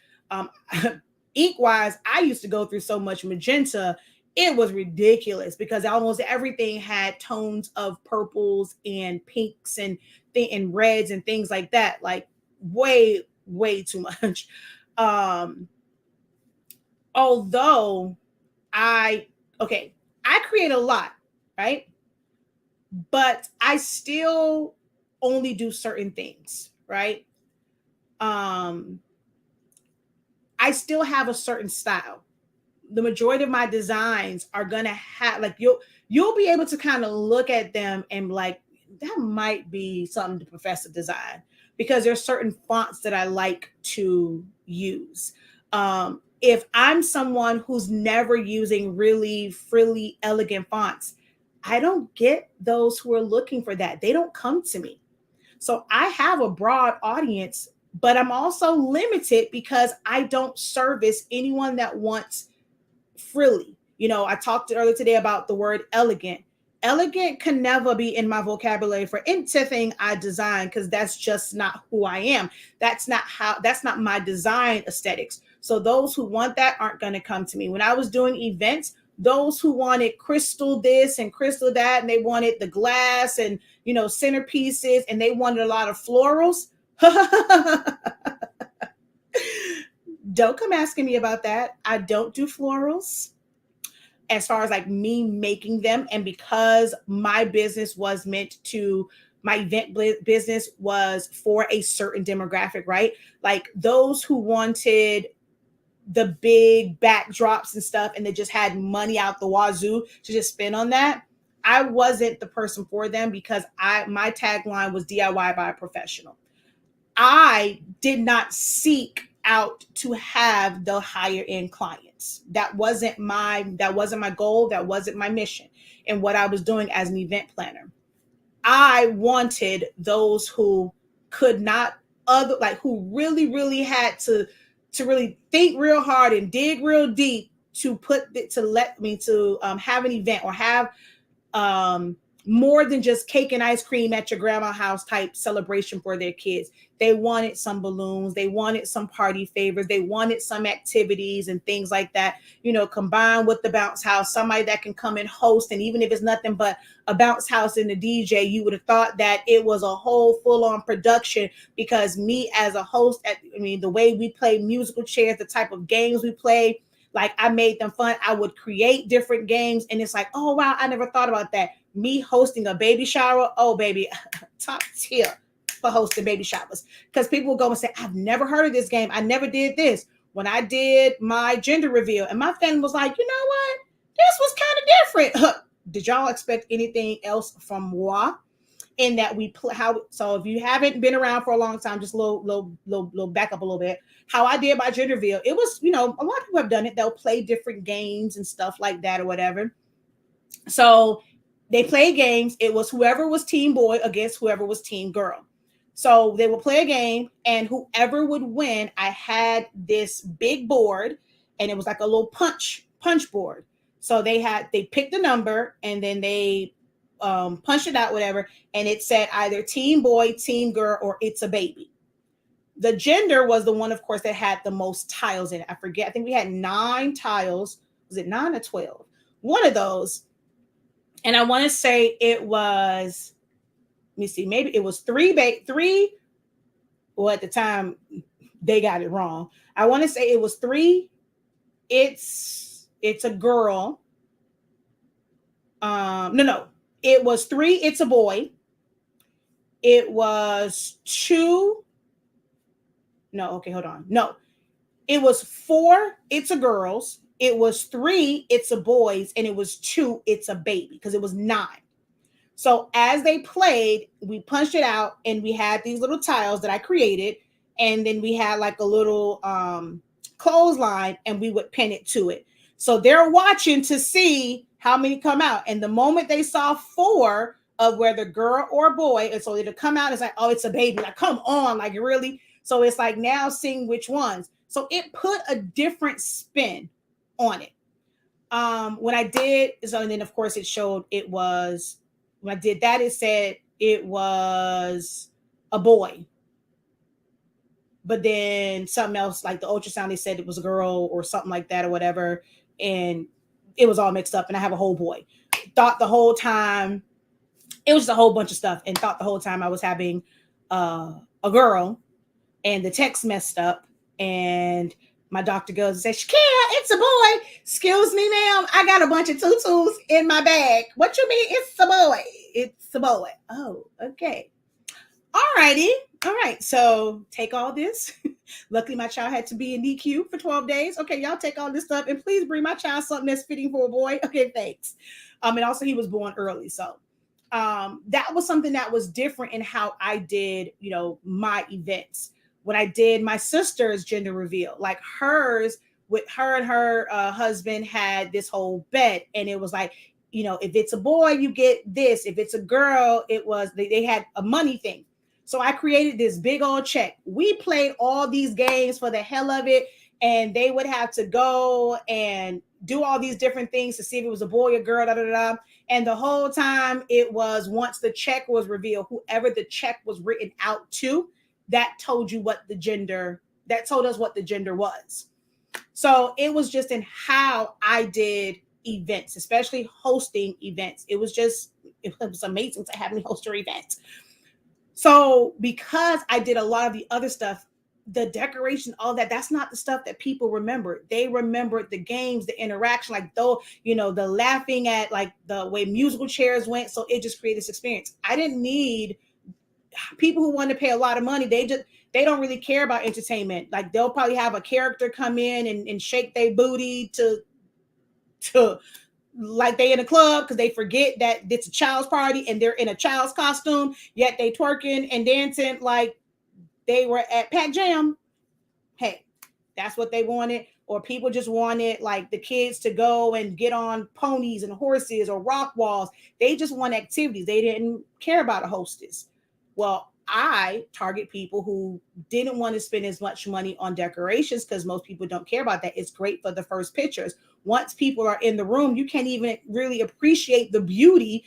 Ink wise, I used to go through so much magenta it was ridiculous because almost everything had tones of purples and pinks and reds and things like that. Like way too much. Um, although I okay, I create a lot, right? But I still only do certain things, right? Um, I still have a certain style. The majority of my designs are gonna have like you'll be able to kind of look at them and like that might be something the professor designed because there's certain fonts that I like to use. If I'm someone who's never using really frilly, elegant fonts, I don't get those who are looking for that. They don't come to me. So I have a broad audience, but I'm also limited because I don't service anyone that wants frilly. You know, I talked earlier today about the word elegant. Elegant can never be in my vocabulary for anything I design because that's just not who I am. That's not my design aesthetics. So those who want that aren't going to come to me. When I was doing events, those who wanted crystal this and crystal that, and they wanted the glass and, you know, centerpieces, and they wanted a lot of florals. Don't come asking me about that. I don't do florals as far as like me making them. And because my business was meant to, my event business was for a certain demographic, right? Like those who wanted the big backdrops and stuff and they just had money out the wazoo to just spend on that. I wasn't the person for them because my tagline was DIY by a professional. I did not seek out to have the higher end clients. That wasn't my goal, that wasn't my mission and what I was doing as an event planner. I wanted those who could not other like who really had to really think real hard and dig real deep to put it to let me to have an event or have um, more than just cake and ice cream at your grandma's house type celebration for their kids. They wanted some balloons, they wanted some party favors, they wanted some activities and things like that, you know, combined with the bounce house, somebody that can come and host. And even if it's nothing but a bounce house and a DJ, you would have thought that it was a whole full-on production because me as a host, the way we play musical chairs, the type of games we play, like I made them fun. I would create different games and it's like, oh wow, I never thought about that. Me hosting a baby shower, oh baby, top tier for hosting baby showers. Because people will go and say, I've never heard of this game. I never did this. When I did my gender reveal and my family was like, you know what? This was kind of different. Did y'all expect anything else from moi? In that we how so if you haven't been around for a long time, just a little back up a little bit. How I did my gender reveal, it was, you know, a lot of people have done it. They'll play different games and stuff like that or whatever. So they play games. It was whoever was team boy against whoever was team girl. So they would play a game, and whoever would win, I had this big board, and it was like a little punch board. So they picked a number, and then they punched it out, whatever, and it said either team boy, team girl, or it's a baby. The gender was the one, of course, that had the most tiles in it. I forget. I think we had 9 tiles. Was it 9 or 12? One of those. And I want to say it was, let me see, maybe it was 3. Well, at the time, they got it wrong. I want to say it was 3. It's a girl. No. It was 3. It's a boy. It was 2. No, okay, hold on. No, it was 4. It's a girls. It was 3. It's a boys, and it was 2. It's a baby because it was 9. So as they played, we punched it out, and we had these little tiles that I created, and then we had like a little clothesline, and we would pin it to it. So they're watching to see how many come out, and the moment they saw 4 of whether girl or boy, and so it'll come out, it's like, oh, it's a baby. Like, come on, like really. So it's like now seeing which ones. So it put a different spin on it. When I did, so and then of course it showed it was, when I did that, it said it was a boy. But then something else, like the ultrasound, they said it was a girl or something like that or whatever. And it was all mixed up, and I have a whole boy. Thought the whole time it was just a whole bunch of stuff, and thought the whole time I was having a girl, and the text messed up, and my doctor goes and says, Shakia, it's a boy. Excuse me, ma'am. I got a bunch of tutus in my bag. What you mean it's a boy? It's a boy. Oh, okay. All righty. All right. So take all this. Luckily, my child had to be in DQ for 12 days. Okay, y'all take all this stuff and please bring my child something that's fitting for a boy. Okay, thanks. And also he was born early. So that was something that was different in how I did, my events. When I did my sister's gender reveal, like hers, with her and her husband had this whole bet, and it was like, if it's a boy, you get this. If it's a girl, it was they had a money thing. So I created this big old check. We played all these games for the hell of it, and they would have to go and do all these different things to see if it was a boy or girl, da da da. And the whole time it was, once the check was revealed, whoever the check was written out to, that told you what the gender, that told us what the gender was. So it was just in how I did events, especially hosting events. It was amazing to have me host your events. So because I did a lot of the other stuff, the decoration, all that, that's not the stuff that people remember. They remembered the games, the interaction, like though, the laughing at like the way musical chairs went. So it just created this experience. I didn't need people who want to pay a lot of money. They don't really care about entertainment. Like they'll probably have a character come in and shake their booty to like they in a club because they forget that it's a child's party and they're in a child's costume, yet they twerking and dancing like they were at Pat Jam. Hey, that's what they wanted. Or people just wanted like the kids to go and get on ponies and horses or rock walls. They just want activities. They didn't care about a hostess. Well, I target people who didn't want to spend as much money on decorations because most people don't care about that. It's great for the first pictures. Once people are in the room, you can't even really appreciate the beauty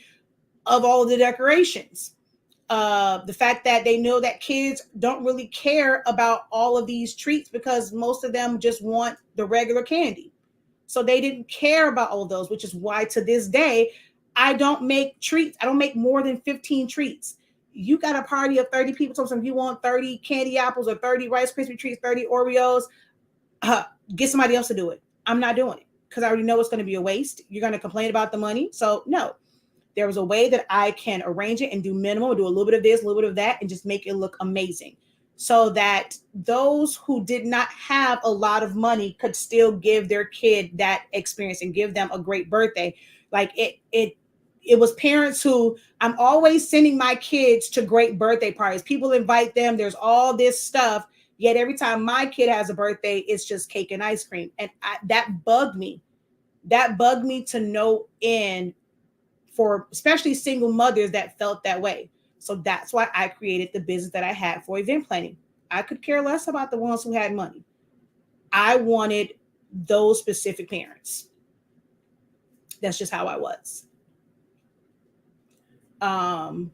of all of the decorations. The fact that they know that kids don't really care about all of these treats because most of them just want the regular candy. So they didn't care about all of those, which is why to this day, I don't make treats. I don't make more than 15 treats. You got a party of 30 people. So if you want 30 candy apples or 30 Rice Krispie treats, 30 Oreos, get somebody else to do it. I'm not doing it because I already know it's going to be a waste. You're going to complain about the money. So no, there was a way that I can arrange it and do minimal, do a little bit of this, a little bit of that, and just make it look amazing. So that those who did not have a lot of money could still give their kid that experience and give them a great birthday. Like it was parents who, I'm always sending my kids to great birthday parties. People invite them. There's all this stuff. Yet every time my kid has a birthday, it's just cake and ice cream. And that bugged me. That bugged me to no end for especially single mothers that felt that way. So that's why I created the business that I had for event planning. I could care less about the ones who had money. I wanted those specific parents. That's just how I was. And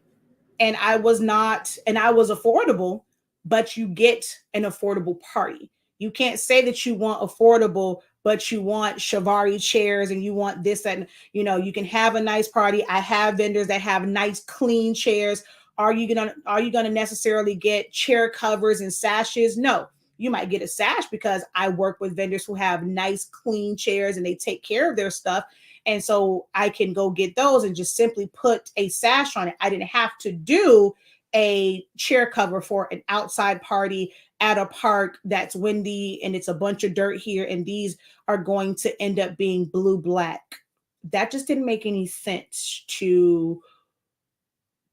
I was affordable, but you get an affordable party. You can't say that you want affordable, but you want Shavari chairs and you want this, and you can have a nice party. I have vendors that have nice, clean chairs. Are you gonna necessarily get chair covers and sashes? No. You might get a sash because I work with vendors who have nice, clean chairs and they take care of their stuff. And so I can go get those and just simply put a sash on it. I didn't have to do a chair cover for an outside party at a park that's windy and it's a bunch of dirt here, and these are going to end up being blue black. That just didn't make any sense to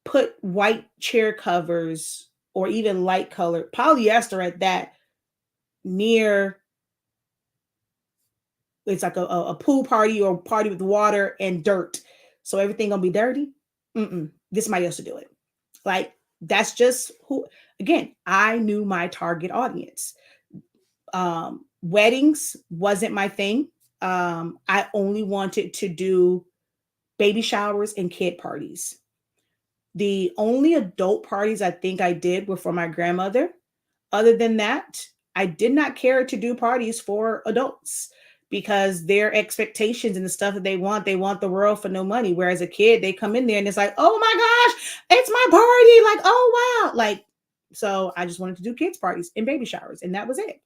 put white chair covers or even light colored polyester at that near, it's like a pool party or a party with water and dirt. So everything gonna be dirty. This somebody else to do it. Like that's just who, again, I knew my target audience. Weddings wasn't my thing. I only wanted to do baby showers and kid parties. The only adult parties I think I did were for my grandmother. Other than that, I did not care to do parties for adults. because their expectations and the stuff that they want the world for no money. Whereas a kid, they come in there and it's like, oh my gosh, it's my party. Like, oh wow. Like, so I just wanted to do kids parties and baby showers, and that was it.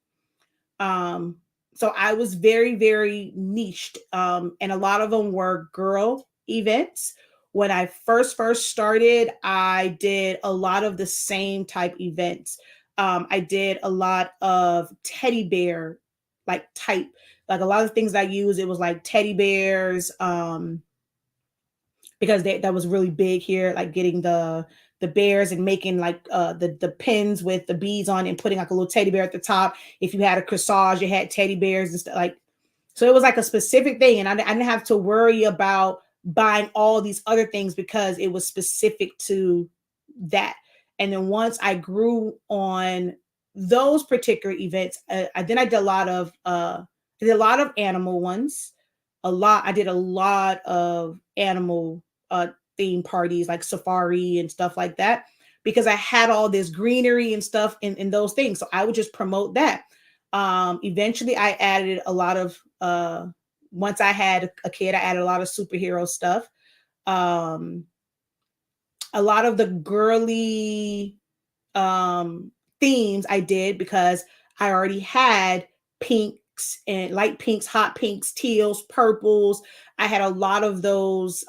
So I was very, very niched. And a lot of them were girl events. When I first started, I did a lot of the same type events. I did a lot of teddy bear, like type, like a lot of things I used. It was like teddy bears, because that was really big here, like getting the bears and making like the pins with the beads on it and putting like a little teddy bear at the top. If you had a corsage, you had teddy bears and stuff like. So it was like a specific thing, and I didn't have to worry about buying all these other things because it was specific to that. And then once I grew on those particular events, then I did a lot of animal ones. I did a lot of animal theme parties like safari and stuff like that, because I had all this greenery and stuff in those things. So I would just promote that. Eventually I added a lot of once I had a kid, I added a lot of superhero stuff. Um, a lot of the girly themes I did because I already had pinks and light pinks, hot pinks, teals, purples. I had a lot of those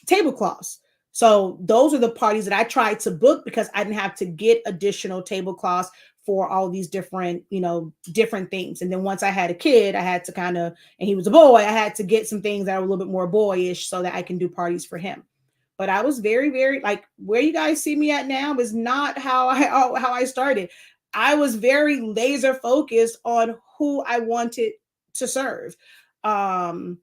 tablecloths. So those are the parties that I tried to book because I didn't have to get additional tablecloths for all these different, different things. And then once I had a kid, I had to and he was a boy, I had to get some things that were a little bit more boyish so that I can do parties for him. But I was very, very, like, where you guys see me at now is not how I started. I was very laser focused on who I wanted to serve. I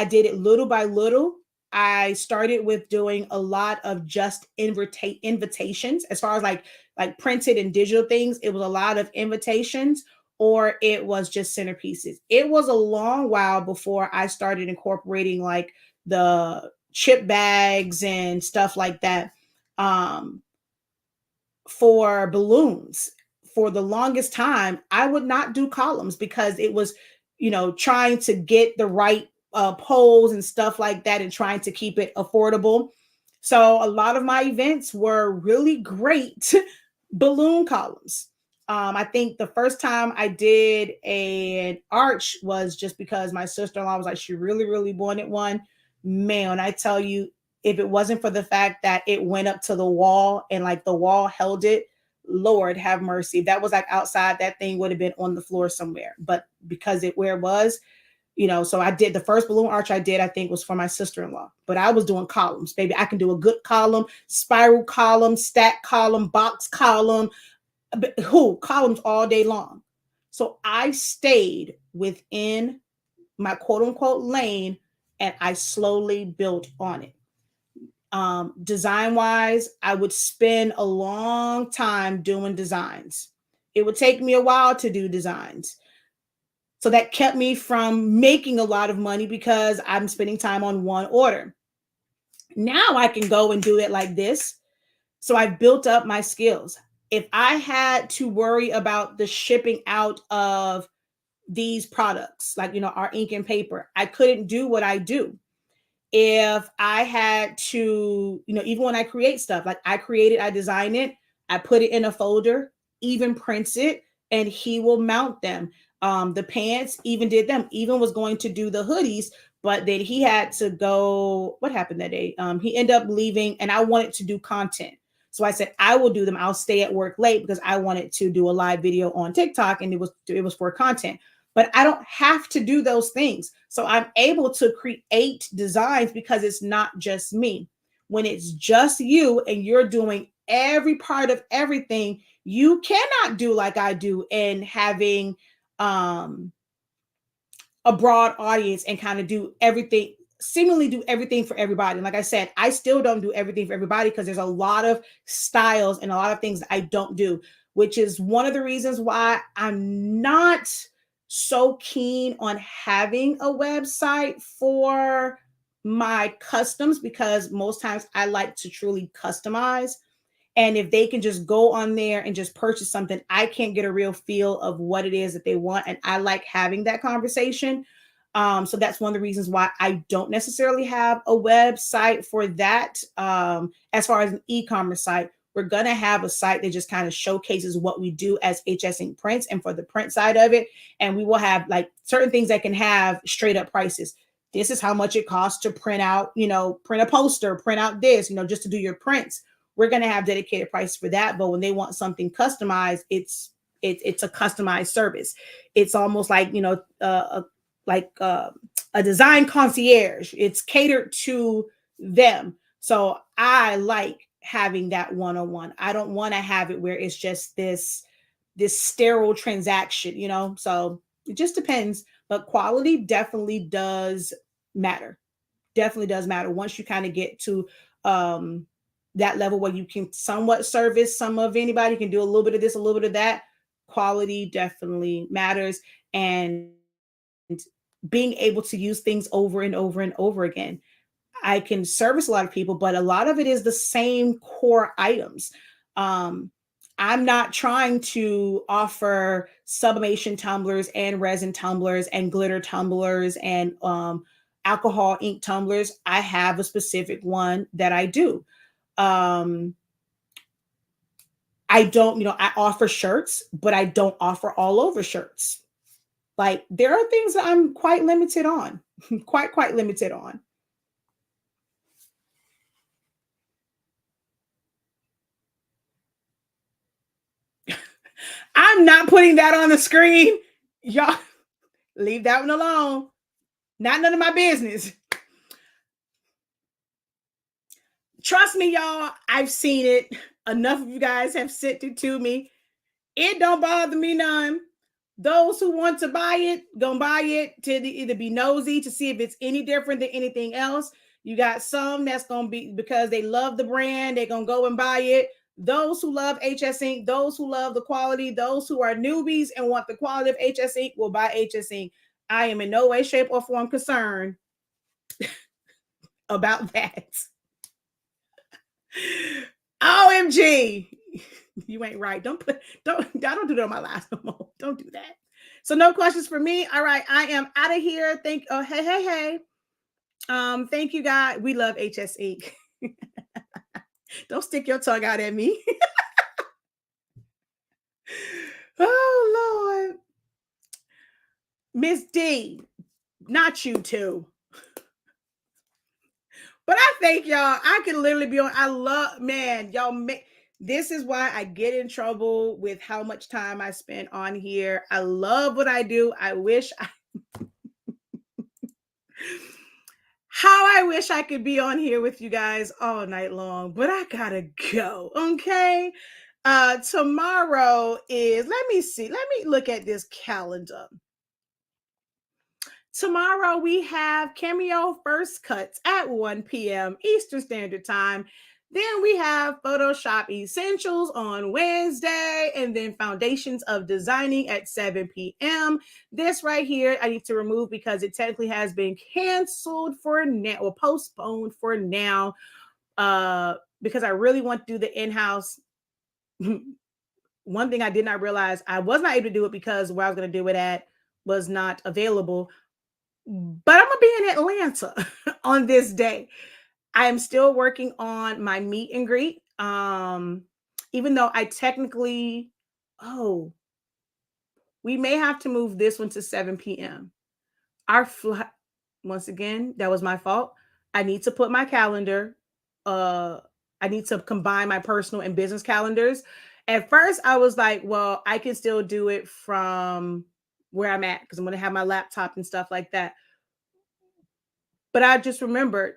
did it little by little. I started with doing a lot of just invitations, as far as like printed and digital things. It was a lot of invitations, or it was just centerpieces. It was a long while before I started incorporating like the chip bags and stuff like that. For balloons, for the longest time, I would not do columns because it was, trying to get the right poles and stuff like that and trying to keep it affordable. So a lot of my events were really great balloon columns. I think the first time I did an arch was just because my sister-in-law was like, she really, really wanted one. Man, I tell you, if it wasn't for the fact that it went up to the wall and like the wall held it, Lord have mercy. If that was like outside, that thing would have been on the floor somewhere. But because where it was, so I did the first balloon arch I did, I think was for my sister-in-law, but I was doing columns, baby. I can do a good column, spiral column, stack column, box column, columns all day long. So I stayed within my quote unquote lane and I slowly built on it. Design wise, I would spend a long time doing designs. It would take me a while to do designs. So that kept me from making a lot of money because I'm spending time on one order. Now I can go and do it like this. So I've built up my skills. If I had to worry about the shipping out of these products, like, our ink and paper, I couldn't do what I do. If I had to, even when I create stuff, like I design it, I put it in a folder, even prints it, and he will mount them. The pants, even did them, even was going to do the hoodies, but then he had to go. What happened that day? He ended up leaving, and I wanted to do content. So I said, I will do them. I'll stay at work late because I wanted to do a live video on TikTok, and it was for content. But I don't have to do those things. So I'm able to create designs because it's not just me. When it's just you and you're doing every part of everything, you cannot do like I do and having a broad audience and kind of do everything, seemingly do everything for everybody. And like I said, I still don't do everything for everybody because there's a lot of styles and a lot of things that I don't do, which is one of the reasons why I'm not so keen on having a website for my customs, because most times I like to truly customize. And if they can just go on there and just purchase something, I can't get a real feel of what it is that they want. And I like having that conversation. So that's one of the reasons why I don't necessarily have a website for that. As far as an e-commerce site, we're going to have a site that just kind of showcases what we do as HS Ink Prints and for the print side of it. And we will have like certain things that can have straight up prices. This is how much it costs to print out, print a poster, print out this, just to do your prints. We're going to have dedicated price for that. But when they want something customized, it's a customized service. It's almost like, a design concierge. It's catered to them. So I like having that one-on-one. I don't want to have it where it's just this sterile transaction, so it just depends. But quality definitely does matter. Definitely does matter once you kind of get to that level where you can somewhat service some of anybody, can do a little bit of this, a little bit of that. Quality definitely matters. And being able to use things over and over and over again. I can service a lot of people, but a lot of it is the same core items. I'm not trying to offer sublimation tumblers and resin tumblers and glitter tumblers and alcohol ink tumblers. I have a specific one that I do. I don't, I offer shirts, but I don't offer all over shirts. Like there are things that I'm quite limited on, quite limited on. I'm not putting that on the screen. Y'all leave that one alone. Not none of my business. Trust me, y'all. I've seen it. Enough of you guys have sent it to me. It don't bother me none. Those who want to buy it, gonna buy it to either be nosy to see if it's any different than anything else. You got some that's gonna be because they love the brand, they're gonna go and buy it. Those who love HS Ink, those who love the quality, those who are newbies and want the quality of HS Ink will buy HS Ink. I am in no way, shape, or form concerned about that. OMG. You ain't right. Don't do that on my live no more. Don't do that. So no questions for me. All right, I am out of here. Hey. Thank you, guys. We love HS Ink. Don't stick your tongue out at me. Oh Lord. Miss D, not you too. But I thank y'all. I can literally be on. I love, man, y'all this is why I get in trouble with how much time I spend on here. I love what I do. How I wish I could be on here with you guys all night long, but I gotta go. Okay. Tomorrow is, let me look at this calendar. Tomorrow we have Cameo First Cuts at 1 p.m. Eastern Standard Time. Then we have Photoshop Essentials on Wednesday, and then Foundations of Designing at 7 p.m. This right here, I need to remove because it technically has been canceled for now, or postponed for now, because I really want to do the in-house. One thing I did not realize, I was not able to do it because where I was going to do it at was not available. But I'm going to be in Atlanta on this day. I am still working on my meet and greet. Even though I technically, we may have to move this one to 7 p.m. Our flight, once again, that was my fault. I need to put my calendar. I need to combine my personal and business calendars. At first, I was like, well, I can still do it from where I'm at because I'm going to have my laptop and stuff like that. But I just remembered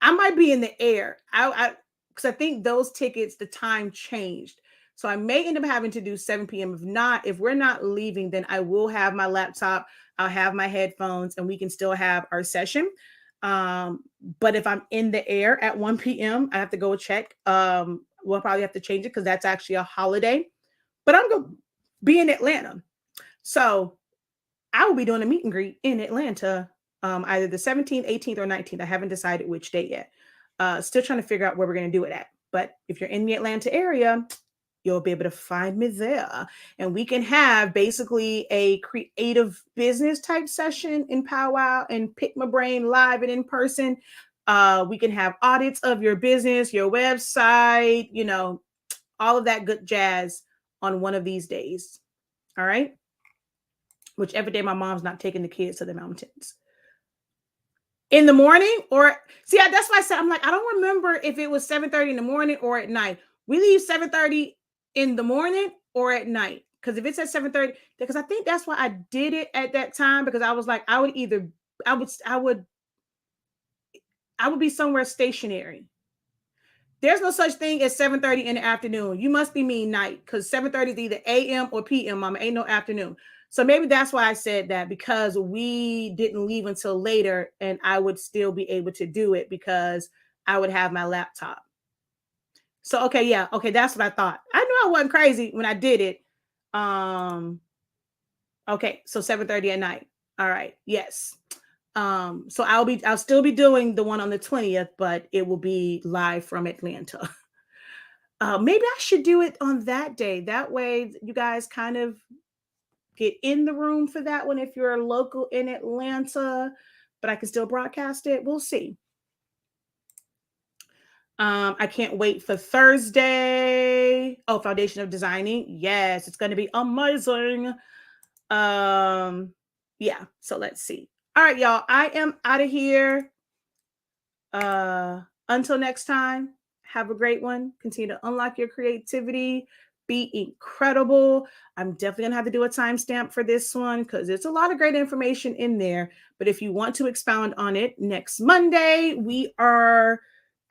I might be in the air. Because I think those tickets, the time changed. So I may end up having to do 7 p.m. If we're not leaving, then I will have my laptop. I'll have my headphones and we can still have our session. But if I'm in the air at 1 p.m., I have to go check. We'll probably have to change it because that's actually a holiday. But I'm going to be in Atlanta. So I will be doing a meet and greet in Atlanta, either the 17th, 18th, or 19th. I haven't decided which date yet. Still trying to figure out where we're going to do it at. But if you're in the Atlanta area, you'll be able to find me there. And we can have basically a creative business type session in powwow and pick my brain live and in person. We can have audits of your business, your website, all of that good jazz on one of these days. All right. Whichever day my mom's not taking the kids to the mountains. In the morning, or see, that's why I said, I'm like, I don't remember if it was 7:30 in the morning or at night. We leave 7:30 in the morning or at night. Because if it's at 7:30, because I think that's why I did it at that time, because I was like, I would be somewhere stationary. There's no such thing as 7:30 in the afternoon. You must be mean night, because 7:30 is either AM or PM, mama. Ain't no afternoon. So maybe that's why I said that, because we didn't leave until later and I would still be able to do it because I would have my laptop. So, okay. Yeah. Okay. That's what I thought. I knew I wasn't crazy when I did it. Okay. So 7:30 at night. All right. Yes. So I'll still be doing the one on the 20th, but it will be live from Atlanta. Maybe I should do it on that day. That way you guys kind of get in the room for that one if you're a local in Atlanta, but I can still broadcast it. We'll see. I can't wait for Thursday. Oh, Foundation of Designing. Yes, it's going to be amazing. Yeah, so let's see. All right, y'all. I am out of here. Until next time, have a great one. Continue to unlock your creativity. Be incredible. I'm definitely going to have to do a timestamp for this one because it's a lot of great information in there. But if you want to expound on it next Monday,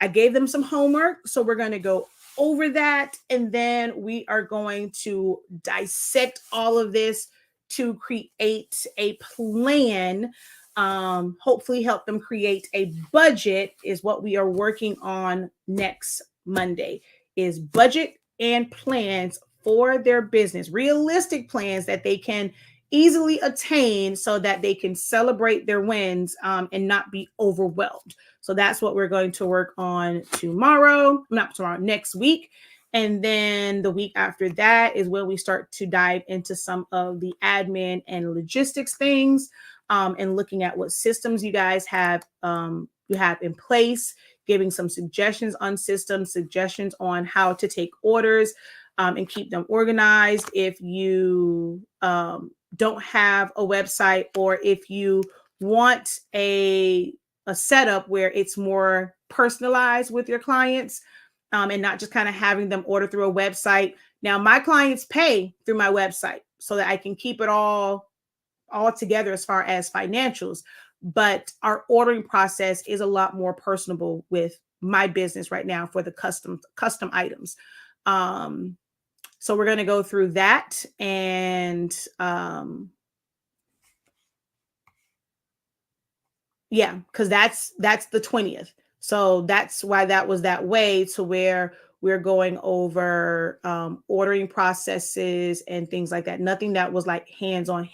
I gave them some homework. So we're going to go over that. And then we are going to dissect all of this to create a plan. Hopefully help them create a budget is what we are working on next Monday, is budget and plans for their business, realistic plans that they can easily attain so that they can celebrate their wins and not be overwhelmed. So that's what we're going to work on next week. And then the week after that is when we start to dive into some of the admin and logistics things. And looking at what systems you guys have in place, giving some suggestions on systems, suggestions on how to take orders and keep them organized. If you don't have a website, or if you want a setup where it's more personalized with your clients and not just kind of having them order through a website. Now, my clients pay through my website so that I can keep it all together as far as financials, but our ordering process is a lot more personable with my business right now for the custom items. So we're going to go through that, and yeah, because that's the 20th. So that's why that was that way, to where we're going over ordering processes and things like that. Nothing that was like hands-on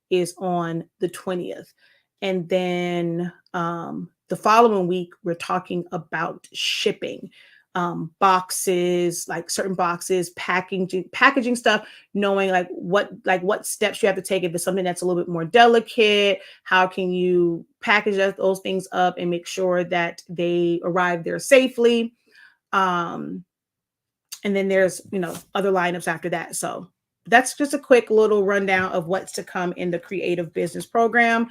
is on the 20th. And then the following week, we're talking about shipping, boxes, like certain boxes, packaging stuff, knowing what steps you have to take if it's something that's a little bit more delicate. How can you package those things up and make sure that they arrive there safely? And then there's, other lineups after that. So that's just a quick little rundown of what's to come in the Creative Business Program.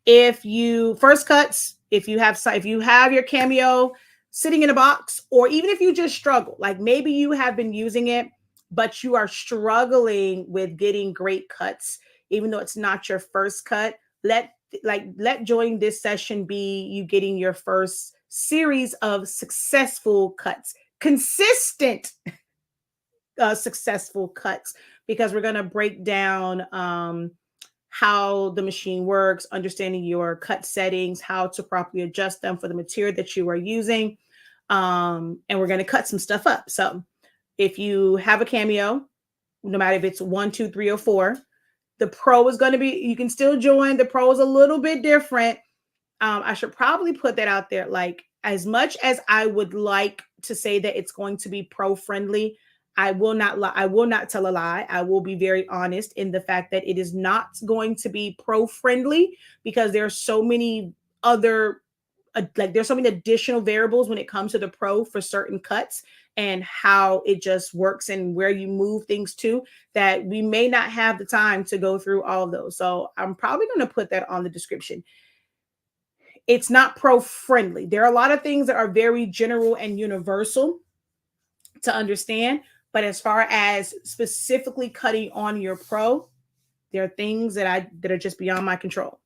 If you have your Cameo sitting in a box, or even if you just struggle, like maybe you have been using it, but you are struggling with getting great cuts, even though it's not your first cut, let join this session be you getting your first series of successful cuts, consistent successful cuts, because we're going to break down how the machine works, understanding your cut settings, how to properly adjust them for the material that you are using. And we're going to cut some stuff up. So if you have a Cameo, no matter if it's 1, 2, 3, or 4, the Pro is going to be, you can still join. The Pro is a little bit different. I should probably put that out there. Like, as much as I would like to say that it's going to be pro friendly. I will not lie. I will not tell a lie. I will be very honest in the fact that it is not going to be pro friendly because there are so many other like there's so many additional variables when it comes to the pro for certain cuts and how it just works and where you move things to that we may not have the time to go through all of those. So I'm probably going to put that on the description. It's not pro friendly. There are a lot of things that are very general and universal to understand, but as far as specifically cutting on your pro, there are things that are just beyond my control.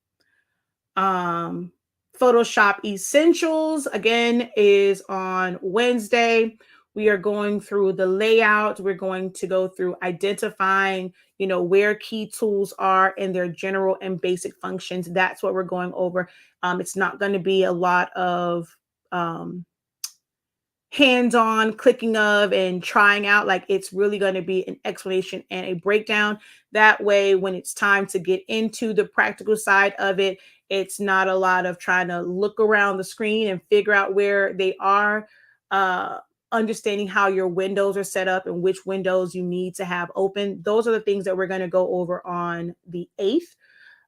Photoshop Essentials again is on Wednesday. We are going through the layout. We're going to go through identifying, where key tools are and their general and basic functions. That's what we're going over. It's not going to be a lot of hands-on clicking of and trying out. Like it's really going to be an explanation and a breakdown. That way, when it's time to get into the practical side of it, it's not a lot of trying to look around the screen and figure out where they are, understanding how your windows are set up and which windows you need to have open. Those are the things that we're going to go over on the 8th.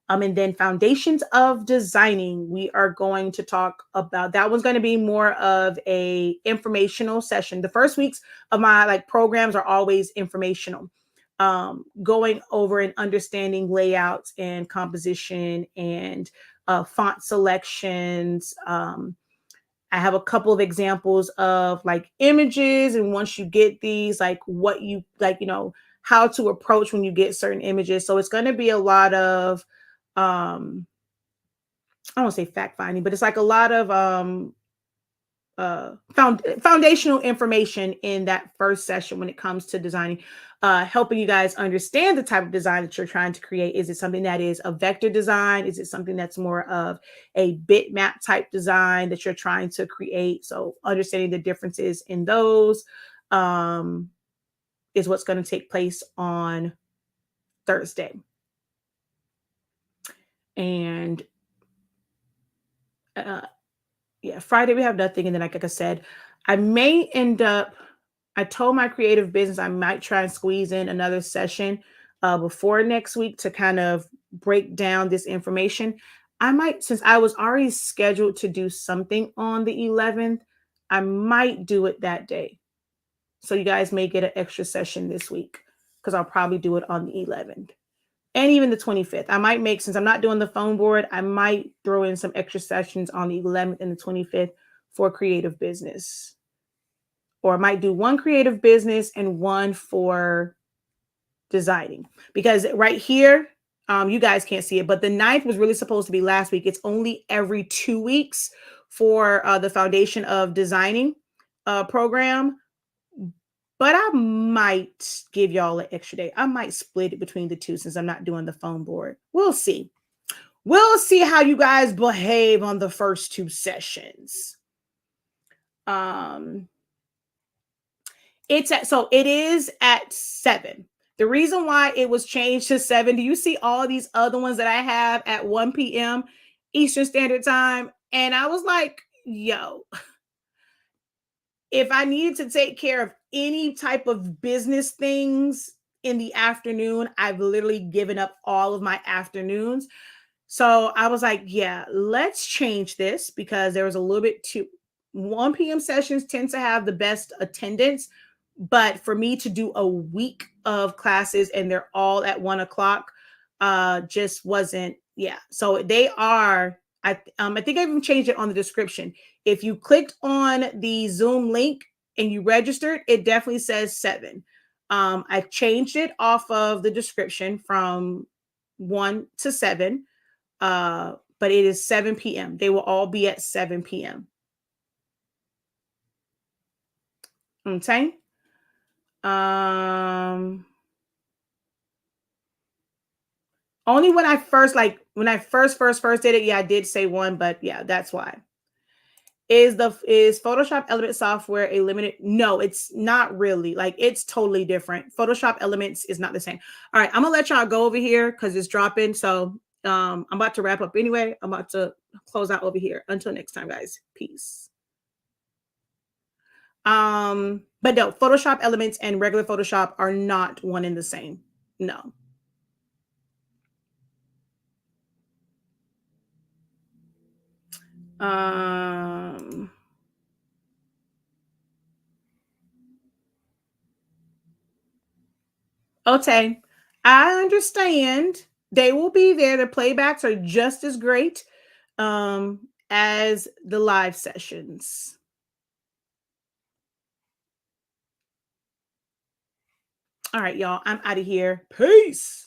And then foundations of designing, we are going to talk about that. One's going to be more of a informational session. The first weeks of my programs are always informational, going over and understanding layouts and composition and font selections. I have a couple of examples of images, and once you get these, what you how to approach when you get certain images. So it's going to be a lot of I don't want to say fact finding, but it's a lot of foundational information in that first session when it comes to designing, helping you guys understand the type of design that you're trying to create. Is it something that is a vector design? Is it something that's more of a bitmap type design that you're trying to create? So understanding the differences in those is what's going to take place on Thursday. And Friday we have nothing. And then like I said, I may end up, I told my creative business I might try and squeeze in another session before next week to kind of break down this information. I might, since I was already scheduled to do something on the 11th, I might do it that day. So you guys may get an extra session this week because I'll probably do it on the 11th. And even the 25th. I might make, since I'm not doing the phone board, I might throw in some extra sessions on the 11th and the 25th for creative business. Or I might do one creative business and one for designing. Because right here, you guys can't see it, but the 9th was really supposed to be last week. It's only every 2 weeks for the Foundation of Designing program. But I might give y'all an extra day. I might split it between the two since I'm not doing the phone board. We'll see. We'll see how you guys behave on the first 2 sessions. It is at 7. The reason why it was changed to 7, do you see all these other ones that I have at 1 p.m. Eastern Standard Time? And I was like, yo, if I needed to take care of any type of business things in the afternoon, I've literally given up all of my afternoons. So I was like, yeah, let's change this because there was a little bit too 1 p.m. sessions tend to have the best attendance. But for me to do a week of classes and they're all at 1 o'clock, just wasn't, yeah. So they are, I think I even changed it on the description. If you clicked on the Zoom link and you registered, it definitely says 7. I changed it off of the description from 1 to 7, but it is 7 p.m. They will all be at 7 p.m. Okay. Only when I first first did it, yeah, I did say 1, but yeah, that's why. Is Photoshop Element software a limited? No, it's not really. It's totally different. Photoshop Elements is not the same. All right, I'm gonna let y'all go over here because it's dropping. So I'm about to wrap up anyway. I'm about to close out over here. Until next time, guys. Peace. But no, Photoshop Elements and regular Photoshop are not one and the same. No. Okay, I understand. They will be there. The playbacks are just as great as the live sessions. All right, y'all. I'm out of here. Peace.